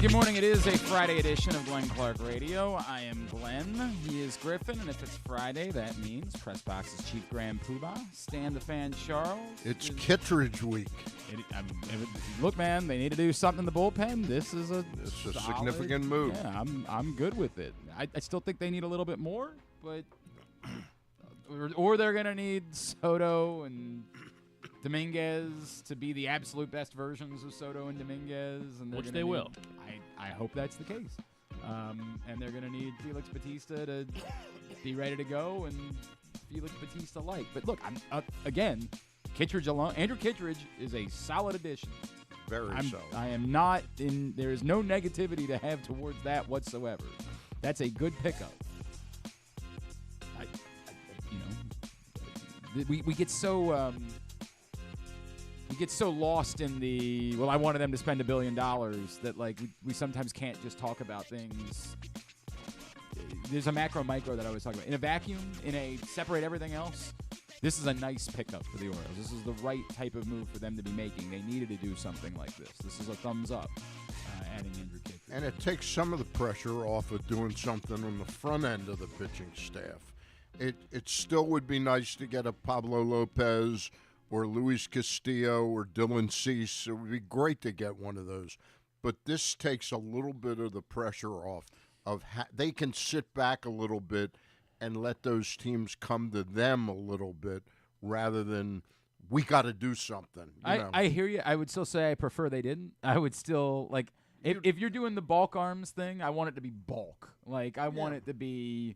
Good morning. It is a Friday edition of Glenn Clark Radio. I am Glenn. He is Griffin. And if it's Friday, that means Press Box's Chief Graham Poobah, Stan the Fan Charles. It's Kittredge week. Look, man, they need to do something in the bullpen. This is a solid, significant move. Yeah, I'm good with it. I still think they need a little bit more, but or they're going to need Soto and Dominguez to be the absolute best versions of Soto and Dominguez, and which they will. I hope that's the case. And they're going to need Felix Bautista to be ready to go, and Felix Bautista-like. But look, I'm again, Kittredge alone. Andrew Kittredge is a solid addition. Very so. I am not in. There is no negativity to have towards that whatsoever. That's a good pickup. We get so. We get so lost in the, well, I wanted them to spend $1 billion that, like, we sometimes can't just talk about things. There's a macro-micro that I was talking about. In a vacuum, in a separate everything else, this is a nice pickup for the Orioles. This is the right type of move for them to be making. They needed to do something like this. This is a thumbs up, adding Andrew Kittredge. And it takes some of the pressure off of doing something on the front end of the pitching staff. It still would be nice to get a Pablo Lopez or Luis Castillo or Dylan Cease. It would be great to get one of those. But this takes a little bit of the pressure off of they can sit back a little bit and let those teams come to them a little bit rather than we got to do something. I hear you. I would still say I prefer they didn't. I would still, like, if you're doing the bulk arms thing, I want it to be bulk. Like, I want it to be,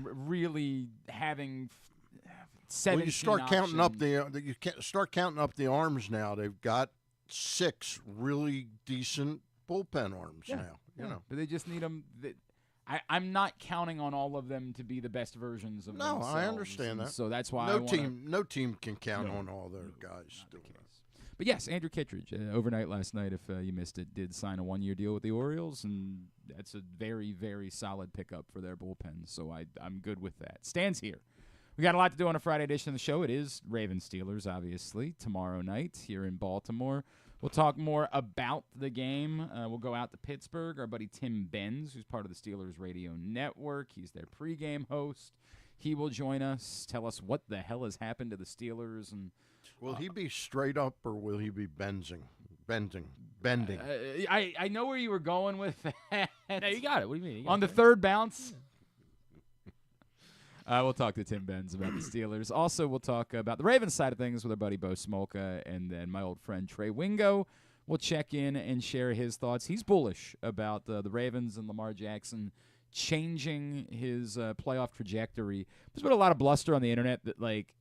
really having – well, you start counting up start counting up the arms now. They've got 6 really decent bullpen arms now. But they just need them. I'm not counting on all of them to be the best versions of themselves. No, I understand that. So that's why no team can count on all their guys doing that. But yes, Andrew Kittredge, overnight last night, if you missed it, did sign a 1-year deal with the Orioles, and that's a very, very solid pickup for their bullpen. So I'm good with that. Stan's here. We got a lot to do on a Friday edition of the show. It is Ravens Steelers, obviously, tomorrow night here in Baltimore. We'll talk more about the game. We'll go out to Pittsburgh. Our buddy Tim Benz, who's part of the Steelers radio network, he's their pregame host. He will join us, tell us what the hell has happened to the Steelers. And will he be straight up or will he be bending? I know where you were going with that. No, you got it. What do you mean? On the third bounce? We'll talk to Tim Benz about the Steelers. Also, we'll talk about the Ravens side of things with our buddy Bo Smolka, and then my old friend Trey Wingo will check in and share his thoughts. He's bullish about the Ravens and Lamar Jackson changing his playoff trajectory. There's been a lot of bluster on the internet that, like,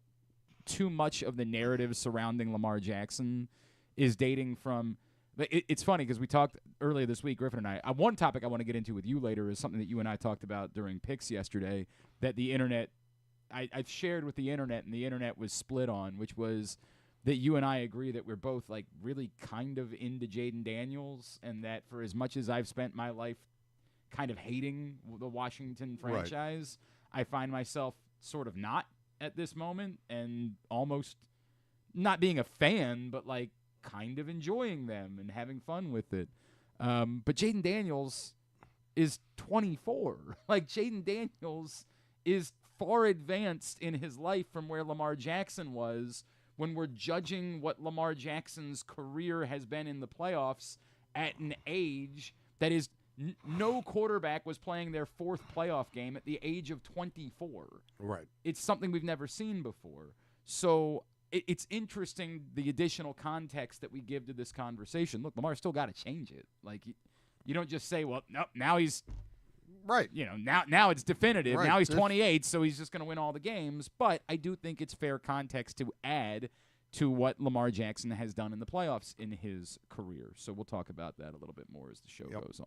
too much of the narrative surrounding Lamar Jackson is dating from – it's funny because we talked earlier this week, Griffin and I. One topic I want to get into with you later is something that you and I talked about during picks yesterday that the internet I've shared with the internet and the internet was split on, which was that you and I agree that we're both, like, really kind of into Jaden Daniels, and that for as much as I've spent my life kind of hating the Washington franchise, I find myself sort of not at this moment and almost not being a fan, but, like, kind of enjoying them and having fun with it. But Jaden Daniels is 24. Like, Jaden Daniels is far advanced in his life from where Lamar Jackson was when we're judging what Lamar Jackson's career has been in the playoffs at an age that is no quarterback was playing their 4th playoff game at the age of 24. Right. It's something we've never seen before. So it's interesting the additional context that we give to this conversation. Look, Lamar's still got to change it. Like, you don't just say, well, no, now he's right. Now it's definitive. Right. Now he's 28, so he's just going to win all the games. But I do think it's fair context to add to what Lamar Jackson has done in the playoffs in his career. So we'll talk about that a little bit more as the show goes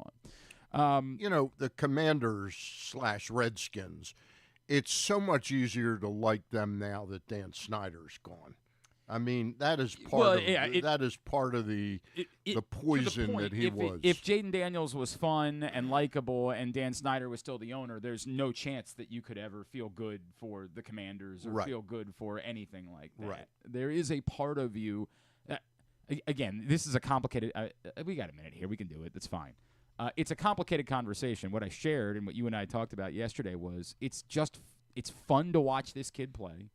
on. The Commanders/Redskins, it's so much easier to like them now that Dan Snyder's gone. I mean, that is part of the poison that he was. If Jaden Daniels was fun and likable and Dan Snyder was still the owner, there's no chance that you could ever feel good for the Commanders or feel good for anything like that. Right. There is a part of you again, this is a complicated. We got a minute here. We can do it. That's fine. It's a complicated conversation. What I shared and what you and I talked about yesterday was it's fun to watch this kid play,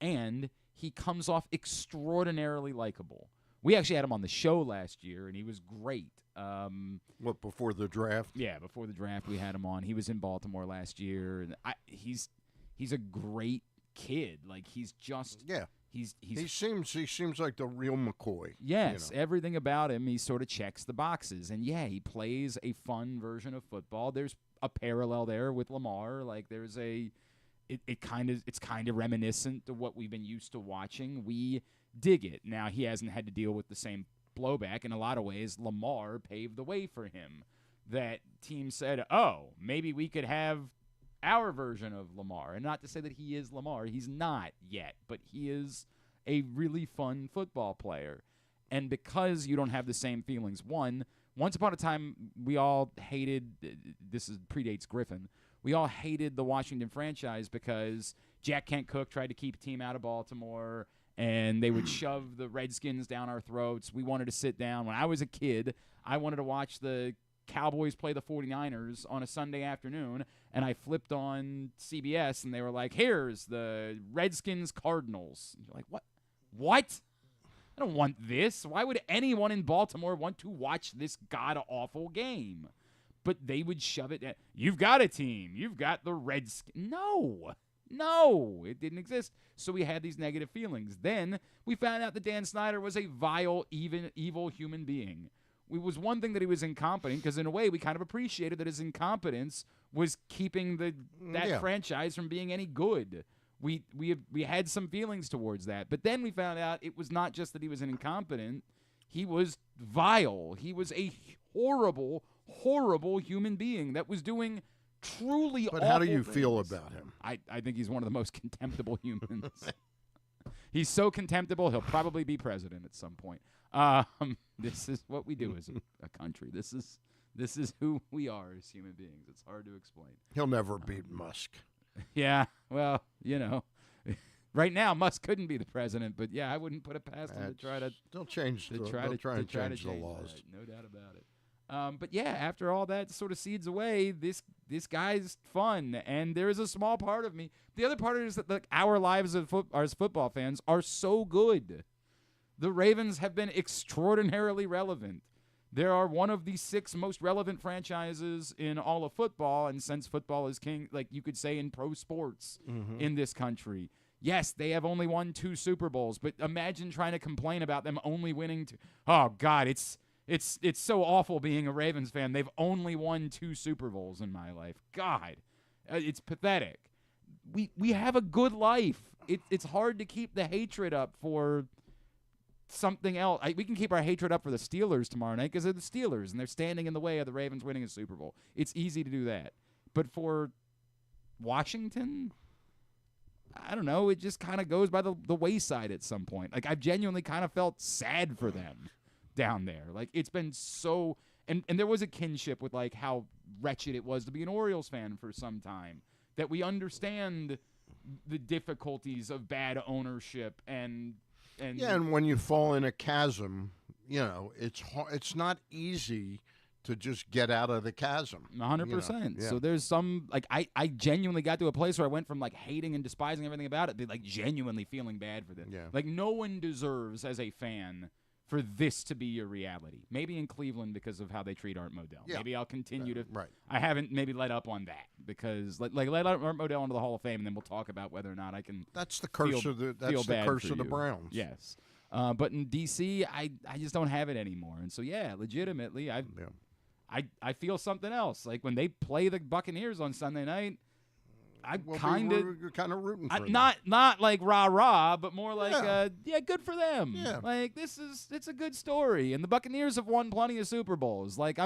and he comes off extraordinarily likable. We actually had him on the show last year, and he was great. What, before the draft? Yeah, before the draft, we had him on. He was in Baltimore last year, and he's a great kid. Like he's just he seems like the real McCoy. Yes, everything about him, he sort of checks the boxes, and he plays a fun version of football. There's a parallel there with Lamar. Like there's it's kind of reminiscent of what we've been used to watching. We dig it. Now he hasn't had to deal with the same blowback. In a lot of ways, Lamar paved the way for him. That team said, "Oh, maybe we could have our version of Lamar." And not to say that he is Lamar. He's not yet, but he is a really fun football player. And because you don't have the same feelings, once upon a time, we all hated, this predates Griffin, we all hated the Washington franchise because Jack Kent Cooke tried to keep a team out of Baltimore, and they would shove the Redskins down our throats. We wanted to sit down. When I was a kid, I wanted to watch the Cowboys play the 49ers on a Sunday afternoon, and I flipped on CBS, and they were like, here's the Redskins Cardinals. And you're like, what? I don't want this. Why would anyone in Baltimore want to watch this god-awful game? But they would shove it. You've got a team. You've got the Redskins. No, it didn't exist. So we had these negative feelings. Then we found out that Dan Snyder was a vile, evil human being. It was one thing that he was incompetent, because in a way we kind of appreciated that his incompetence was keeping that franchise from being any good. We had some feelings towards that. But then we found out it was not just that he was an incompetent. He was vile. He was a horrible, horrible human being that was doing truly awful But how do you things. feel about him? I think he's one of the most contemptible humans. He's so contemptible, he'll probably be president at some point. This is what we do as a country. This is who we are as human beings. It's hard to explain. He'll never beat Musk. Yeah, well, right now Musk couldn't be the president, but I wouldn't put it past him to try to. They'll change the laws. That, no doubt about it. But after all that sort of seeds away, this guy's fun, and there is a small part of me. The other part is that our lives as football fans are so good. The Ravens have been extraordinarily relevant. They are one of the 6 most relevant franchises in all of football, and since football is king, like you could say in pro sports in this country. Yes, they have only won 2 Super Bowls, but imagine trying to complain about them only winning 2. Oh God, it's so awful being a Ravens fan. They've only won 2 Super Bowls in my life. God, it's pathetic. We have a good life. It's hard to keep the hatred up for something else. We can keep our hatred up for the Steelers tomorrow night because they're the Steelers and they're standing in the way of the Ravens winning a Super Bowl. It's easy to do that. But for Washington, I don't know. It just kind of goes by the wayside at some point. Like I've genuinely kind of felt sad for them down there. Like it's been so, and there was a kinship with like how wretched it was to be an Orioles fan for some time, that we understand the difficulties of bad ownership and when you fall in a chasm, it's not easy to just get out of the chasm. 100%. So there's some, like, I genuinely got to a place where I went from, like, hating and despising everything about it to, like, genuinely feeling bad for them. Yeah. Like, no one deserves, as a fan, for this to be your reality. Maybe in Cleveland because of how they treat Art Modell. Yeah. Maybe I'll continue to. Right. I haven't maybe let up on that because, like let Art Modell into the Hall of Fame, and then we'll talk about whether or not I can. That's the curse of the Browns. Yes. But in D.C., I just don't have it anymore. And so, legitimately, I feel something else. Like, when they play the Buccaneers on Sunday night, we're kind of rooting for them. Not like rah-rah, but more like, good for them. Yeah. Like, it's a good story. And the Buccaneers have won plenty of Super Bowls. Like,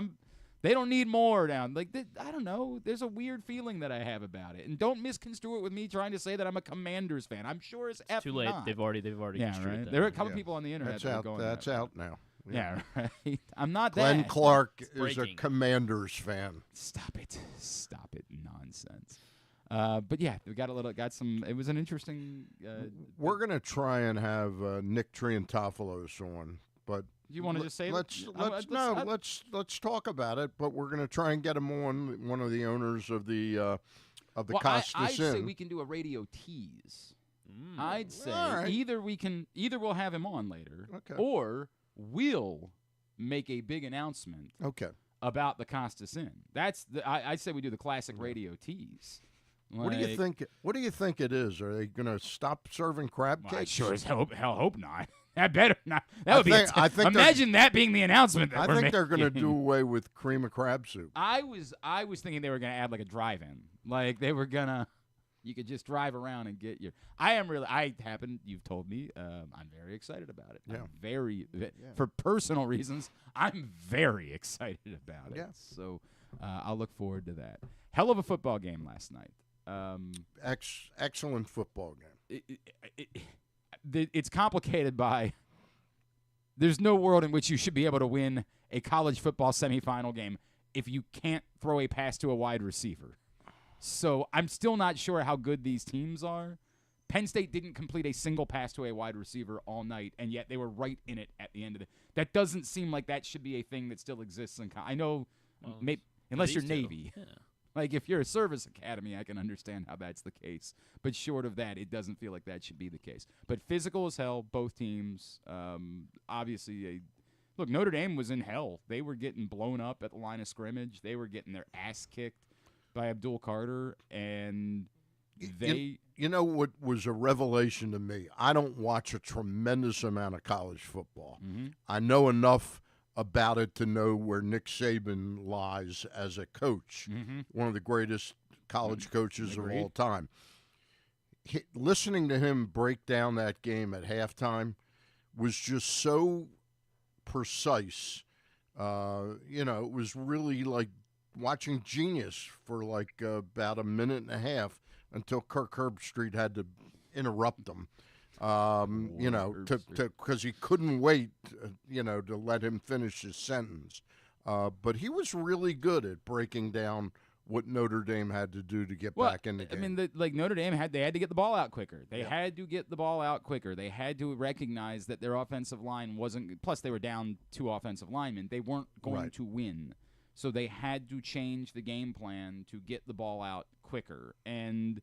they don't need more down. Like, I don't know. There's a weird feeling that I have about it. And don't misconstrue it with me trying to say that I'm a Commanders fan. I'm sure it's too late. Not. They've already construed right. that. There are a couple people on the internet that's that out, are going That's out now. Yeah, right. I'm not Glenn that. Clark is a breaking. Commanders fan. Stop it. Nonsense. But got some. It was an interesting. We're gonna try and have Nick Triantopoulos on But You want to just say let's talk about it. But we're going to try and get him on, one of the owners of the Costas I'd say Inn. we can do a radio tease. I'd say right. either we'll have him on later, Okay. or we'll make a big announcement Okay. about the Costas Inn. I'd say we do the classic radio tease. What do you think? What do you think it is? Are they going to stop serving crab cakes? I sure as hell hope not. That better not. That would be. Imagine that being the announcement. I think they're going to do away with cream of crab soup. I was thinking they were going to add like a drive-in, like they were gonna. You could just drive around and get your. You've told me. I'm very excited about it. Yeah. For personal reasons, I'm very excited about it. Yeah. So I'll look forward to that. Hell of a football game last night. Excellent football game. It's complicated by. There's no world in which you should be able to win a college football semifinal game if you can't throw a pass to a wide receiver. So I'm still not sure how good these teams are. Penn State didn't complete a single pass to a wide receiver all night, and yet they were right in it at the end of it. That doesn't seem like that should be a thing that still exists in I know, unless you're Navy. Yeah. Like, if you're a service academy, I can understand how that's the case. But short of that, it doesn't feel like that should be the case. But physical as hell, both teams. Obviously, look, Notre Dame was in hell. They were getting blown up at the line of scrimmage. They were getting their ass kicked by Abdul Carter, and they... You know what was a revelation to me? I don't watch a tremendous amount of college football. Mm-hmm. I know enough about it to know where Nick Saban lies as a coach, one of the greatest college coaches of all time. Listening to him break down that game at halftime was just so precise. It was really like watching Genius for like about a minute and a half until Kirk Herbstreit had to interrupt him. Because he couldn't wait, to let him finish his sentence. But he was really good at breaking down what Notre Dame had to do to get back in the game. I mean, Notre Dame had to get the ball out quicker. They had to get the ball out quicker. They had to recognize that their offensive line wasn't. Plus, they were down 2 offensive linemen. They weren't going to win, so they had to change the game plan to get the ball out quicker. And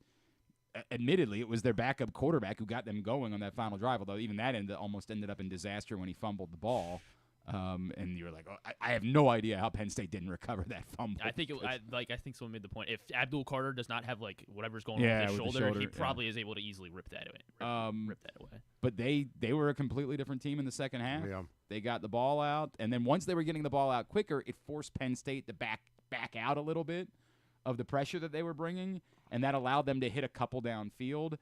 admittedly, it was their backup quarterback who got them going on that final drive, although even that almost ended up in disaster when he fumbled the ball. And you're like, I have no idea how Penn State didn't recover that fumble. I think someone made the point. If Abdul Carter does not have whatever's going on with his shoulder, he probably is able to easily rip that away. But they were a completely different team in the second half. Yeah. They got the ball out, and then once they were getting the ball out quicker, it forced Penn State to back out a little bit of the pressure that they were bringing, and that allowed them to hit a couple downfield.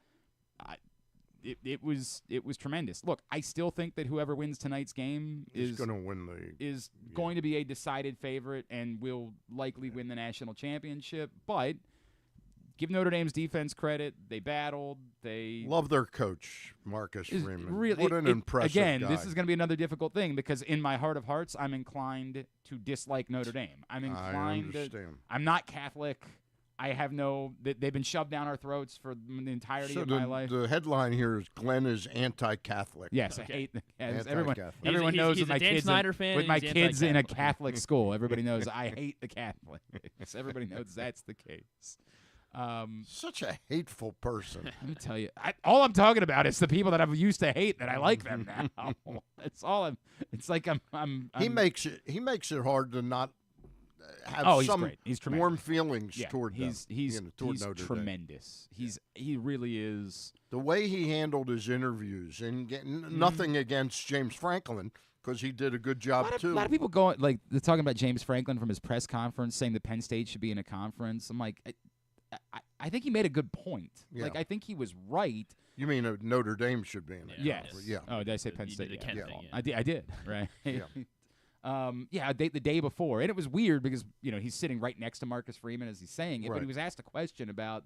It was tremendous. Look, I still think that whoever wins tonight's game is going to be a decided favorite and will likely win the national championship. But give Notre Dame's defense credit; they battled. They love their coach, Marcus Freeman. Really, what an impressive guy. This is going to be another difficult thing because in my heart of hearts, I'm inclined to dislike Notre Dame. I'm inclined. I'm not Catholic. I have they've been shoved down our throats for the entirety of my life. The headline here is Glenn is anti-Catholic. Yes, okay. I hate everyone knows he's with a Dan Snyder fan. With my kids in a Catholic school, everybody knows I hate the Catholics. Everybody knows that's the case. Such a hateful person. Let me tell you, all I'm talking about is the people that I've used to hate that I like them now. That's all. It's like I'm. He makes it hard to not have some warm feelings toward them. He's tremendous. He really is. The way he handled his interviews and nothing against James Franklin because he did a good job too. A lot of people they're talking about James Franklin from his press conference saying that Penn State should be in a conference. I'm like, I think he made a good point. Yeah. Like I think he was right. You mean Notre Dame should be in it? Yes. Yeah. Oh, did I say Penn State? I did. Right. Yeah. The day before, and it was weird because he's sitting right next to Marcus Freeman as he's saying it, but he was asked a question about,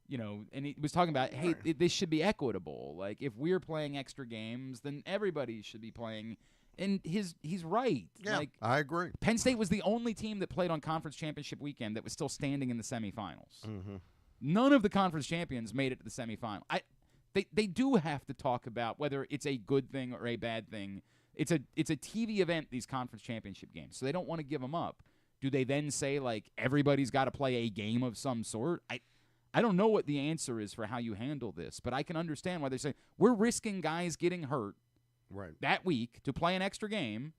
and he was talking about, hey, this should be equitable. Like if we're playing extra games, then everybody should be playing. And he's right. Yeah, I agree. Penn State was the only team that played on conference championship weekend that was still standing in the semifinals. Mm-hmm. None of the conference champions made it to the semifinal. They do have to talk about whether it's a good thing or a bad thing. it's a TV event, these conference championship games, so they don't want to give them up. Do they then say, like, everybody's got to play a game of some sort? I don't know what the answer is for how you handle this, but I can understand why they're saying we're risking guys getting hurt that week to play an extra game,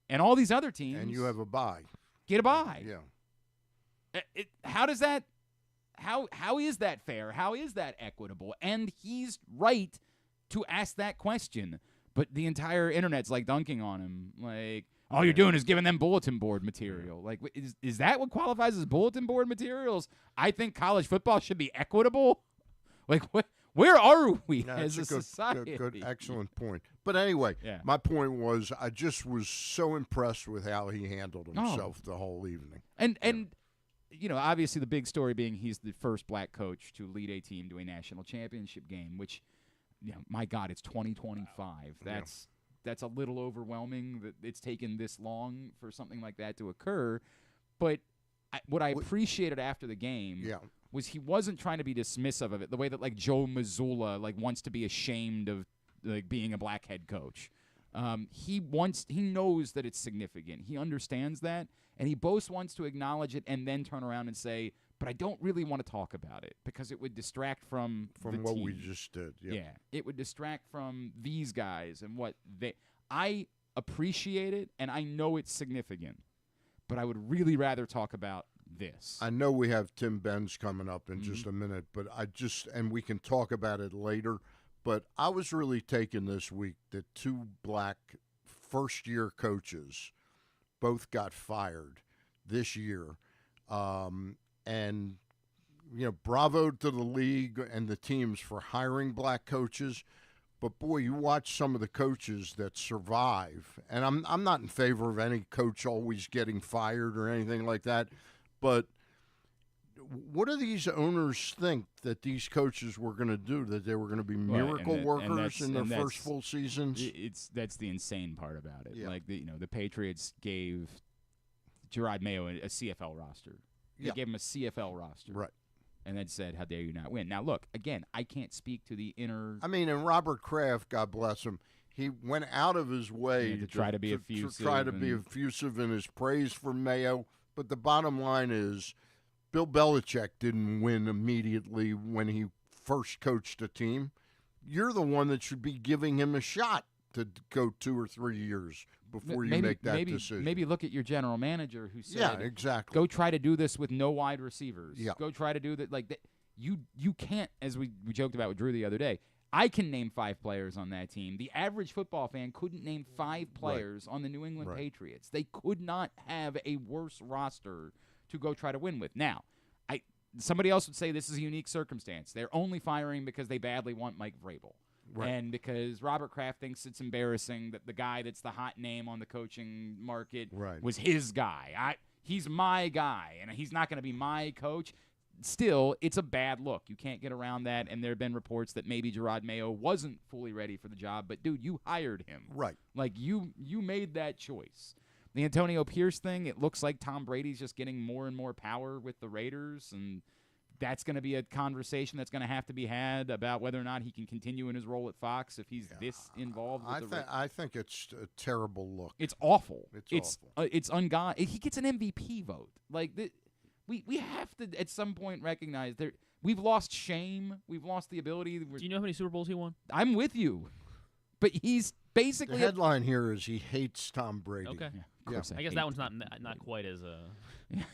and all these other teams. And you have a bye. Get a bye. Yeah. How does that – how is that fair? How is that equitable? And he's right to ask that question, but the entire internet's, like, dunking on him, like – all you're doing is giving them bulletin board material. Like, is that what qualifies as bulletin board materials? I think college football should be equitable. Like, where are we as a society? Good, excellent point. But anyway, my point was I just was so impressed with how he handled himself the whole evening. And you know, obviously the big story being he's the first black coach to lead a team to a national championship game, which, you know, my God, it's 2025. That's a little overwhelming that it's taken this long for something like that to occur. But what I appreciated after the game was he wasn't trying to be dismissive of it the way that, like, Joe Mazzulla, like, wants to be ashamed of, like, being a black head coach. He knows that it's significant. He understands that, and he both wants to acknowledge it and then turn around and say, but I don't really want to talk about it because it would distract from the what team. We just did. Yeah, it would distract from these guys and what they – I appreciate it, and I know it's significant, but I would really rather talk about this. I know we have Tim Benz coming up in just a minute, but and we can talk about it later, but I was really taken this week that two black first-year coaches both got fired this year. And, you know, bravo to the league and the teams for hiring black coaches. But, boy, you watch some of the coaches that survive. And I'm not in favor of any coach always getting fired or anything like that. But what do these owners think that these coaches were going to do, that they were going to be miracle workers in their first full seasons? That's the insane part about it. Yeah. Like, the Patriots gave Gerard Mayo a CFL roster. They gave him a CFL roster. Right. And then said, how dare you not win. Now, look, again, I can't speak to the inner... I mean, and Robert Kraft, God bless him, he went out of his way to try to be effusive. To try to be effusive in his praise for Mayo. But the bottom line is Bill Belichick didn't win immediately when he first coached a team. You're the one that should be giving him a shot to go 2 or 3 years before you make that decision. Maybe look at your general manager who said, yeah, exactly. Go try to do this with no wide receivers. Yeah. Go try to do that. Like, you can't, as we joked about with Drew the other day, I can name 5 players on that team. The average football fan couldn't name 5 players on the New England Patriots. They could not have a worse roster to go try to win with. Now, somebody else would say this is a unique circumstance. They're only firing because they badly want Mike Vrabel. Right. And because Robert Kraft thinks it's embarrassing that the guy that's the hot name on the coaching market was his guy. He's my guy, and he's not going to be my coach. Still, it's a bad look. You can't get around that, and there have been reports that maybe Gerard Mayo wasn't fully ready for the job. But, dude, you hired him. Right. Like, you made that choice. The Antonio Pierce thing, it looks like Tom Brady's just getting more and more power with the Raiders, and that's going to be a conversation that's going to have to be had about whether or not he can continue in his role at Fox if he's this involved with I think it's a terrible look. It's awful. It's awful. It's ungodly. He gets an MVP vote. Like, we have to at some point recognize we've lost shame. We've lost the ability. Do you know how many Super Bowls he won? I'm with you. But he's basically the headline here is he hates Tom Brady. Okay. Yeah, I guess that one's not quite as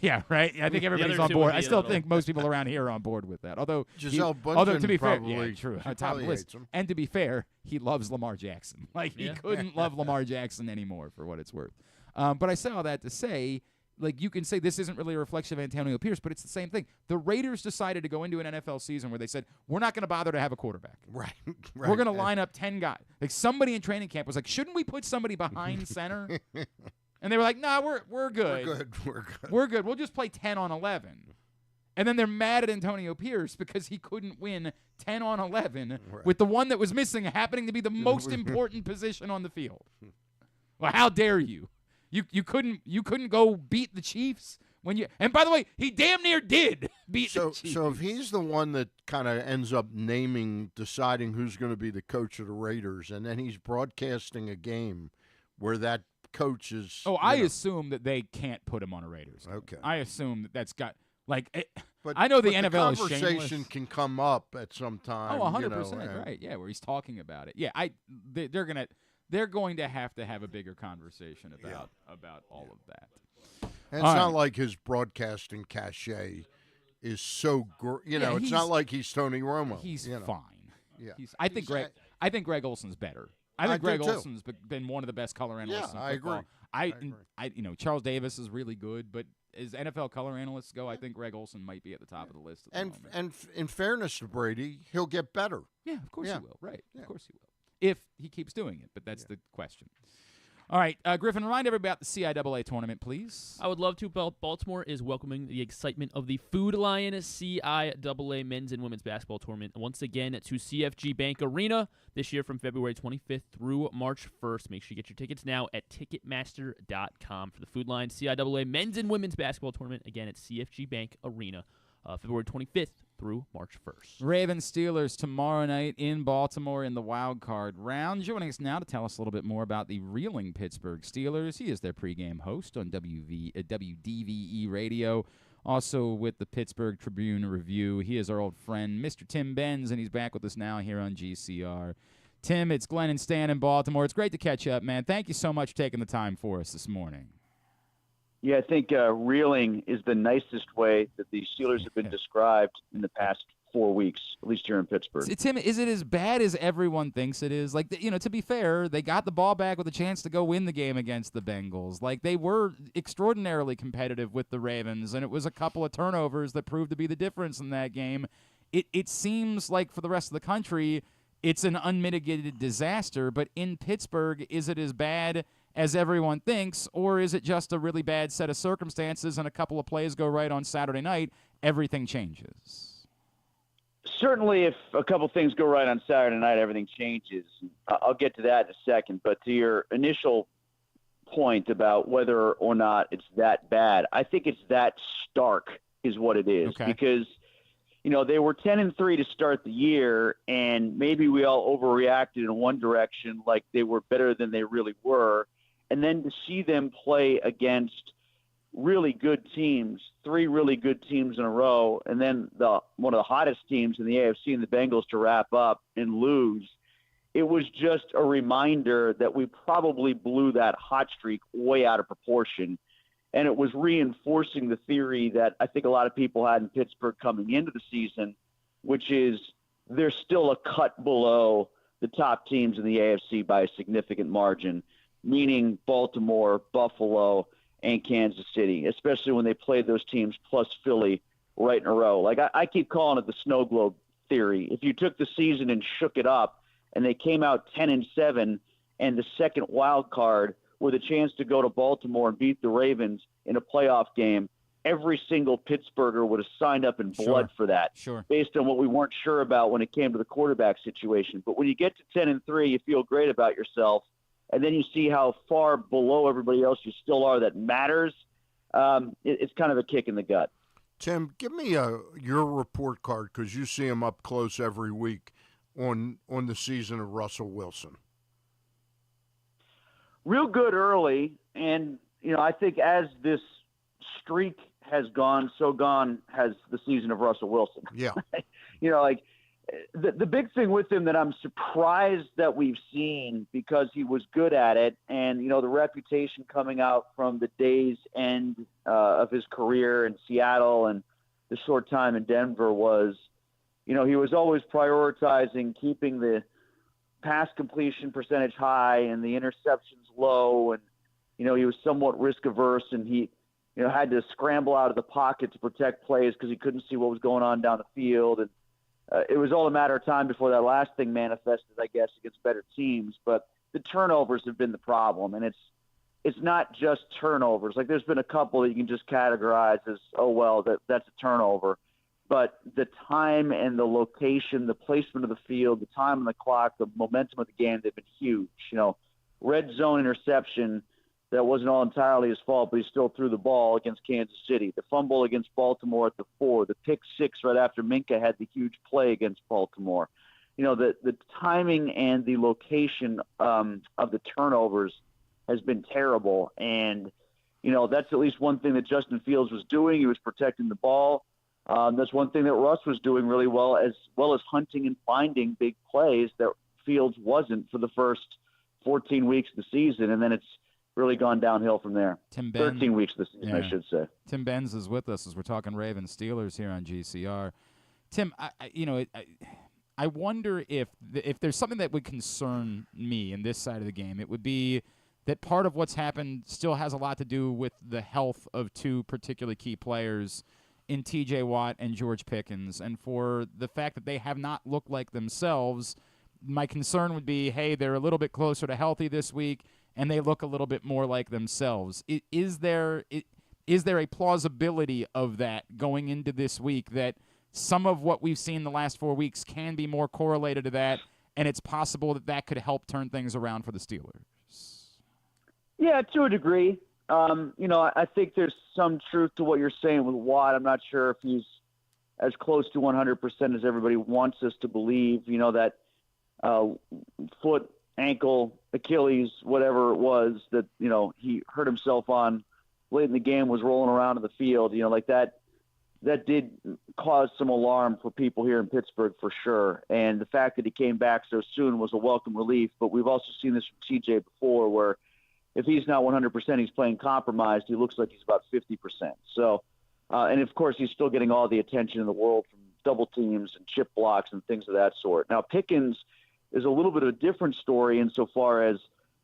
yeah, right. I think everybody's on board. I still think most people around here are on board with that. Although to be fair, true. Top of the list. And to be fair, he loves Lamar Jackson. Like, he couldn't love Lamar Jackson anymore, for what it's worth. But I say all that to say, like, you can say this isn't really a reflection of Antonio Pierce, but it's the same thing. The Raiders decided to go into an NFL season where they said, we're not going to bother to have a quarterback. Right. We're going to line up 10 guys. Like, somebody in training camp was like, shouldn't we put somebody behind center? And they were like, nah, we're good. We're good. We'll just play 10 on 11. And then they're mad at Antonio Pierce because he couldn't win 10 on 11 with the one that was missing happening to be the most important position on the field. Well, how dare you? You couldn't go beat the Chiefs when you. And by the way, he damn near did beat the Chiefs. So if he's the one that kind of ends up deciding who's going to be the coach of the Raiders, and then he's broadcasting a game where that coach is. Oh, I assume that they can't put him on a Raiders team. Okay. I assume that's got like. But I know the but NFL is conversation shameless. can come up at some time. Oh, 100%, right? Yeah, where he's talking about it. Yeah, they're going to have a bigger conversation about all of that. And it's not like his broadcasting cachet is so it's not like he's Tony Romo. He's fine. Yeah. I think Greg Olson's better. I think Greg Olson's been one of the best color analysts in football. I agree. Charles Davis is really good, but as NFL color analysts go, I think Greg Olson might be at the top of the list at the moment. And in fairness to Brady, he'll get better. Yeah, of course he will. Right. Yeah. Of course he will. If he keeps doing it, but that's the question. All right, Griffin, remind everybody about the CIAA tournament, please. I would love to. Baltimore is welcoming the excitement of the Food Lion CIAA men's and women's basketball tournament once again to CFG Bank Arena this year from February 25th through March 1st. Make sure you get your tickets now at Ticketmaster.com for the Food Lion CIAA men's and women's basketball tournament, again at CFG Bank Arena, February 25th through March 1st. Ravens Steelers tomorrow night in Baltimore in the wild card round. Joining us now to tell us a little bit more about the reeling Pittsburgh Steelers. He is their pregame host on WDVE Radio, also with the Pittsburgh Tribune-Review. He is our old friend, Mr. Tim Benz, and he's back with us now here on GCR. Tim, it's Glenn and Stan in Baltimore. It's great to catch up, man. Thank you so much for taking the time for us this morning. Yeah, I think reeling is the nicest way that the Steelers have been described in the past 4 weeks, at least here in Pittsburgh. Tim, is it as bad as everyone thinks it is? Like, to be fair, they got the ball back with a chance to go win the game against the Bengals. Like, they were extraordinarily competitive with the Ravens, and it was a couple of turnovers that proved to be the difference in that game. It seems like for the rest of the country, it's an unmitigated disaster, but in Pittsburgh, is it as bad as everyone thinks, or is it just a really bad set of circumstances and a couple of plays go right on Saturday night, everything changes? Certainly, if a couple things go right on Saturday night, everything changes. I'll get to that in a second, but to your initial point about whether or not it's that bad, I think it's that stark is what it is. Okay. Because they were 10-3 to start the year, and maybe we all overreacted in one direction, like they were better than they really were. And then to see them play against really good teams, 3 really good teams in a row, and then one of the hottest teams in the AFC and the Bengals to wrap up and lose, it was just a reminder that we probably blew that hot streak way out of proportion. And it was reinforcing the theory that I think a lot of people had in Pittsburgh coming into the season, which is they're still a cut below the top teams in the AFC by a significant margin, meaning Baltimore, Buffalo, and Kansas City, especially when they played those teams plus Philly right in a row. Like I keep calling it the snow globe theory. If you took the season and shook it up and they came out 10-7 and the second wild card with a chance to go to Baltimore and beat the Ravens in a playoff game, every single Pittsburgher would have signed up in blood for that, based on what we weren't sure about when it came to the quarterback situation. But when you get to 10-3, you feel great about yourself, and then you see how far below everybody else you still are that matters. It's kind of a kick in the gut. Tim, give me your report card, because you see him up close every week on the season of Russell Wilson. Real good early, and I think as this streak has gone, so gone has the season of Russell Wilson. Yeah. The big thing with him that I'm surprised that we've seen, because he was good at it, and the reputation coming out from the day's end of his career in Seattle and the short time in Denver was, he was always prioritizing keeping the pass completion percentage high and the interceptions low, and he was somewhat risk averse, and he had to scramble out of the pocket to protect plays because he couldn't see what was going on down the field, and it was all a matter of time before that last thing manifested, I guess, against better teams. But the turnovers have been the problem, and it's not just turnovers. Like, there's been a couple that you can just categorize as, oh well, that's a turnover. But the time and the location, the placement of the field, the time on the clock, the momentum of the game, they've been huge. Red zone interception that wasn't all entirely his fault, but he still threw the ball against Kansas City. The fumble against Baltimore at the 4, the pick 6 right after Minka had the huge play against Baltimore. The timing and the location of the turnovers has been terrible. And, that's at least one thing that Justin Fields was doing. He was protecting the ball. That's one thing that Russ was doing really well as hunting and finding big plays that Fields wasn't for the first 14 weeks of the season. And then it's really gone downhill from there. 13 weeks of the season, I should say. Tim Benz is with us as we're talking Ravens Steelers here on GCR. Tim, I wonder if there's something that would concern me in this side of the game. It would be that part of what's happened still has a lot to do with the health of two particularly key players in T.J. Watt and George Pickens, and for the fact that they have not looked like themselves. My concern would be, hey, they're a little bit closer to healthy this week, and they look a little bit more like themselves. Is there a plausibility of that going into this week, that some of what we've seen the last 4 weeks can be more correlated to that, and it's possible that could help turn things around for the Steelers? Yeah, to a degree. I think there's some truth to what you're saying with Watt. I'm not sure if he's as close to 100% as everybody wants us to believe. That foot, ankle, Achilles, whatever it was that, he hurt himself on late in the game, was rolling around in the field, like that did cause some alarm for people here in Pittsburgh for sure. And the fact that he came back so soon was a welcome relief. But we've also seen this from TJ before, where if he's not 100%, he's playing compromised. He looks like he's about 50%. So, and of course, he's still getting all the attention in the world from double teams and chip blocks and things of that sort. Now, Pickens is a little bit of a different story insofar as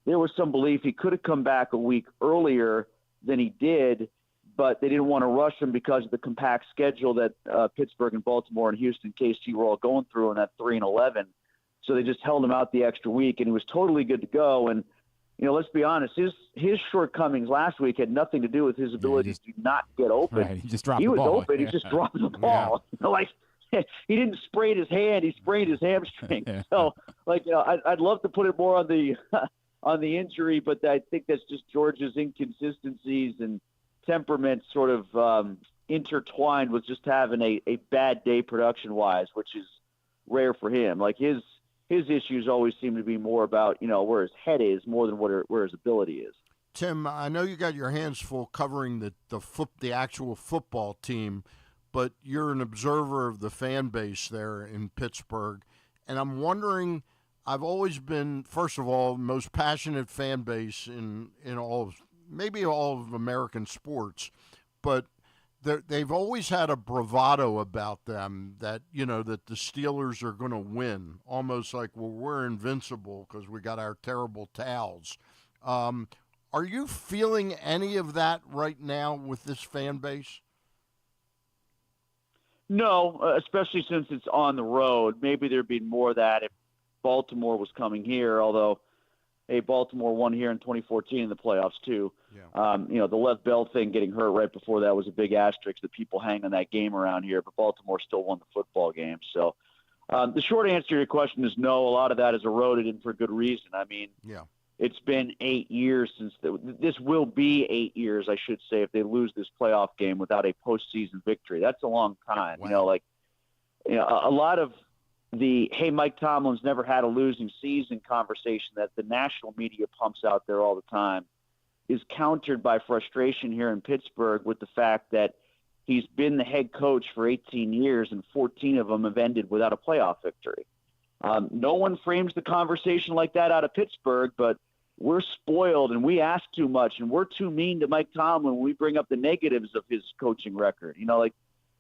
there was some belief he could have come back a week earlier than he did, but they didn't want to rush him because of the compact schedule that Pittsburgh and Baltimore and Houston, KC were all going through in that 3-11. So they just held him out the extra week, and he was totally good to go. And let's be honest, his shortcomings last week had nothing to do with his ability to not get open. Right, he just dropped the ball. He was open, he just dropped the ball. Yeah. He didn't sprain his hand, he sprained his hamstring. Yeah. So, I'd love to put it more on the injury, but I think that's just George's inconsistencies and temperament sort of intertwined with just having a bad day production-wise, which is rare for him. His issues always seem to be more about, where his head is more than where his ability is. Tim, I know you got your hands full covering the actual football team, but you're an observer of the fan base there in Pittsburgh. And I'm wondering, I've always been, first of all, the most passionate fan base in all of American sports, but they've always had a bravado about them that, that the Steelers are going to win, almost like, well, we're invincible because we got our terrible towels. Are you feeling any of that right now with this fan base? No, especially since it's on the road. Maybe there'd be more of that if Baltimore was coming here, although Baltimore won here in 2014 in the playoffs too. Yeah. The Lev Bell thing getting hurt right before that was a big asterisk that people hang on that game around here, but Baltimore still won the football game. So the short answer to your question is no. A lot of that is eroded, and for good reason. I mean, it's been 8 years since this will be 8 years, I should say, if they lose this playoff game without a postseason victory. That's a long time. Wow. A lot of the, hey, Mike Tomlin's never had a losing season conversation that the national media pumps out there all the time is countered by frustration here in Pittsburgh with the fact that he's been the head coach for 18 years and 14 of them have ended without a playoff victory. No one frames the conversation like that out of Pittsburgh, but we're spoiled and we ask too much and we're too mean to Mike Tomlin when we bring up the negatives of his coaching record.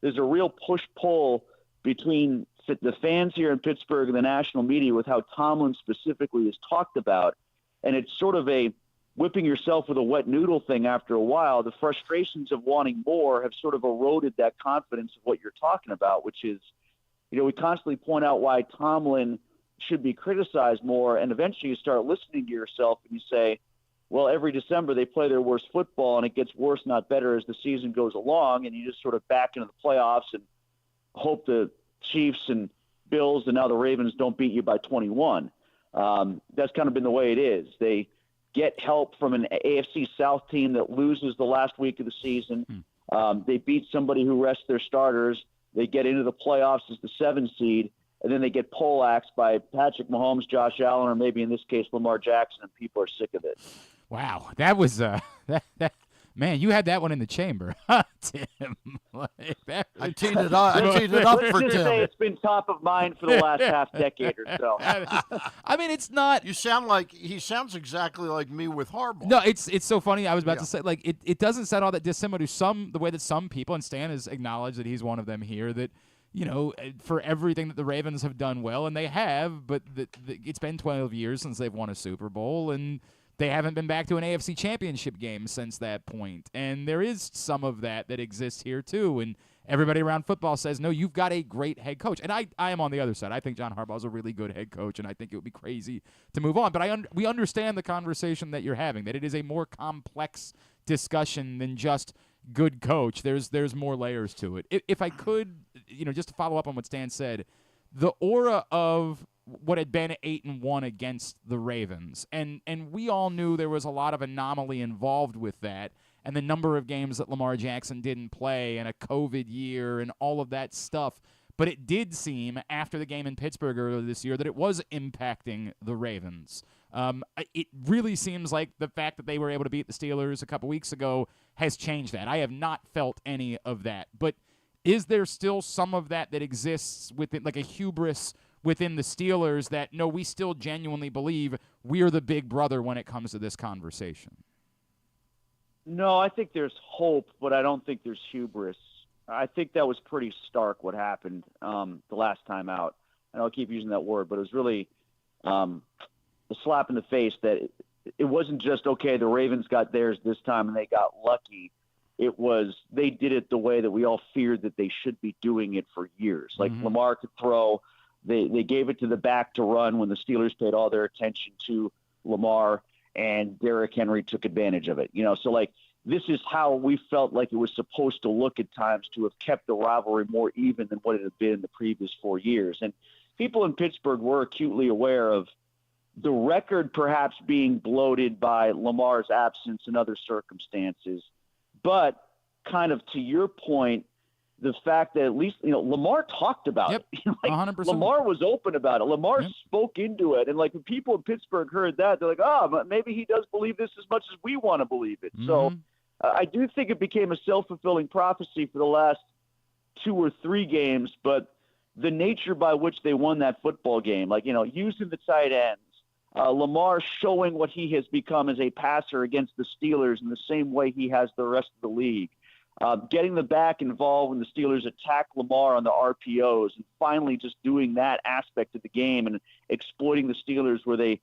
There's a real push-pull between the fans here in Pittsburgh and the national media with how Tomlin specifically is talked about. And it's sort of a whipping yourself with a wet noodle thing after a while. The frustrations of wanting more have sort of eroded that confidence of what you're talking about, which is, we constantly point out why Tomlin should be criticized more. And eventually you start listening to yourself and you say, well, every December they play their worst football and it gets worse, not better as the season goes along. And you just sort of back into the playoffs and hope the Chiefs and Bills and now the Ravens don't beat you by 21. That's kind of been the way it is. They get help from an AFC South team that loses the last week of the season. They beat somebody who rests their starters. They get into the playoffs as the 7 seed, and then they get poleaxed by Patrick Mahomes, Josh Allen, or maybe in this case Lamar Jackson, and people are sick of it. Wow, that was that man, you had that one in the chamber, Tim. I teed it up. I teed it up for Let's just say Tim. it's been top of mind for the last half decade or so. I mean, it's not. You sound like he sounds exactly like me with Harbaugh. No, it's so funny. I was about to say, like, it doesn't sound all that dissimilar to the way that some people, and Stan has acknowledged that he's one of them here, that, you know, for everything that the Ravens have done well, and they have, but it's been 12 years since they've won a Super Bowl, and they haven't been back to an AFC championship game since that point. And there is some of that exists here, too. And everybody around football says, no, you've got a great head coach. And I am on the other side. I think John Harbaugh is a really good head coach, and I think it would be crazy to move on. But we understand the conversation that you're having, that it is a more complex discussion than just good coach. There's more layers to it. If I could, you know, just to follow up on what Stan said, the aura of what had been 8-1 against the Ravens, and we all knew there was a lot of anomaly involved with that, and the number of games that Lamar Jackson didn't play, and a COVID year, and all of that stuff. But it did seem, after the game in Pittsburgh earlier this year, that it was impacting the Ravens. It really seems like the fact that they were able to beat the Steelers a couple weeks ago has changed that. I have not felt any of that. But is there still some of that exists within, like a hubris within the Steelers, that, no, we still genuinely believe we're the big brother when it comes to this conversation? No, I think there's hope, but I don't think there's hubris. I think that was pretty stark what happened the last time out. And I'll keep using that word, but it was really a slap in the face that it wasn't just, okay, the Ravens got theirs this time and they got lucky. It was, they did it the way that we all feared that they should be doing it for years. Like Lamar could throw. They gave it to the back to run when the Steelers paid all their attention to Lamar, and Derrick Henry took advantage of it. You know, so like, this is how we felt like it was supposed to look at times, to have kept the rivalry more even than what it had been in the previous 4 years. And people in Pittsburgh were acutely aware of the record perhaps being bloated by Lamar's absence and other circumstances. But kind of to your point, the fact that at least, you know, Lamar talked about it. Like, 100%. Lamar was open about it. Lamar spoke into it. And like, when people in Pittsburgh heard that, they're like, oh, maybe he does believe this as much as we want to believe it. So I do think it became a self-fulfilling prophecy for the last 2 or 3 games, but the nature by which they won that football game, like, you know, using the tight ends, Lamar showing what he has become as a passer against the Steelers in the same way he has the rest of the league. Getting the back involved when the Steelers attack Lamar on the RPOs, and finally just doing that aspect of the game and exploiting the Steelers where they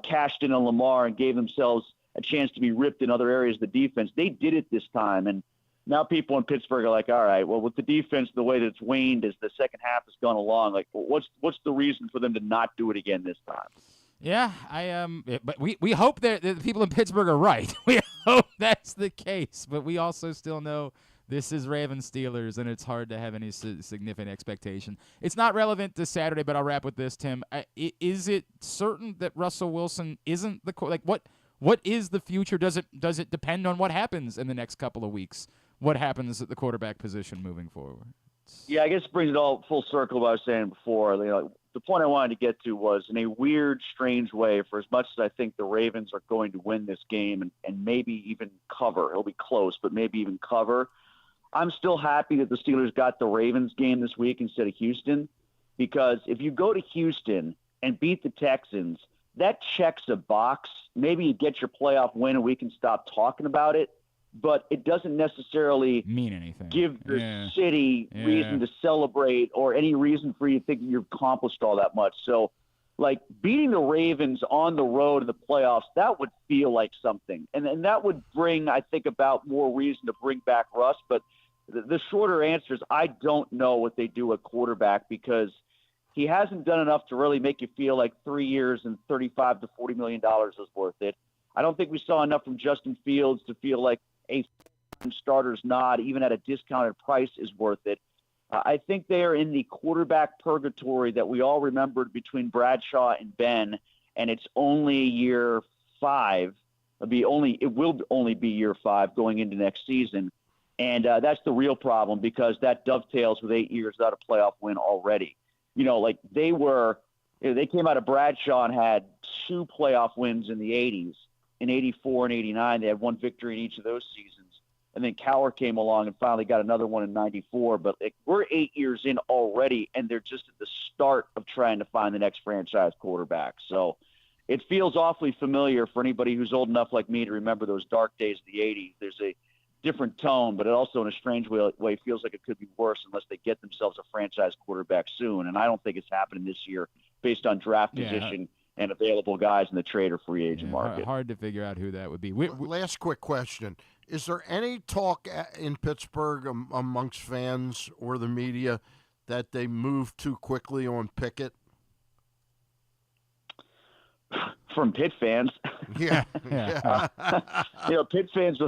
cashed in on Lamar and gave themselves a chance to be ripped in other areas of the defense. They did it this time, and now people in Pittsburgh are like, all right, well, with the defense the way that it's waned as the second half has gone along, like, what's the reason for them to not do it again this time? Yeah, but we hope that the people in Pittsburgh are right. We hope that's the case, but we also still know this is Ravens Steelers, and it's hard to have any significant expectation. It's not relevant to Saturday, but I'll wrap with this, Tim. Is it certain that Russell Wilson isn't the like what is the future? Does it depend on what happens in the next couple of weeks? What happens at the quarterback position moving forward? Yeah, I guess it brings it all full circle what I was saying before. You know, the point I wanted to get to was, in a weird, strange way, for as much as I think the Ravens are going to win this game and maybe even cover, it'll be close, but maybe even cover, I'm still happy that the Steelers got the Ravens game this week instead of Houston, because if you go to Houston and beat the Texans, that checks a box. Maybe you get your playoff win and we can stop talking about it, but it doesn't necessarily mean anything. Give the city reason to celebrate or any reason for you to think you've accomplished all that much. So, like, beating the Ravens on the road in the playoffs, that would feel like something. And that would bring, I think, about more reason to bring back Russ. But the shorter answer is I don't know what they do at quarterback, because he hasn't done enough to really make you feel like 3 years and $35 to $40 million is worth it. I don't think we saw enough from Justin Fields to feel like a starter's nod, even at a discounted price, is worth it. I think they are in the quarterback purgatory that we all remembered between Bradshaw and Ben, and it's only year 5. It will only be year 5 going into next season, and that's the real problem, because that dovetails with 8 years without a playoff win already. You know, like they came out of Bradshaw and had 2 playoff wins in the 80s. in 84 and 89. They had one victory in each of those seasons. And then Cowher came along and finally got another one in 94. But we're 8 years in already, and they're just at the start of trying to find the next franchise quarterback. So it feels awfully familiar for anybody who's old enough like me to remember those dark days of the 80s. There's a different tone, but it also in a strange way feels like it could be worse unless they get themselves a franchise quarterback soon. And I don't think it's happening this year based on draft position and available guys in the trade or free agent market. Hard to figure out who that would be. Last quick question. Is there any talk in Pittsburgh amongst fans or the media that they move too quickly on Pickett? From Pitt fans. Yeah. Pitt fans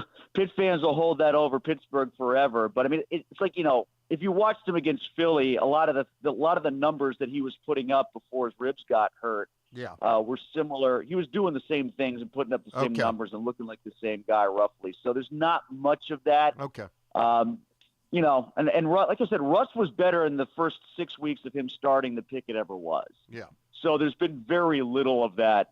will hold that over Pittsburgh forever. But I mean, it's like, if you watched him against Philly, a lot of the numbers that he was putting up before his ribs got hurt were similar. He was doing the same things and putting up the same numbers and looking like the same guy roughly. So there's not much of that. Okay. And like I said, Russ was better in the first 6 weeks of him starting than Pickett ever was. Yeah. So there's been very little of that.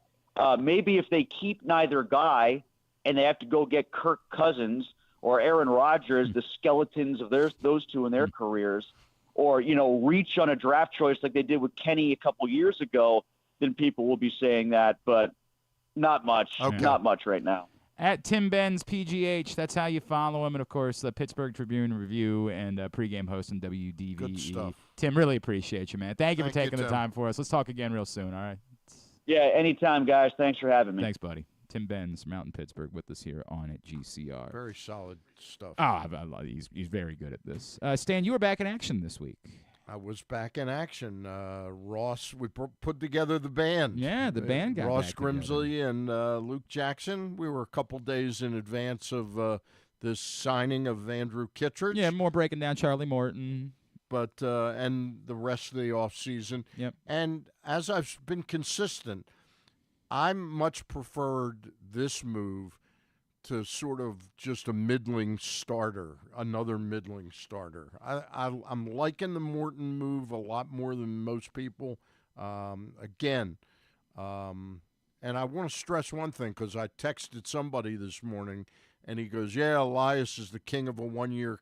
Maybe if they keep neither guy and they have to go get Kirk Cousins or Aaron Rodgers, the skeletons of those two in their careers, or, reach on a draft choice like they did with Kenny a couple years ago, then people will be saying that, but not much. Okay. Not much right now. At Tim Benz PGH, that's how you follow him. And, of course, the Pittsburgh Tribune-Review and pregame host on WDVE. Good stuff. Tim, really appreciate you, man. Thank you for taking the time for us. Let's talk again real soon, all right? Yeah, anytime, guys. Thanks for having me. Thanks, buddy. Tim Benz from out in Pittsburgh with us here on at GCR. Very solid stuff. He's very good at this. Stan, you were back in action this week. I was back in action. Ross, we put together the band. Yeah, the band got Ross back Grimsley and Luke Jackson. We were a couple days in advance of this signing of Andrew Kittredge. Yeah, more breaking down Charlie Morton. But and the rest of the offseason. Yep. And as I've been consistent, I much preferred this move to sort of just a middling starter, another middling starter. I'm liking the Morton move a lot more than most people. And I want to stress one thing because I texted somebody this morning, and he goes, "Yeah, Elias is the king of the 1 year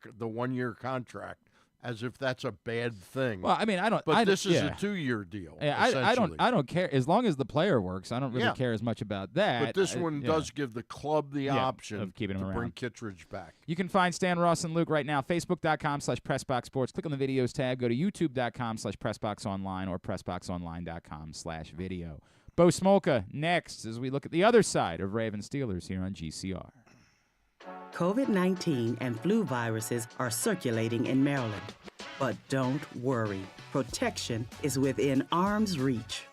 contract." As if that's a bad thing. Well, I mean, But this is a 2-year deal. Yeah, I don't care as long as the player works. I don't really care as much about that. But this one does give the club the option of keeping him to around. bring Kittredge back. You can find Stan, Ross, and Luke right now. Facebook.com/PressBoxSports. Click on the videos tab. Go to YouTube.com/PressBoxOnline or PressBoxOnline.com/video. Bo Smolka next as we look at the other side of Ravens Steelers here on GCR. COVID-19 and flu viruses are circulating in Maryland. But don't worry, protection is within arm's reach.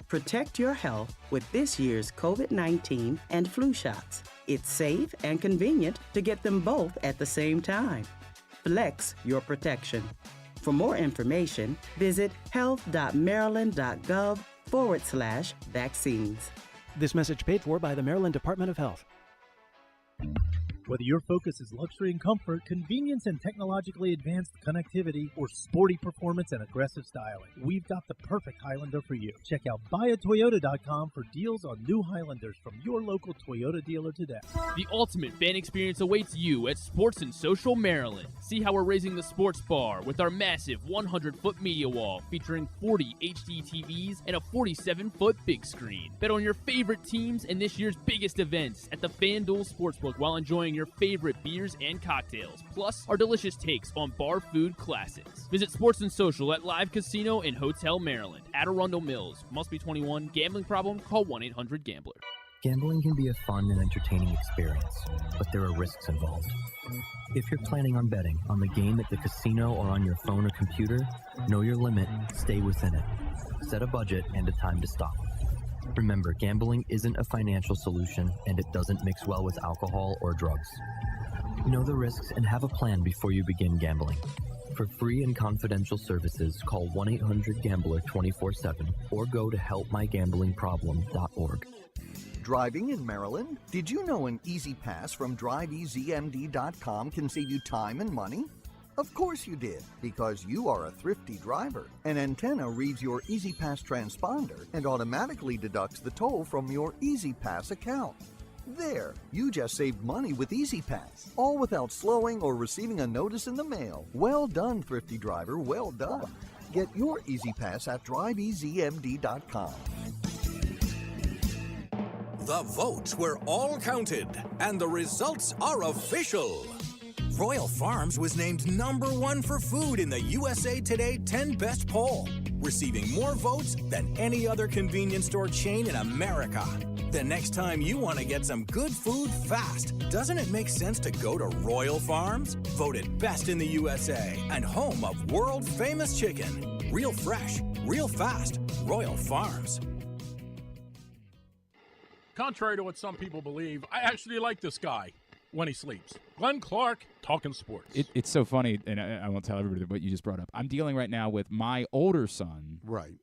Protect your health with this year's COVID-19 and flu shots. It's safe and convenient to get them both at the same time. Flex your protection. For more information, visit health.maryland.gov/vaccines. This message paid for by the Maryland Department of Health. Whether your focus is luxury and comfort, convenience and technologically advanced connectivity, or sporty performance and aggressive styling, we've got the perfect Highlander for you. Check out buyatoyota.com for deals on new Highlanders from your local Toyota dealer today. The ultimate fan experience awaits you at Sports and Social Maryland. See how we're raising the sports bar with our massive 100-foot media wall featuring 40 HD TVs and a 47-foot big screen. Bet on your favorite teams and this year's biggest events at the FanDuel Sportsbook while enjoying your favorite beers and cocktails, plus our delicious takes on bar food classics. Visit Sports and Social at Live Casino and Hotel Maryland at Arundel Mills. Must be 21. Gambling problem? Call 1-800-GAMBLER. Gambling can be a fun and entertaining experience, but there are risks involved. If you're planning on betting on the game at the casino or on your phone or computer, know your limit, stay within it. Set a budget and a time to stop. Remember, gambling isn't a financial solution, and it doesn't mix well with alcohol or drugs. Know the risks and have a plan before you begin gambling. For free and confidential services, call 1-800-GAMBLER 24/7 or go to helpmygamblingproblem.org. Driving in Maryland? Did you know an Easy Pass from DriveEasyMD.com can save you time and money? Of course you did, because you are a thrifty driver. An antenna reads your EasyPass transponder and automatically deducts the toll from your EasyPass account. There, you just saved money with Easy Pass, all without slowing or receiving a notice in the mail. Well done, thrifty driver, well done. Get your Easy Pass at driveeasymd.com. The votes were all counted, and the results are official. Royal Farms was named #1 for food in the USA Today 10 Best poll, receiving more votes than any other convenience store chain in America. The next time you want to get some good food fast, doesn't it make sense to go to Royal Farms? Voted best in the USA and home of world-famous chicken. Real fresh, real fast, Royal Farms. Contrary to what some people believe, I actually like this guy when he sleeps. Glenn Clark, talking sports. It's so funny, and I won't tell everybody what you just brought up. I'm dealing right now with my older son. Right.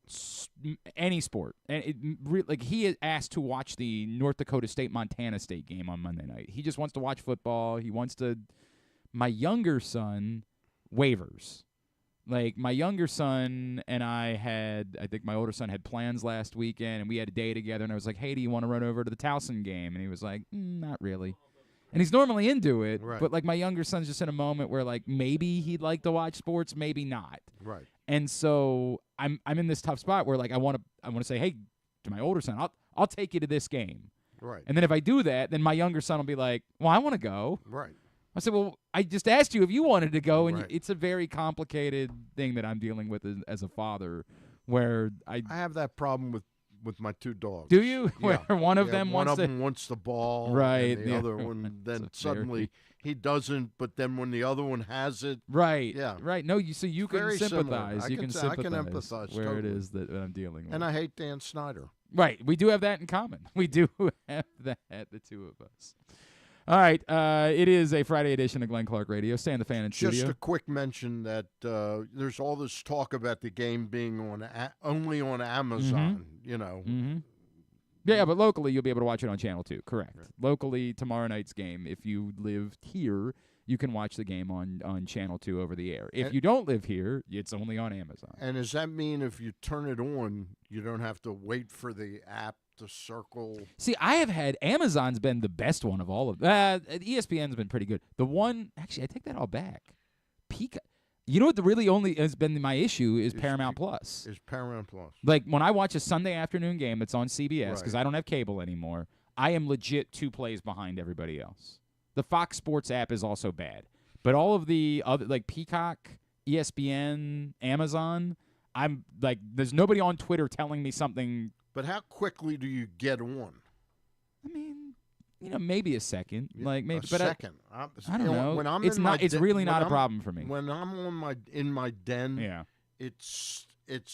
Any sport. And like he is asked to watch the North Dakota State-Montana State game on Monday night. He just wants to watch football. He wants to. My younger son, waivers. Like, my younger son and I think my older son had plans last weekend, and we had a day together, and I was like, hey, do you want to run over to the Towson game? And he was like, not really. And he's normally into it, right. But, like, my younger son's just in a moment where, like, maybe he'd like to watch sports, maybe not. Right. And so I'm in this tough spot where, like, I want to say, hey, to my older son, I'll take you to this game. Right. And then if I do that, then my younger son will be like, well, I want to go. Right. I said, well, I just asked you if you wanted to go, and right. It's a very complicated thing that I'm dealing with as a father, where I have that problem with my two dogs. Do you? Yeah. Where one of them one wants of them wants the ball, right? And the other one, then suddenly he doesn't. But then when the other one has it, right? Yeah, right. No, so you can very sympathize. You can sympathize. I can empathize where totally. it is that I'm dealing with. And I hate Dan Snyder. Right. We do have that in common. We do have that, the two of us. All right, it is a Friday edition of Glenn Clark Radio. Stay on the fan in studio. Just a quick mention that there's all this talk about the game being only on Amazon, you know. Mm-hmm. Yeah, but locally you'll be able to watch it on Channel 2, correct. Right. Locally, tomorrow night's game, if you live here, you can watch the game on Channel 2 over the air. If you don't live here, it's only on Amazon. And does that mean if you turn it on, you don't have to wait for the app to circle? See, I have had Amazon's been the best one of all of ESPN's been pretty good. The one, actually, I take that all back. Peacock. You know what really only has been my issue is Paramount Plus. Is Paramount Plus. Like, when I watch a Sunday afternoon game that's on CBS, because right. I don't have cable anymore, I am legit 2 plays behind everybody else. The Fox Sports app is also bad. But all of the other, like Peacock, ESPN, Amazon, I'm like, there's nobody on Twitter telling me something. But how quickly do you get on? I mean, you know, maybe a second, like maybe, a but second. I don't know. When I'm it's in not. my It's really not a problem for me. When I'm in my den, yeah, it's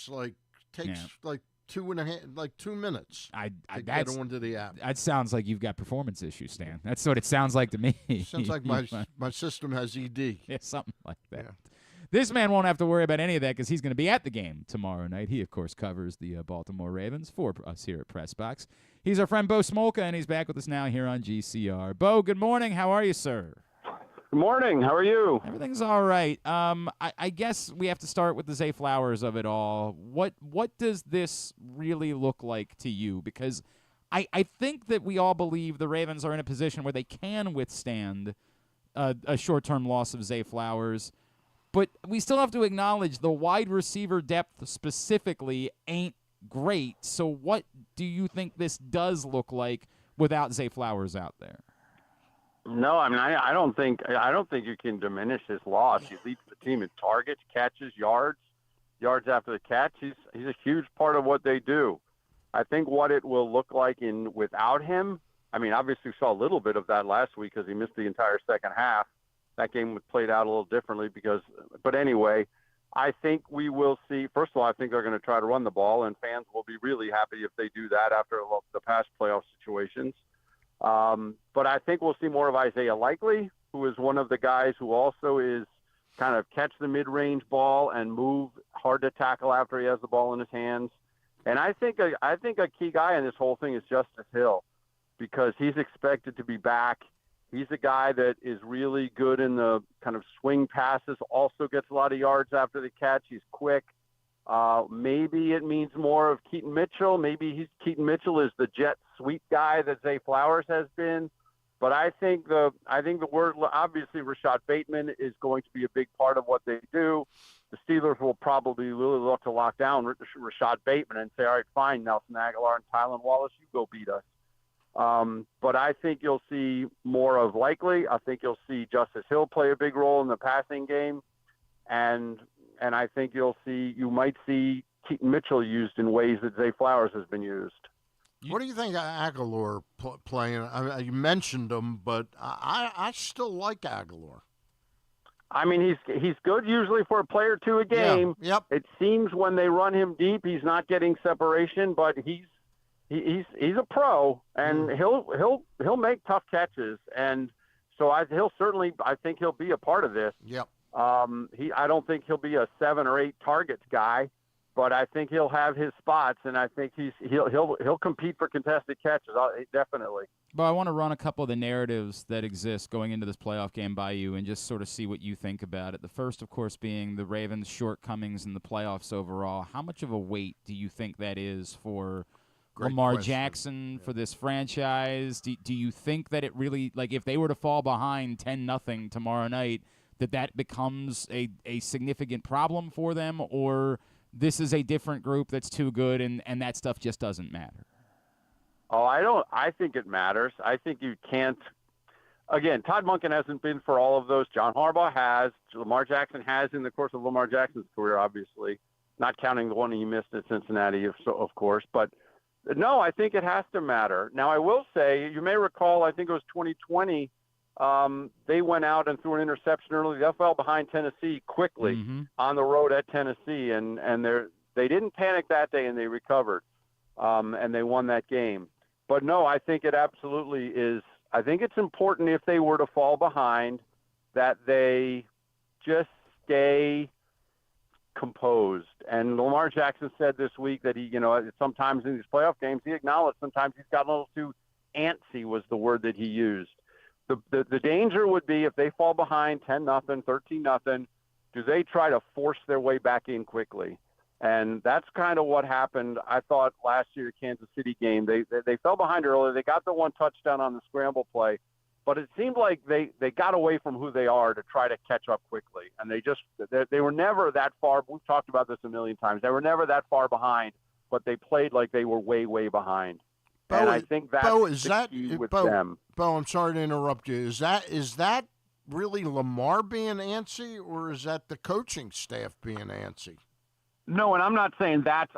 like takes like 2 minutes. I to get onto the app. That sounds like you've got performance issues, Stan. That's what it sounds like to me. Sounds like my system has ED. Yeah, something like that. Yeah. This man won't have to worry about any of that because he's going to be at the game tomorrow night. He, of course, covers the Baltimore Ravens for us here at Press Box. He's our friend Bo Smolka, and he's back with us now here on GCR. Bo, good morning. How are you, sir? Good morning. How are you? Everything's all right. I guess we have to start with the Zay Flowers of it all. What does this really look like to you? Because I think that we all believe the Ravens are in a position where they can withstand a short-term loss of Zay Flowers. But we still have to acknowledge the wide receiver depth specifically ain't great. So what do you think this does look like without Zay Flowers out there? No, I mean I don't think you can diminish his loss. He leads the team in targets, catches, yards after the catch. He's a huge part of what they do. I think what it will look like without him. I mean, obviously we saw a little bit of that last week because he missed the entire second half. That game played out a little differently but anyway, I think we will see. First of all, I think they're going to try to run the ball, and fans will be really happy if they do that after the past playoff situations. But I think we'll see more of Isaiah Likely, who is one of the guys who also is kind of catch the mid-range ball and move hard to tackle after he has the ball in his hands. And I think a key guy in this whole thing is Justice Hill, because he's expected to be back. He's a guy that is really good in the kind of swing passes, also gets a lot of yards after the catch. He's quick. Maybe it means more of Keaton Mitchell. Maybe Keaton Mitchell is the jet sweep guy that Zay Flowers has been. But I think the word, obviously Rashad Bateman is going to be a big part of what they do. The Steelers will probably really look to lock down Rashad Bateman and say, all right, fine, Nelson Aguilar and Tylan Wallace, you go beat us. But I think you'll see more of Likely. I think you'll see Justice Hill play a big role in the passing game. And I think you might see Keaton Mitchell used in ways that Zay Flowers has been used. What do you think of Aguilar playing? I mean, you mentioned him, but I still like Aguilar. I mean, he's good usually for a play or two a game. Yeah, yep. It seems when they run him deep, he's not getting separation, but he's a pro, and he'll make tough catches, and so I think he'll be a part of this. Yep. I don't think he'll be a 7 or 8 targets guy, but I think he'll have his spots, and I think he'll compete for contested catches definitely. But I want to run a couple of the narratives that exist going into this playoff game by you and just sort of see what you think about it. The first, of course, being the Ravens' shortcomings in the playoffs overall. How much of a weight do you think that is for Lamar Jackson, for this franchise? Do you think that it really, like, if they were to fall behind 10-0 tomorrow night, that becomes a significant problem for them, or this is a different group that's too good and that stuff just doesn't matter? Oh, I think it matters. I think you can't. Again, Todd Monken hasn't been for all of those. John Harbaugh has. Lamar Jackson has in the course of Lamar Jackson's career, obviously, not counting the one he missed at Cincinnati, of course. But no, I think it has to matter. Now, I will say, you may recall, I think it was 2020. They went out and threw an interception early. They fell behind Tennessee quickly on the road at Tennessee, and they didn't panic that day, and they recovered, and they won that game. But no, I think it absolutely is. I think it's important if they were to fall behind that they just stay composed. And Lamar Jackson said this week that he, sometimes in these playoff games, he acknowledged sometimes he's got a little too antsy was the word that he used. The danger would be if they fall behind 10-0, 13-0, do they try to force their way back in quickly? And that's kind of what happened, I thought, last year at Kansas City game. They fell behind early. They got the one touchdown on the scramble play, but it seemed like they got away from who they are to try to catch up quickly. And they were never that far. We've talked about this a million times. They were never that far behind, but they played like they were way, way behind. And I think that's the key with them. Bo, I'm sorry to interrupt you. Is that really Lamar being antsy, or is that the coaching staff being antsy? No, and I'm not saying that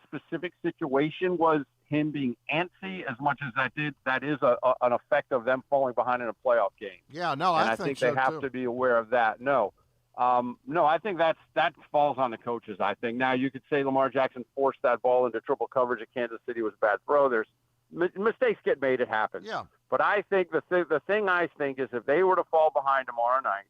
specific situation was him being antsy as much as that is an effect of them falling behind in a playoff game. Yeah, no, and I think so they have too. to be aware of that. No, I think that falls on the coaches. I think now you could say Lamar Jackson forced that ball into triple coverage at Kansas City was a bad throw. There's mistakes get made. It happens. Yeah. But I think the thing I think is if they were to fall behind tomorrow night,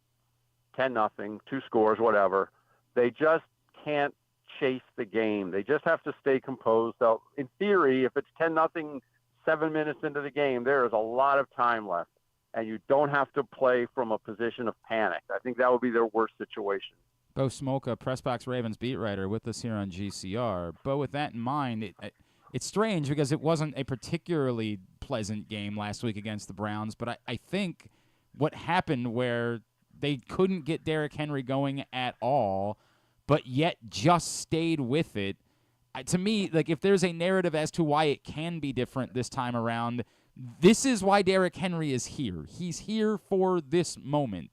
10-0, 2 scores, whatever, they just can't chase the game. They just have to stay composed. So in theory, if it's 10-0, 7 minutes into the game, there is a lot of time left, and you don't have to play from a position of panic. I think that would be their worst situation. Bo Smolka, Pressbox Ravens beat writer, with us here on GCR. Bo, with that in mind, it's strange because it wasn't a particularly pleasant game last week against the Browns, but I think what happened where they couldn't get Derrick Henry going at all, but yet just stayed with it. To me, like, if there's a narrative as to why it can be different this time around, this is why Derrick Henry is here. He's here for this moment.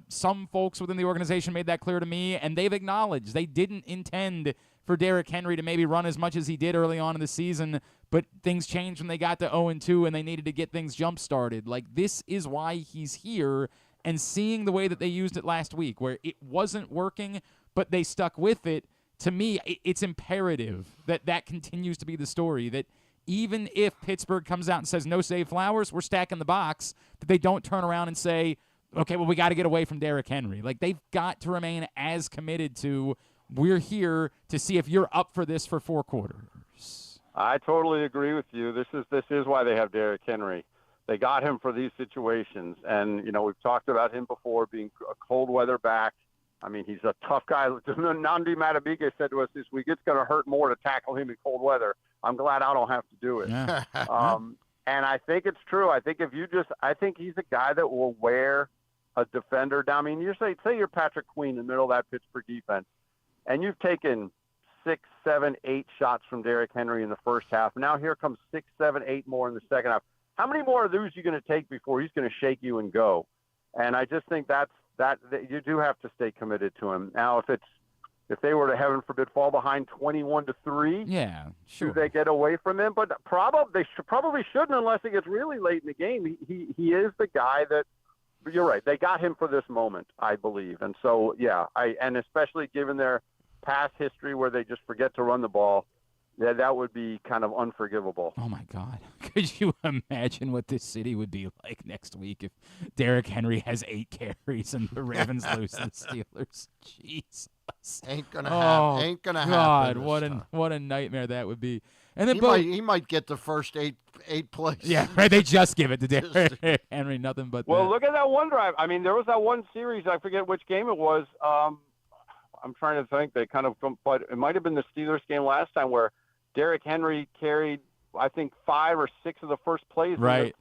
Some folks within the organization made that clear to me, and they've acknowledged they didn't intend for Derrick Henry to maybe run as much as he did early on in the season, but things changed when they got to 0-2 and they needed to get things jump-started. Like, this is why he's here, and seeing the way that they used it last week, where it wasn't working, but they stuck with it, to me, it's imperative that continues to be the story, that even if Pittsburgh comes out and says no Zay Flowers, we're stacking the box, that they don't turn around and say, okay, well, we got to get away from Derrick Henry. Like, they've got to remain as committed to, we're here to see if you're up for this for 4 quarters. I totally agree with you. This is why they have Derrick Henry. They got him for these situations. And, we've talked about him before being a cold weather back. I mean, he's a tough guy. Nandi Matabike said to us this week, it's going to hurt more to tackle him in cold weather. I'm glad I don't have to do it. Yeah. And I think it's true. I think I think he's a guy that will wear a defender down. I mean, you say you're Patrick Queen in the middle of that Pittsburgh defense, and you've taken 6, 7, 8 shots from Derrick Henry in the first half. Now here comes 6, 7, 8 more in the second half. How many more of those are you going to take before he's going to shake you and go? And I just think that you do have to stay committed to him. Now, if they were to, heaven forbid, fall behind 21-3, yeah, sure, do they get away from him? But they probably shouldn't unless it gets really late in the game. He is the guy that. You're right. They got him for this moment, I believe. And so, yeah, and especially given their past history where they just forget to run the ball, that would be kind of unforgivable. Oh, my God. Could you imagine what this city would be like next week if Derrick Henry has 8 carries and the Ravens lose to the Steelers? Jesus. Ain't gonna happen. Ain't gonna happen. God, what a nightmare that would be. And then he might get the first eight plays. Yeah, right. They just give it to Derrick Henry, nothing but. Well, look at that one drive. I mean, there was that one series. I forget which game it was. I'm trying to think. They kind of, but it might have been the Steelers game last time where Derrick Henry carried, I think, 5 or 6 of the first plays. Right.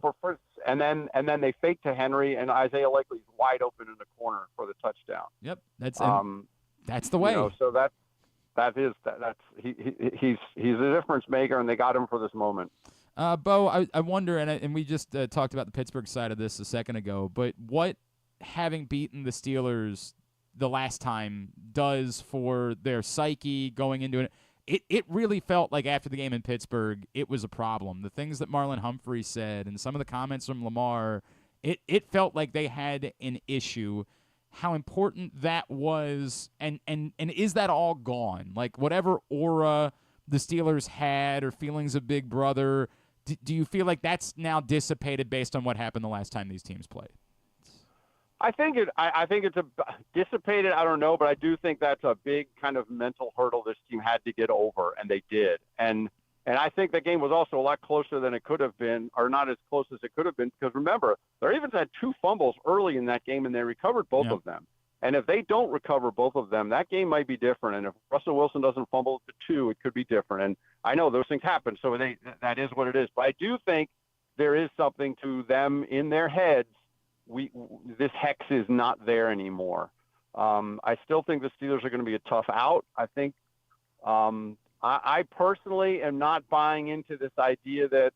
And then they faked to Henry, and Isaiah Likely's wide open in the corner for the touchdown. Yep, that's the way. So he's a difference maker, and they got him for this moment. Bo, I wonder, and we just talked about the Pittsburgh side of this a second ago, but what having beaten the Steelers the last time does for their psyche going into it. It really felt like after the game in Pittsburgh, it was a problem. The things that Marlon Humphrey said and some of the comments from Lamar, it felt like they had an issue. How important that was, and is that all gone? Like whatever aura the Steelers had or feelings of Big Brother, do you feel like that's now dissipated based on what happened the last time these teams played? I think it's dissipated. I don't know, but I do think that's a big kind of mental hurdle this team had to get over, and they did. And I think the game was also a lot closer than it could have been, or not as close as it could have been, because remember, the Ravens had 2 fumbles early in that game, and they recovered both of them. And if they don't recover both of them, that game might be different. And if Russell Wilson doesn't fumble to 2, it could be different. And I know those things happen, so that is what it is. But I do think there is something to them in their heads. This hex is not there anymore. I still think the Steelers are going to be a tough out. I think I personally am not buying into this idea that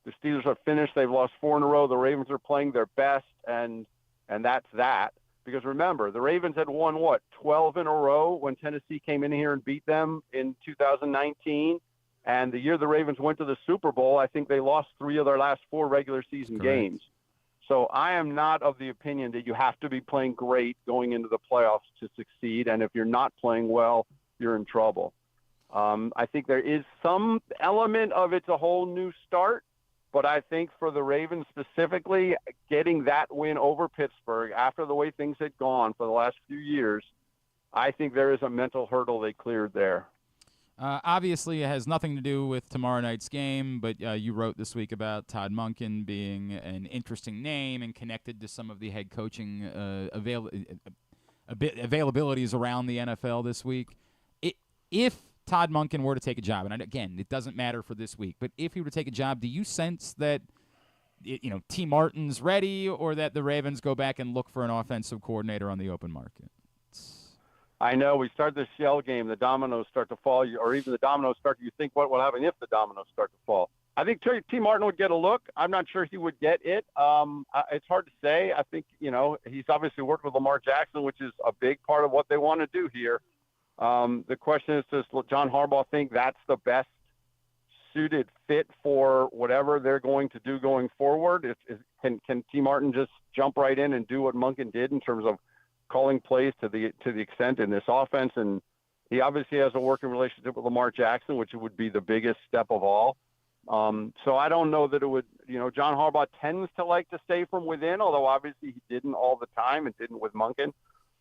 the Steelers are finished. They've lost 4 in a row. The Ravens are playing their best, and that's that. Because remember, the Ravens had won, 12 in a row when Tennessee came in here and beat them in 2019. And the year the Ravens went to the Super Bowl, I think they lost 3 of their last 4 regular season games. So I am not of the opinion that you have to be playing great going into the playoffs to succeed. And if you're not playing well, you're in trouble. I think there is some element of it's a whole new start. But I think for the Ravens specifically, getting that win over Pittsburgh after the way things had gone for the last few years, I think there is a mental hurdle they cleared there. Obviously, it has nothing to do with tomorrow night's game, but you wrote this week about Todd Monken being an interesting name and connected to some of the head coaching availabilities around the NFL this week. If Todd Monken were to take a job, and again, it doesn't matter for this week, but if he were to take a job, do you sense that T. Martin's ready, or that the Ravens go back and look for an offensive coordinator on the open market? I know we start the shell game, the dominoes start to fall, or even the dominoes start. You think what will happen if the dominoes start to fall? I think T. Martin would get a look. I'm not sure he would get it. It's hard to say. I think he's obviously worked with Lamar Jackson, which is a big part of what they want to do here. The question is, does John Harbaugh think that's the best suited fit for whatever they're going to do going forward? Can T. Martin just jump right in and do what Monken did in terms of calling plays to the extent in this offense? And he obviously has a working relationship with Lamar Jackson, which would be the biggest step of all. So I don't know that it would, John Harbaugh tends to like to stay from within, although obviously he didn't all the time and didn't with Monken.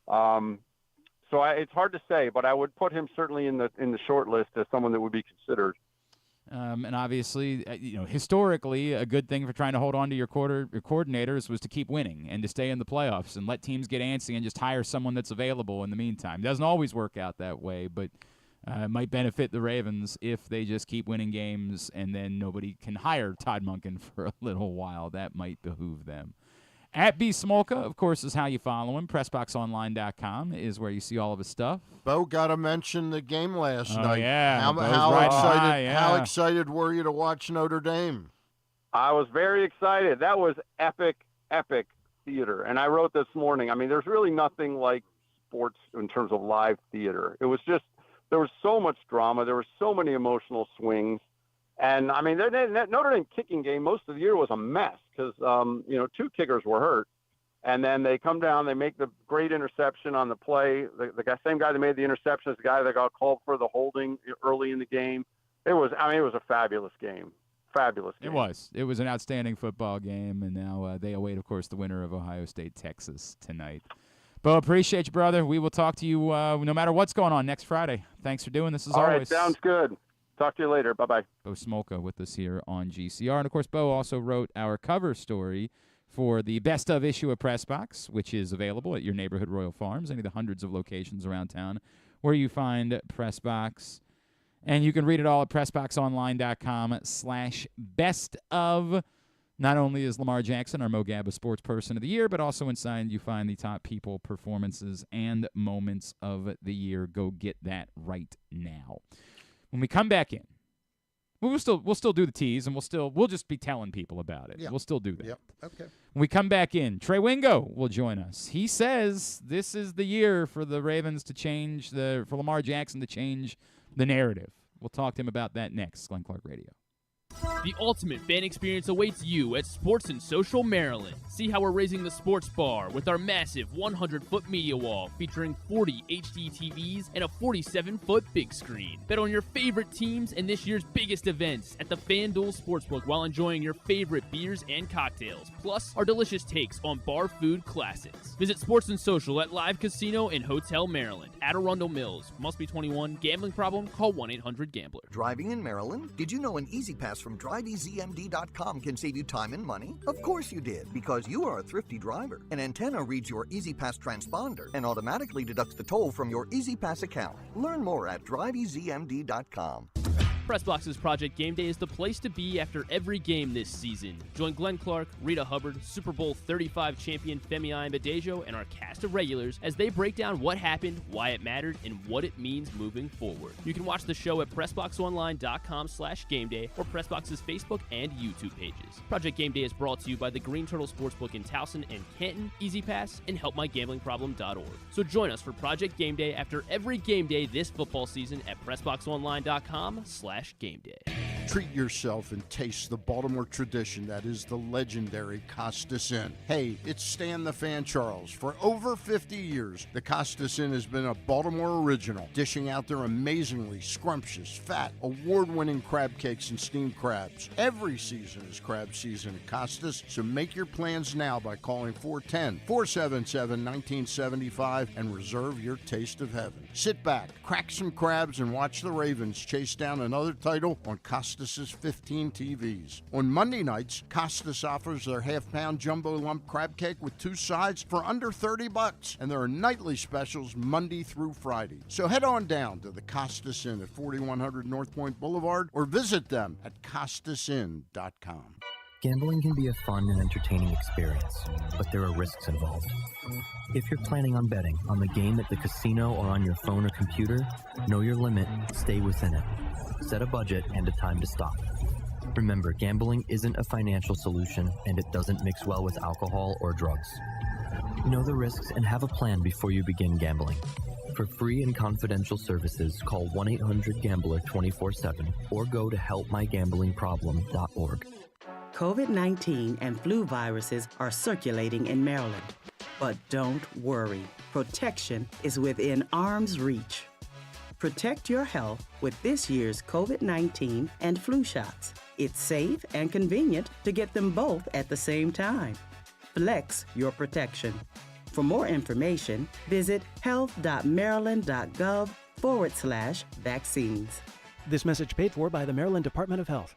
So it's hard to say, but I would put him certainly in the short list as someone that would be considered. And obviously, historically, a good thing for trying to hold on to your coordinators was to keep winning and to stay in the playoffs and let teams get antsy and just hire someone that's available in the meantime. It doesn't always work out that way, but it might benefit the Ravens if they just keep winning games and then nobody can hire Todd Monken for a little while. That might behoove them. At B Smolka, of course, is how you follow him. PressBoxOnline.com is where you see all of his stuff. Bo, got to mention the game last night. Yeah. How excited were you to watch Notre Dame? I was very excited. That was epic theater. And I wrote this morning, I mean, there's really nothing like sports in terms of live theater. It was just, there was so much drama. There were so many emotional swings. And, I mean, that Notre Dame kicking game most of the year was a mess because, two kickers were hurt. And then they come down, they make the great interception on the play. The same guy that made the interception is the guy that got called for the holding early in the game. It was a fabulous game. It was. It was an outstanding football game. And now they await, of course, the winner of Ohio State, Texas tonight. Bo, appreciate you, brother. We will talk to you no matter what's going on next Friday. Thanks for doing this as always. All right, sounds good. Talk to you later. Bye-bye. Bo Smolka with us here on GCR. And, of course, Bo also wrote our cover story for the Best Of issue of Press Box, which is available at your neighborhood Royal Farms, any of the hundreds of locations around town where you find Press Box. And you can read it all at PressBoxOnline.com/bestof. Not only is Lamar Jackson our Mo Gabba Sports Person of the Year, but also inside you find the top people, performances, and moments of the year. Go get that right now. When we come back in, we'll still do the tease, and we'll just be telling people about it. Yep. We'll still do that. Yep. Okay. When we come back in, Trey Wingo will join us. He says this is the year for the Ravens to change for Lamar Jackson to change the narrative. We'll talk to him about that next. Glenn Clark Radio. The ultimate fan experience awaits you at Sports and Social Maryland. See how we're raising the sports bar with our massive 100-foot media wall featuring 40 HD TVs and a 47-foot big screen. Bet on your favorite teams and this year's biggest events at the FanDuel Sportsbook while enjoying your favorite beers and cocktails, plus our delicious takes on bar food classics. Visit Sports and Social at Live Casino and Hotel Maryland at Arundel Mills. Must be 21. Gambling problem? Call 1-800-GAMBLER. Driving in Maryland? Did you know an Easy Pass from DriveEasyMD.com can save you time and money? Of course you did, because you are a thrifty driver. An antenna reads your Easy Pass transponder and automatically deducts the toll from your Easy Pass account. Learn more at DriveEasyMD.com. PressBox's Project Game Day is the place to be after every game this season. Join Glenn Clark, Rita Hubbard, Super Bowl 35 champion Femi Adebayo, and our cast of regulars as they break down what happened, why it mattered, and what it means moving forward. You can watch the show at PressBoxOnline.com/gameday or PressBox's Facebook and YouTube pages. Project Game Day is brought to you by the Green Turtle Sportsbook in Towson and Canton, Easy Pass, and HelpMyGamblingProblem.org. So join us for Project Game Day after every game day this football season at PressBoxOnline.com/game day. Treat yourself and taste the Baltimore tradition that is the legendary Costas Inn. Hey, it's Stan the Fan Charles. For over 50 years, the Costas Inn has been a Baltimore original, dishing out their amazingly scrumptious, fat, award-winning crab cakes and steamed crabs. Every season is crab season at Costas, so make your plans now by calling 410-477-1975 and reserve your taste of heaven. Sit back, crack some crabs, and watch the Ravens chase down another title on Costas' 15 TVs. On Monday nights, Costas offers their half-pound jumbo lump crab cake with 2 sides for under $30, and there are nightly specials Monday through Friday. So head on down to the Costas Inn at 4100 North Point Boulevard or visit them at CostasInn.com. Gambling can be a fun and entertaining experience, but there are risks involved. If you're planning on betting on the game at the casino or on your phone or computer, know your limit, stay within it. Set a budget and a time to stop. Remember, gambling isn't a financial solution, and it doesn't mix well with alcohol or drugs. Know the risks and have a plan before you begin gambling. For free and confidential services, call 1-800-GAMBLER 24/7 or go to helpmygamblingproblem.org. COVID-19 and flu viruses are circulating in Maryland. But don't worry, protection is within arm's reach. Protect your health with this year's COVID-19 and flu shots. It's safe and convenient to get them both at the same time. Flex your protection. For more information, visit health.maryland.gov/vaccines. This message paid for by the Maryland Department of Health.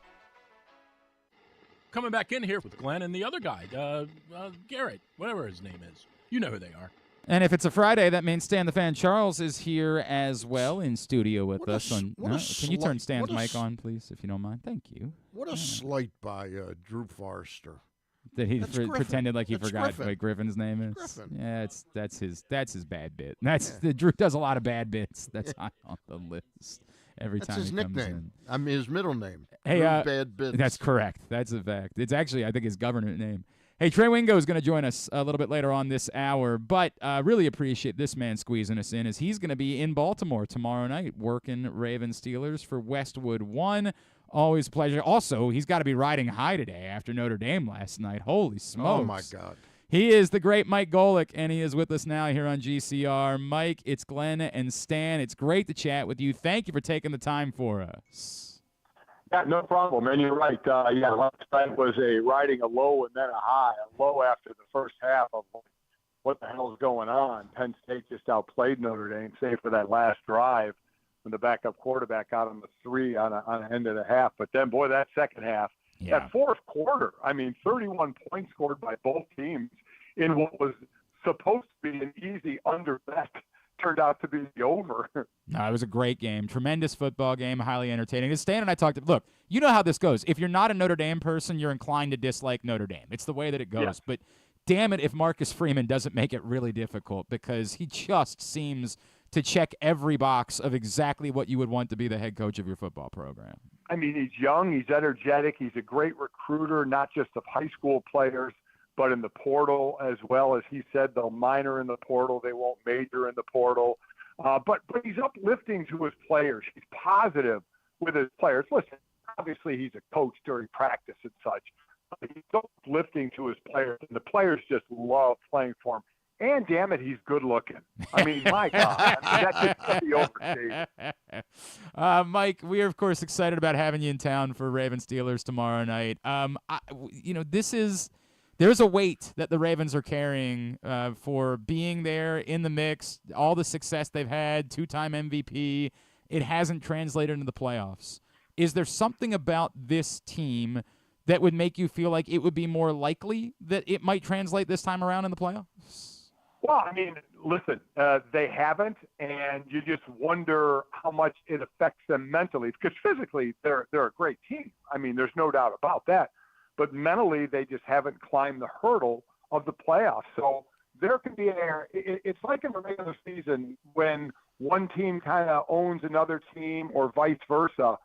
Coming back in here with Glenn and the other guy, Garrett, whatever his name is. You know who they are. And if it's a Friday, that means Stan the Fan Charles is here as well in studio with us. Can you turn Stan's mic on, please, if you don't mind? Thank you. What a slight by Drew Forrester. That he pretended like he That's forgot Griffin. what Griffin's name is. Griffin. Yeah, that's his bad bit. Drew does a lot of bad bits. That's high on the list every That's time his he nickname. comes in. I mean, his middle name. Hey, Drew Bad Bits. That's correct. That's a fact. It's actually, I think, his government name. Hey, Trey Wingo is going to join us a little bit later on this hour, but really appreciate this man squeezing us in as he's going to be in Baltimore tomorrow night working Ravens Steelers for Westwood One. Always a pleasure. Also, he's got to be riding high today after Notre Dame last night. Holy smokes. Oh, my God. He is the great Mike Golic, and he is with us now here on GCR. Mike, it's Glenn and Stan. It's great to chat with you. Thank you for taking the time for us. Yeah, no problem. And you're right. Last night was riding a low and then a high. A low after the first half of what the hell is going on. Penn State just outplayed Notre Dame, save for that last drive when the backup quarterback got on the 3 on the end of the half. But then, boy, that second half, that fourth quarter, 31 points scored by both teams in what was supposed to be an easy under bet. Turned out to be the over. No, it was a great game. Tremendous football game, highly entertaining. As Stan and I talked, look, you know how this goes. If you're not a Notre Dame person, you're inclined to dislike Notre Dame. It's the way that it goes. Yeah. But damn it if Marcus Freeman doesn't make it really difficult, because he just seems to check every box of exactly what you would want to be the head coach of your football program. I mean, he's young, he's energetic, he's a great recruiter, not just of high school players, but in the portal as well. As he said, they'll minor in the portal. They won't major in the portal. But he's uplifting to his players. He's positive with his players. Listen, obviously he's a coach during practice and such. But he's uplifting to his players, and the players just love playing for him. And, damn it, he's good looking. I mean, my God. That just can't be overstated. Mike, we are, of course, excited about having you in town for Ravens Steelers tomorrow night. There's a weight that the Ravens are carrying for being there in the mix, all the success they've had, 2-time MVP. It hasn't translated into the playoffs. Is there something about this team that would make you feel like it would be more likely that it might translate this time around in the playoffs? Well, I mean, listen, they haven't, and you just wonder how much it affects them mentally. Because physically, they're a great team. I mean, there's no doubt about that. But mentally, they just haven't climbed the hurdle of the playoffs. So there can be it's like in the regular season when one team kind of owns another team or vice versa.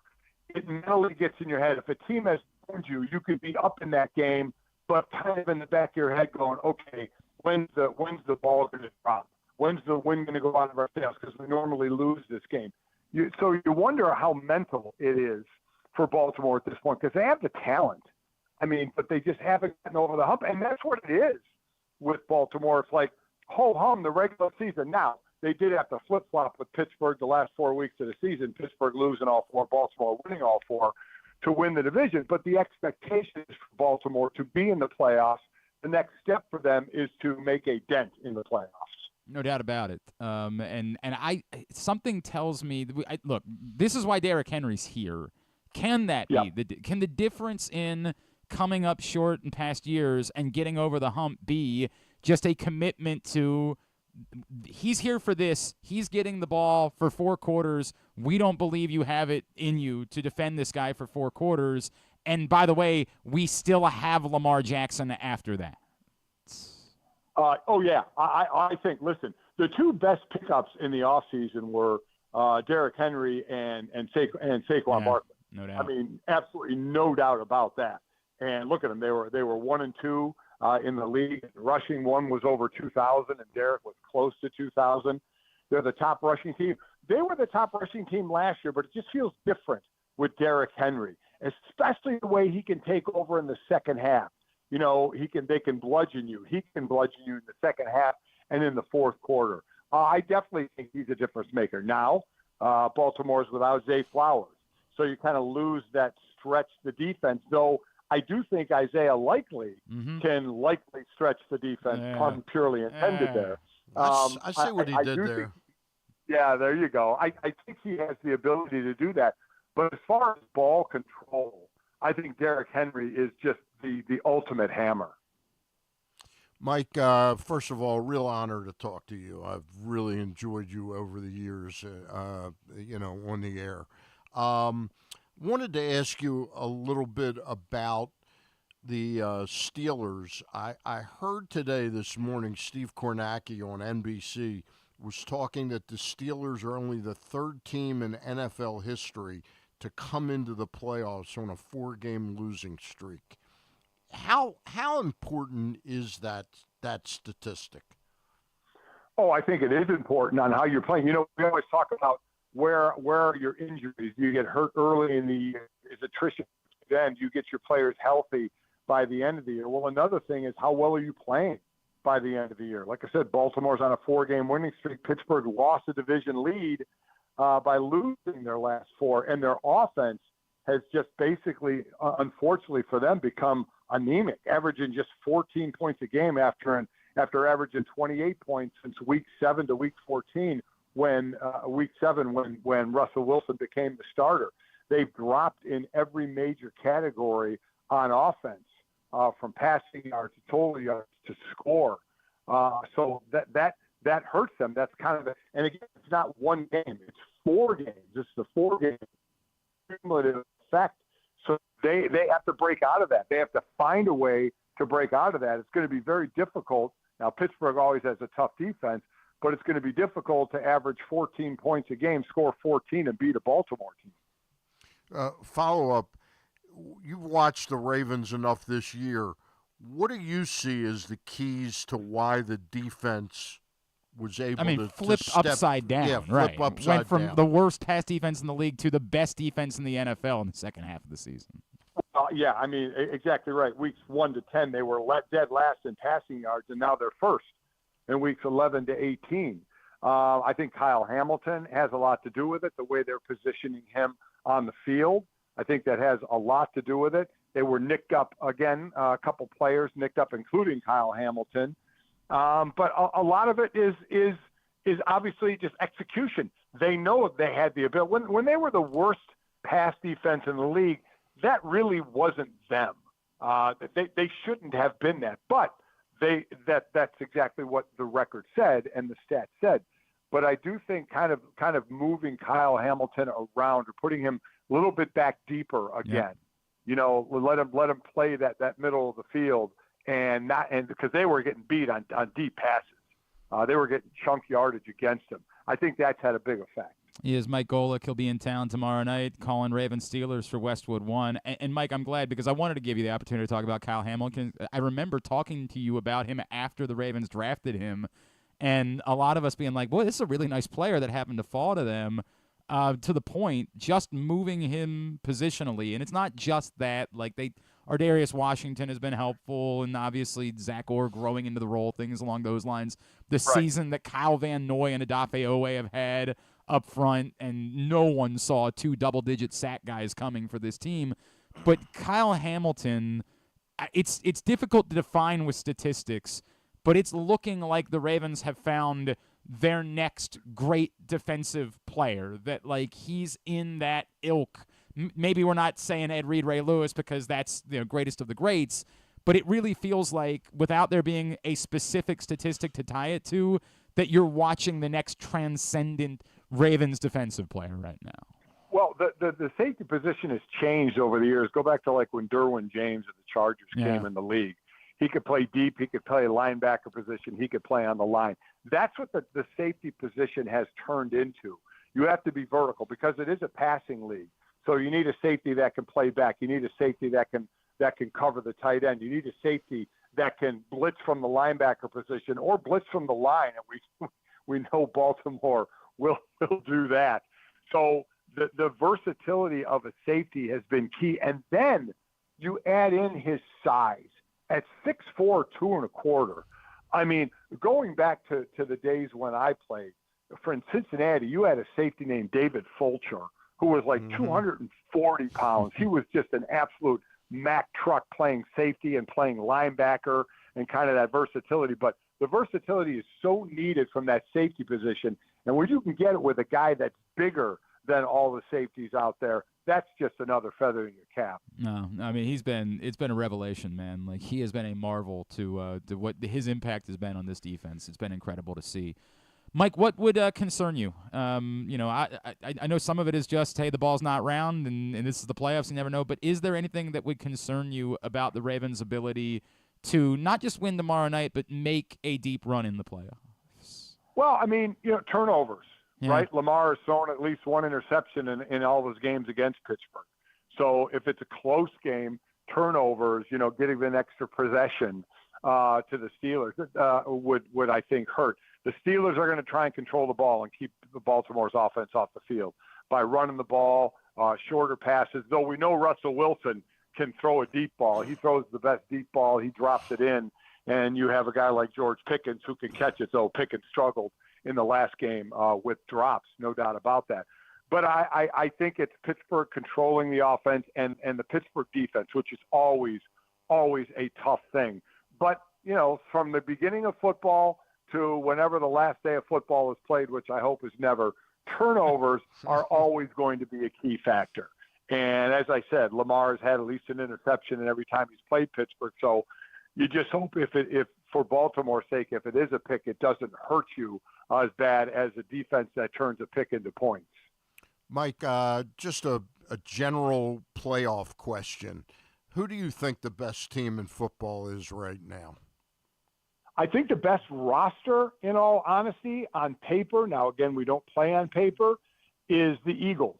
It mentally gets in your head. If a team has owned you, you could be up in that game, but kind of in the back of your head going, okay, when's the ball going to drop? When's the wind going to go out of our sails? Because we normally lose this game. So you wonder how mental it is for Baltimore at this point, because they have the talent. I mean, but they just haven't gotten over the hump, and that's what it is with Baltimore. It's like, ho-hum, the regular season. Now, they did have to flip-flop with Pittsburgh the last 4 weeks of the season, Pittsburgh losing all 4, Baltimore winning all 4 to win the division. But the expectation is for Baltimore to be in the playoffs. The next step for them is to make a dent in the playoffs. No doubt about it. Something tells me, look, this is why Derrick Henry's here. Can that be? Can the difference in coming up short in past years and getting over the hump be just a commitment to he's here for this, he's getting the ball for 4 quarters, we don't believe you have it in you to defend this guy for 4 quarters, and by the way, we still have Lamar Jackson after that? I think, listen, the 2 best pickups in the offseason were Derrick Henry and Saquon Barkley. No doubt. I mean, absolutely no doubt about that. And look at them; they were 1 and 2 in the league. Rushing, one was over 2,000, and Derek was close to 2,000. They're the top rushing team. They were the top rushing team last year, but it just feels different with Derrick Henry, especially the way he can take over in the second half. You know, they can bludgeon you. He can bludgeon you in the second half and in the fourth quarter. I definitely think he's a difference maker. Now, Baltimore's without Zay Flowers, so you kind of lose that stretch the defense, though. I do think Isaiah likely can likely stretch the defense, pun purely intended there. I see what he did there. There you go. I think he has the ability to do that. But as far as ball control, I think Derrick Henry is just the ultimate hammer. Mike, first of all, real honor to talk to you. I've really enjoyed you over the years, on the air. Wanted to ask you a little bit about the Steelers. I heard this morning, Steve Kornacki on NBC was talking that the Steelers are only the third team in NFL history to come into the playoffs on a 4-game losing streak. How important is that statistic? Oh, I think it is important on how you're playing. We always talk about where are your injuries. You get hurt early in the year. Is attrition then you get your players healthy by the end of the year? Well, another thing is how well are you playing by the end of the year? Like I said, Baltimore's on a 4-game winning streak. Pittsburgh lost a division lead by losing their last 4, and their offense has just basically, unfortunately for them, become anemic, averaging just 14 points a game after averaging 28 points since week 7 to week 14 when Russell Wilson became the starter. They've dropped in every major category on offense, from passing yards to total yards to score. So that hurts them. That's kind of and again, it's not one game; it's 4 games. It's the 4-game cumulative effect. So they have to break out of that. They have to find a way to break out of that. It's going to be very difficult. Now, Pittsburgh always has a tough defense, but it's going to be difficult to average 14 points a game, score 14, and beat a Baltimore team. Follow-up, you've watched the Ravens enough this year. What do you see as the keys to why the defense was able to flipped step upside down, yeah, right? Flip upside Went from down. the worst pass defense in the league to the best defense in the NFL in the second half of the season. Exactly right. Weeks 1 to 10, they were dead last in passing yards, and now they're first in weeks 11 to 18. I think Kyle Hamilton has a lot to do with it, the way they're positioning him on the field. I think that has a lot to do with it. They were nicked up again, a couple players nicked up, including Kyle Hamilton. But a lot of it is obviously just execution. They know they had the ability. When they were the worst pass defense in the league, that really wasn't them. They shouldn't have been that. But that's exactly what the record said and the stats said. But I do think kind of moving Kyle Hamilton around or putting him a little bit back deeper again. Yeah. Let him play that middle of the field and because they were getting beat on deep passes. They were getting chunk yardage against him. I think that's had a big effect. He is Mike Golic. He'll be in town tomorrow night calling Ravens Steelers for Westwood One. And Mike, I'm glad because I wanted to give you the opportunity to talk about Kyle Hamilton. I remember talking to you about him after the Ravens drafted him, and a lot of us being like, boy, this is a really nice player that happened to fall to them, to the point just moving him positionally. And it's not just that. Like Ardarius Washington has been helpful, and obviously Zach Orr growing into the role, things along those lines. The season that Kyle Van Noy and Odafe Owe have had up front, and no one saw 2 double-digit sack guys coming for this team. But Kyle Hamilton, it's difficult to define with statistics, but it's looking like the Ravens have found their next great defensive player, that he's in that ilk. Maybe we're not saying Ed Reed, Ray Lewis, because that's the greatest of the greats, but it really feels like, without there being a specific statistic to tie it to, that you're watching the next transcendent Ravens defensive player right now. Well, the safety position has changed over the years. Go back to when Derwin James of the Chargers came in the league. He could play deep. He could play linebacker position. He could play on the line. That's what the safety position has turned into. You have to be vertical because it is a passing league. So you need a safety that can play back. You need a safety that can cover the tight end. You need a safety that can blitz from the linebacker position or blitz from the line. And we know Baltimore will do that. So the versatility of a safety has been key. And then you add in his size at 6'4", 2.25. I mean, going back to the days when I played, in Cincinnati, you had a safety named David Fulcher, who was 240 pounds. He was just an absolute Mack truck playing safety and playing linebacker and kind of that versatility. But the versatility is so needed from that safety position. And when you can get it with a guy that's bigger than all the safeties out there, that's just another feather in your cap. No, I mean it's been a revelation, man. Like he has been a marvel to what his impact has been on this defense. It's been incredible to see. Mike, what would concern you? I know some of it is just, hey, the ball's not round and this is the playoffs. You never know. But is there anything that would concern you about the Ravens' ability to not just win tomorrow night, but make a deep run in the playoffs? Well, I mean, turnovers. Yeah. Right? Lamar has thrown at least one interception in all those games against Pittsburgh. So if it's a close game, turnovers, getting an extra possession to the Steelers would I think hurt. The Steelers are going to try and control the ball and keep the Baltimore's offense off the field by running the ball, shorter passes. Though we know Russell Wilson can throw a deep ball. He throws the best deep ball. He drops it in. And you have a guy like George Pickens who can catch it, though Pickens struggled in the last game with drops, no doubt about that. But I think it's Pittsburgh controlling the offense and the Pittsburgh defense, which is always a tough thing. But, from the beginning of football to whenever the last day of football is played, which I hope is never, turnovers are always going to be a key factor. And as I said, Lamar has had at least an interception in every time he's played Pittsburgh. So you just hope if for Baltimore's sake, if it is a pick, it doesn't hurt you as bad as a defense that turns a pick into points. Mike, just a general playoff question. Who do you think the best team in football is right now? I think the best roster, in all honesty, on paper, now again, we don't play on paper, is the Eagles.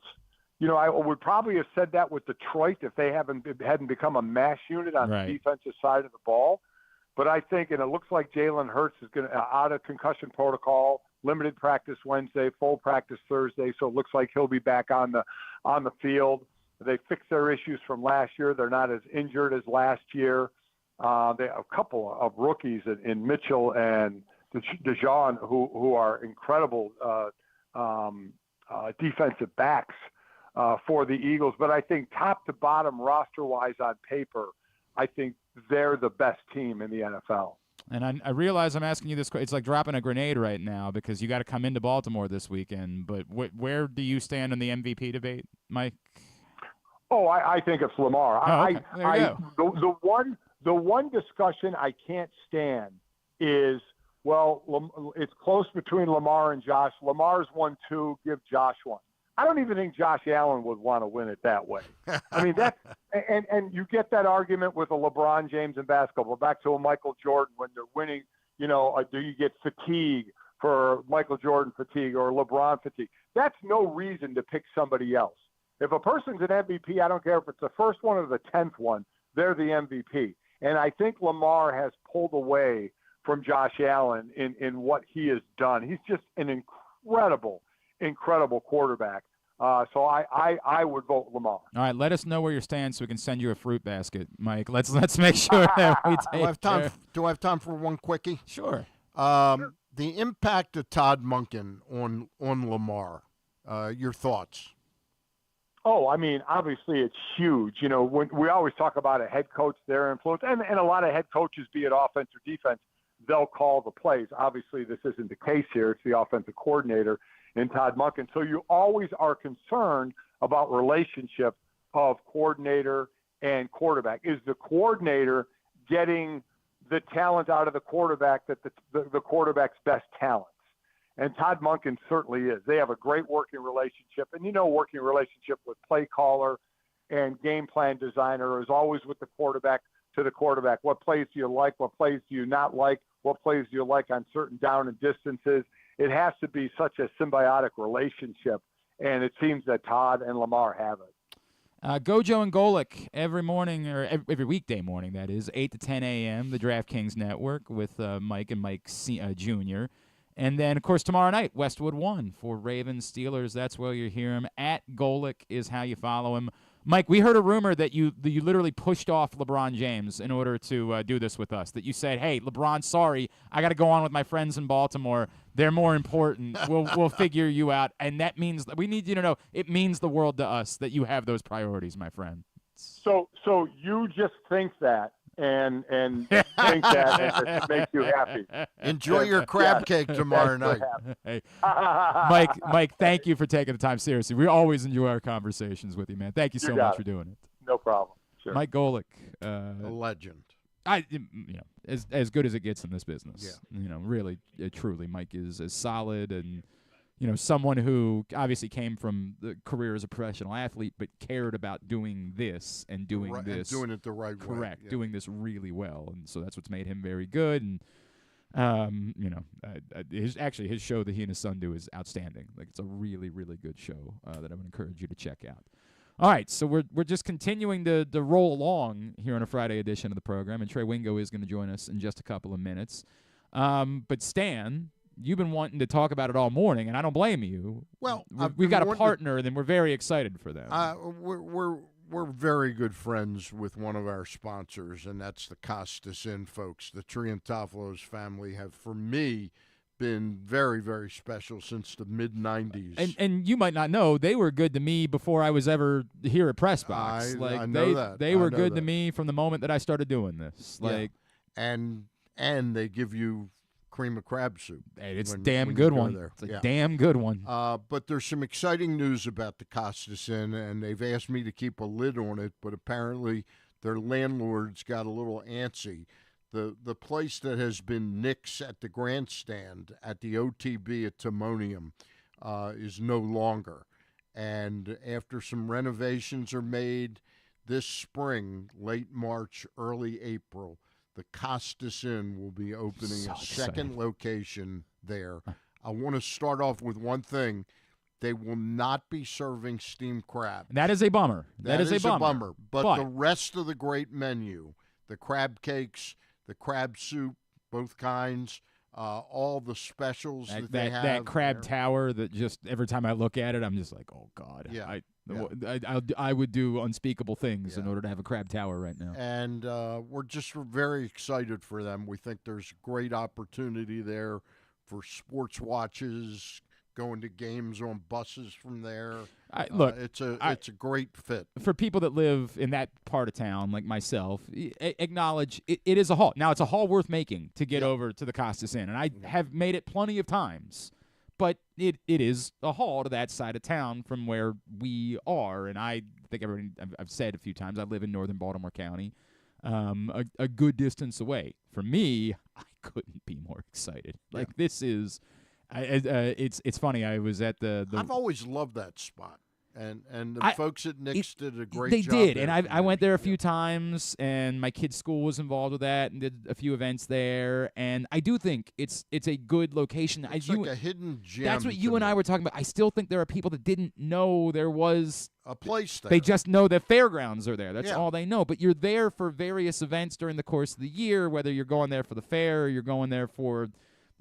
I would probably have said that with Detroit if they hadn't become a mash unit on the defensive side of the ball. But I think, and it looks like Jalen Hurts is going to out of concussion protocol, limited practice Wednesday, full practice Thursday. So it looks like he'll be back on the field. They fixed their issues from last year. They're not as injured as last year. They have a couple of rookies in Mitchell and DeJean who are incredible defensive backs for the Eagles. But I think top to bottom roster-wise on paper, I think they're the best team in the NFL. And I realize I'm asking you this. It's like dropping a grenade right now because you got to come into Baltimore this weekend. But where do you stand in the MVP debate, Mike? Oh, I think it's Lamar. Okay. There you go. The one discussion I can't stand is, it's close between Lamar and Josh. Lamar's won 2, give Josh 1. I don't even think Josh Allen would want to win it that way. I mean, and you get that argument with a LeBron James in basketball. Back to a Michael Jordan when they're winning, do you get fatigue for Michael Jordan fatigue or LeBron fatigue? That's no reason to pick somebody else. If a person's an MVP, I don't care if it's the first one or the 10th one, they're the MVP. And I think Lamar has pulled away from Josh Allen in what he has done. He's just an incredible quarterback. So I would vote Lamar. All right, let us know where you stand so we can send you a fruit basket, Mike. Let's make sure that we take Do I have time for one quickie? Sure. The impact of Todd Monken on Lamar. Your thoughts? Oh, I mean, obviously it's huge. When we always talk about a head coach, their influence, and a lot of head coaches, be it offense or defense, they'll call the plays. Obviously, this isn't the case here. It's the offensive coordinator in Todd Monken. So you always are concerned about relationship of coordinator and quarterback. Is the coordinator getting the talent out of the quarterback that the quarterback's best talents? And Todd Monken certainly is. They have a great working relationship. And working relationship with play caller and game plan designer is always with the quarterback to the quarterback. What plays do you like? What plays do you not like? What plays do you like on certain down and distances? It has to be such a symbiotic relationship, and it seems that Todd and Lamar have it. GoJo and Golic every morning, or every weekday morning, that is, 8 to 10 a.m., the DraftKings Network with Mike and Mike Jr., and then, of course, tomorrow night, Westwood One for Ravens Steelers. That's where you hear him. At Golic is how you follow him. Mike, we heard a rumor that you literally pushed off LeBron James in order to do this with us. That you said, "Hey, LeBron, sorry, I got to go on with my friends in Baltimore. They're more important. We'll figure you out." And that means we need you to know it means the world to us that you have those priorities, my friend. So you just think that, and drink that, and it makes you happy. Enjoy your crab cake tomorrow night. Hey, Mike, thank you for taking the time. Seriously, we always enjoy our conversations with you, man. Thank you so much for doing it. No problem. Sure. Mike Golic, a legend. As good as it gets in this business. Yeah. Really, truly, Mike is as solid and someone who obviously came from the career as a professional athlete, but cared about doing this and doing this, and doing it the right way. Correct, doing this really well, and so that's what's made him very good. And his show that he and his son do is outstanding. Like, it's a really, really good show that I would encourage you to check out. All right, so we're just continuing to roll along here on a Friday edition of the program, and Trey Wingo is going to join us in just a couple of minutes. But Stan, you've been wanting to talk about it all morning, and I don't blame you. Well, we've got a partner, and we're very excited for them. We're very good friends with one of our sponsors, and that's the Costas Inn folks. The Triantafilos family have, for me, been very, very special since the mid-'90s. And you might not know, they were good to me before I was ever here at Press Box. I know that. They were good to me from the moment that I started doing this. And they give you cream of crab soup. Hey, it's a damn good one. It's a damn good one. But there's some exciting news about the Costas Inn, and they've asked me to keep a lid on it, but apparently their landlords got a little antsy. The place that has been Nick's at the grandstand at the OTB at Timonium is no longer. And after some renovations are made this spring, late March, early April, the Costas Inn will be opening a second location there. I want to start off with one thing. They will not be serving steamed crab. That is a bummer. That is a bummer. But the rest of the great menu, the crab cakes, the crab soup, both kinds, all the specials that they have. That crab tower that just every time I look at it, I'm just like, oh, God. Yeah. I would do unspeakable things in order to have a crab tower right now. And we're very excited for them. We think there's great opportunity there for sports watches, going to games on buses from there. It's a great fit. For people that live in that part of town, like myself, acknowledge it is a haul. Now, it's a haul worth making to get over to the Costas Inn, and I have made it plenty of times. But it is a haul to that side of town from where we are, and I think I've said a few times, I live in northern Baltimore County, a good distance away. For me, I couldn't be more excited. Like, this is... it's funny. I was at the I've always loved that spot, and the folks at Nick's did a great job. They did, and I went there a few times, and my kid's school was involved with that, and did a few events there. And I do think it's a good location. It's like a hidden gem. That's what you and I were talking about. I still think there are people that didn't know there was a place there. They just know the fairgrounds are there. That's all they know. But you're there for various events during the course of the year, whether you're going there for the fair or you're going there for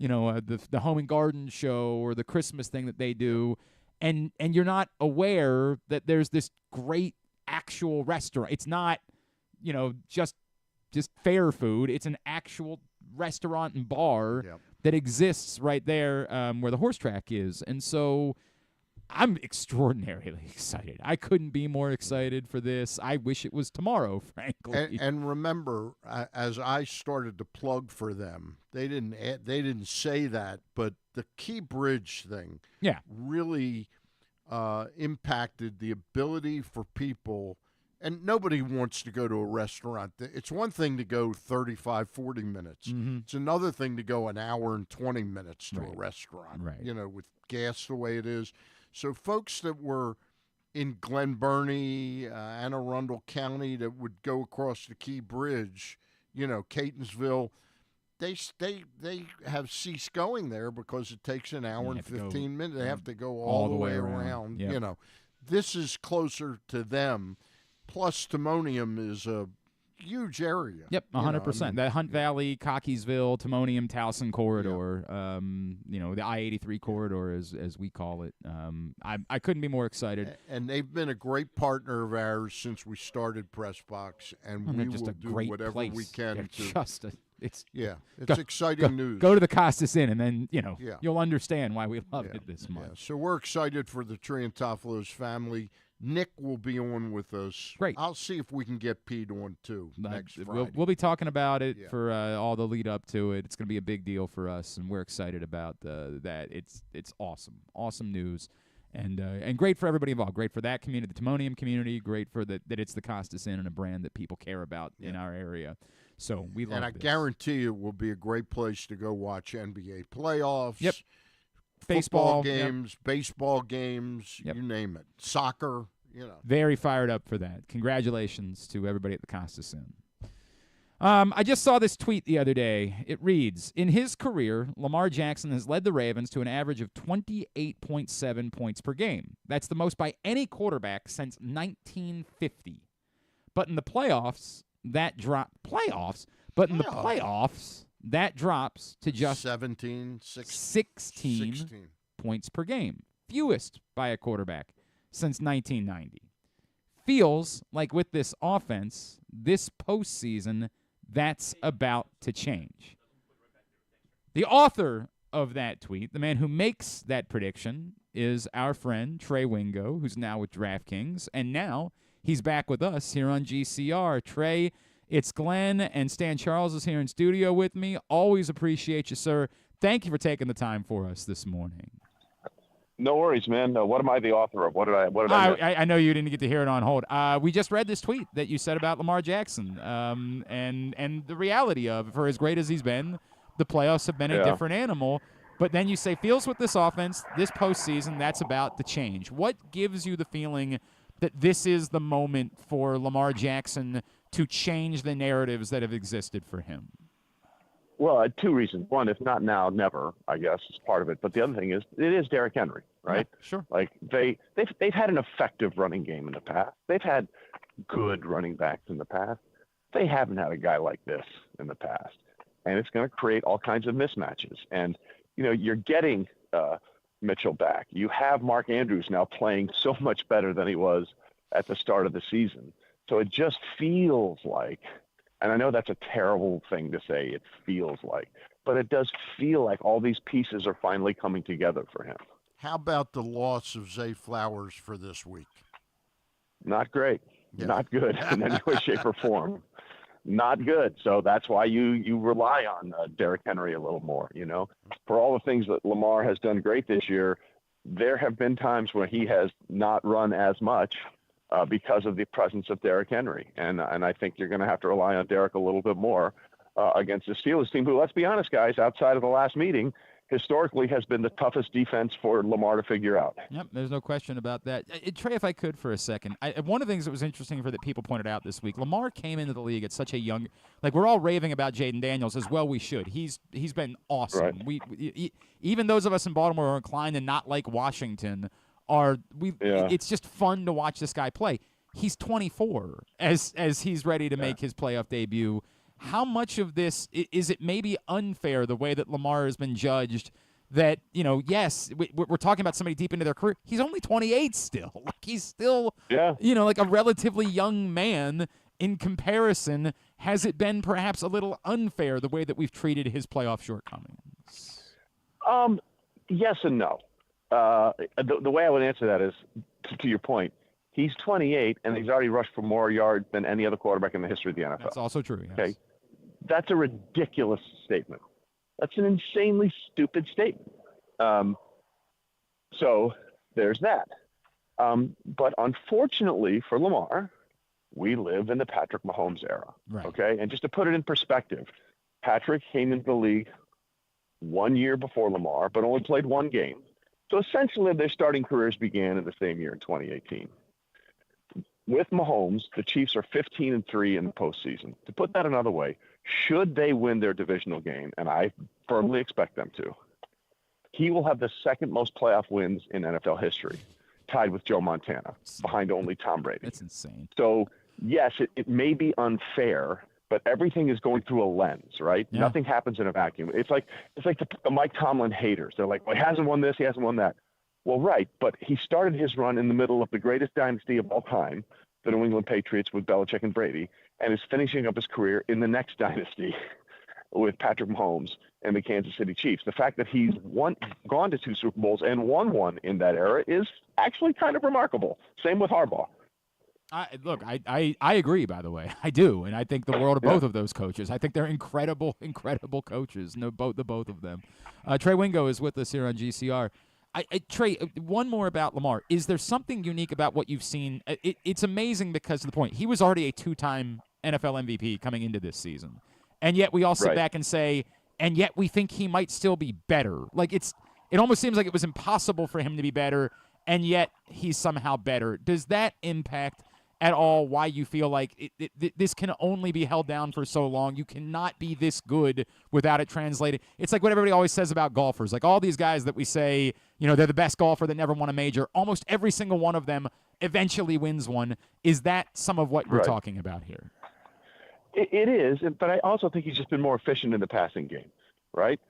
the home and garden show or the Christmas thing that they do, and you're not aware that there's this great actual restaurant. It's not, just fair food. It's an actual restaurant and bar that exists right there where the horse track is. And so I'm extraordinarily excited. I couldn't be more excited for this. I wish it was tomorrow, frankly. And remember, as I started to plug for them, they didn't say that, but the Key Bridge thing really impacted the ability for people. And nobody wants to go to a restaurant. It's one thing to go 35, 40 minutes. Mm-hmm. It's another thing to go an hour and 20 minutes to a restaurant, with gas the way it is. So folks that were in Glen Burnie, Anne Arundel County, that would go across the Key Bridge, Catonsville, they have ceased going there because it takes an hour and 15 minutes. They have to go all the way around. Yep. This is closer to them. Plus, Timonium is a huge area. Yep, 100%. That Hunt Valley, Cockeysville, Timonium, Towson corridor, the I-83 corridor, as we call it. I couldn't be more excited. And they've been a great partner of ours since we started Press Box, and we will do whatever we can to. It's exciting news. Go to the Costas Inn, and then you'll understand why we love it this much. So we're excited for the Triantafilos family. Nick will be on with us. Great. I'll see if we can get Pete on too next Friday. We'll be talking about it for all the lead up to it. It's going to be a big deal for us, and we're excited about that. It's awesome news, and great for everybody involved. Great for that community, the Timonium community. Great for that it's the Costas Inn and a brand that people care about in our area. So we love and I this. guarantee you it will be a great place to go watch NBA playoffs. Yep. Football Baseball games, baseball games, you name it. Soccer, Very fired up for that. Congratulations to everybody at the Costas Inn. I just saw this tweet the other day. It reads, in his career, Lamar Jackson has led the Ravens to an average of 28.7 points per game. That's the most by any quarterback since 1950. But in the playoffs, that drops to just 16 points per game, fewest by a quarterback since 1990. Feels like with this offense, this postseason, that's about to change. The author of that tweet, the man who makes that prediction, is our friend Trey Wingo, who's now with DraftKings, and now he's back with us here on GCR. Trey, it's Glenn, and Stan Charles is here in studio with me. Always appreciate you, sir. Thank you for taking the time for us this morning. No worries, man. What am I the author of? What did I miss? I know you didn't get to hear it on hold. We just read this tweet that you said about Lamar Jackson, and the reality of, for as great as he's been, the playoffs have been a different animal. But then you say, feels with this offense, this postseason, that's about to change. What gives you the feeling that this is the moment for Lamar Jackson to change the narratives that have existed for him? Well, two reasons. One, if not now, never, I guess, is part of it. But the other thing is, it is Derrick Henry, right? Yeah, sure. Like they've had an effective running game in the past. They've had good running backs in the past. They haven't had a guy like this in the past, and it's going to create all kinds of mismatches. And you're getting Mitchell back. You have Mark Andrews now playing so much better than he was at the start of the season. So it just feels like. And I know that's a terrible thing to say, it feels like, but it does feel like all these pieces are finally coming together for him. How about the loss of Zay Flowers for this week? Not great. Yeah. Not good in any way, shape, or form. Not good. So that's why you rely on Derrick Henry a little more, For all the things that Lamar has done great this year, there have been times where he has not run as much because of the presence of Derrick Henry. And I think you're going to have to rely on Derrick a little bit more against the Steelers team, who, let's be honest, guys, outside of the last meeting, historically has been the toughest defense for Lamar to figure out. Yep, there's no question about that. Trey, if I could for a second, one of the things that was interesting that people pointed out this week, Lamar came into the league at such a young, we're all raving about Jaden Daniels, as well we should. He's been awesome. Right. We even those of us in Baltimore are inclined to not like Washington. It's just fun to watch this guy play. He's 24 as he's ready to make his playoff debut. How much of this is it maybe unfair the way that Lamar has been judged? That yes, we're talking about somebody deep into their career. He's only 28 still. He's still like a relatively young man in comparison. Has it been perhaps a little unfair the way that we've treated his playoff shortcomings? Yes and no. The way I would answer that is, to your point, he's 28 and he's already rushed for more yards than any other quarterback in the history of the NFL. That's also true. Yes. Okay, that's a ridiculous statement. That's an insanely stupid statement. So there's that. But unfortunately for Lamar, we live in the Patrick Mahomes era. Right. Okay, and just to put it in perspective, Patrick came into the league 1 year before Lamar, but only played one game. So essentially, their starting careers began in the same year in 2018. With Mahomes, the Chiefs are 15-3 in the postseason. To put that another way, should they win their divisional game, and I firmly expect them to, he will have the second most playoff wins in NFL history, tied with Joe Montana, behind only Tom Brady. That's insane. So, yes, it may be unfair, but everything is going through a lens, right? Yeah. Nothing happens in a vacuum. It's like the Mike Tomlin haters. They're like, well, he hasn't won this, he hasn't won that. Well, right, but he started his run in the middle of the greatest dynasty of all time, the New England Patriots with Belichick and Brady, and is finishing up his career in the next dynasty. with Patrick Mahomes and the Kansas City Chiefs. The fact that he's gone to 2 Super Bowls and won one in that era is actually kind of remarkable. Same with Harbaugh. I agree, by the way. I do, and I think the world of both of those coaches. I think they're incredible coaches. No, the both of them. Trey Wingo is with us here on GCR. Trey, one more about Lamar. Is there something unique about what you've seen? It's amazing because of the point. He was already a 2-time NFL MVP coming into this season, and yet we all sit back and say, and yet we think he might still be better. Like it almost seems like it was impossible for him to be better, and yet he's somehow better. Does that impact at all why you feel like this can only be held down for so long? You cannot be this good without it translated. It's like what everybody always says about golfers. Like all these guys that we say, they're the best golfer that never won a major. Almost every single one of them eventually wins one. Is that some of what we're talking about here? It is, but I also think he's just been more efficient in the passing game, right?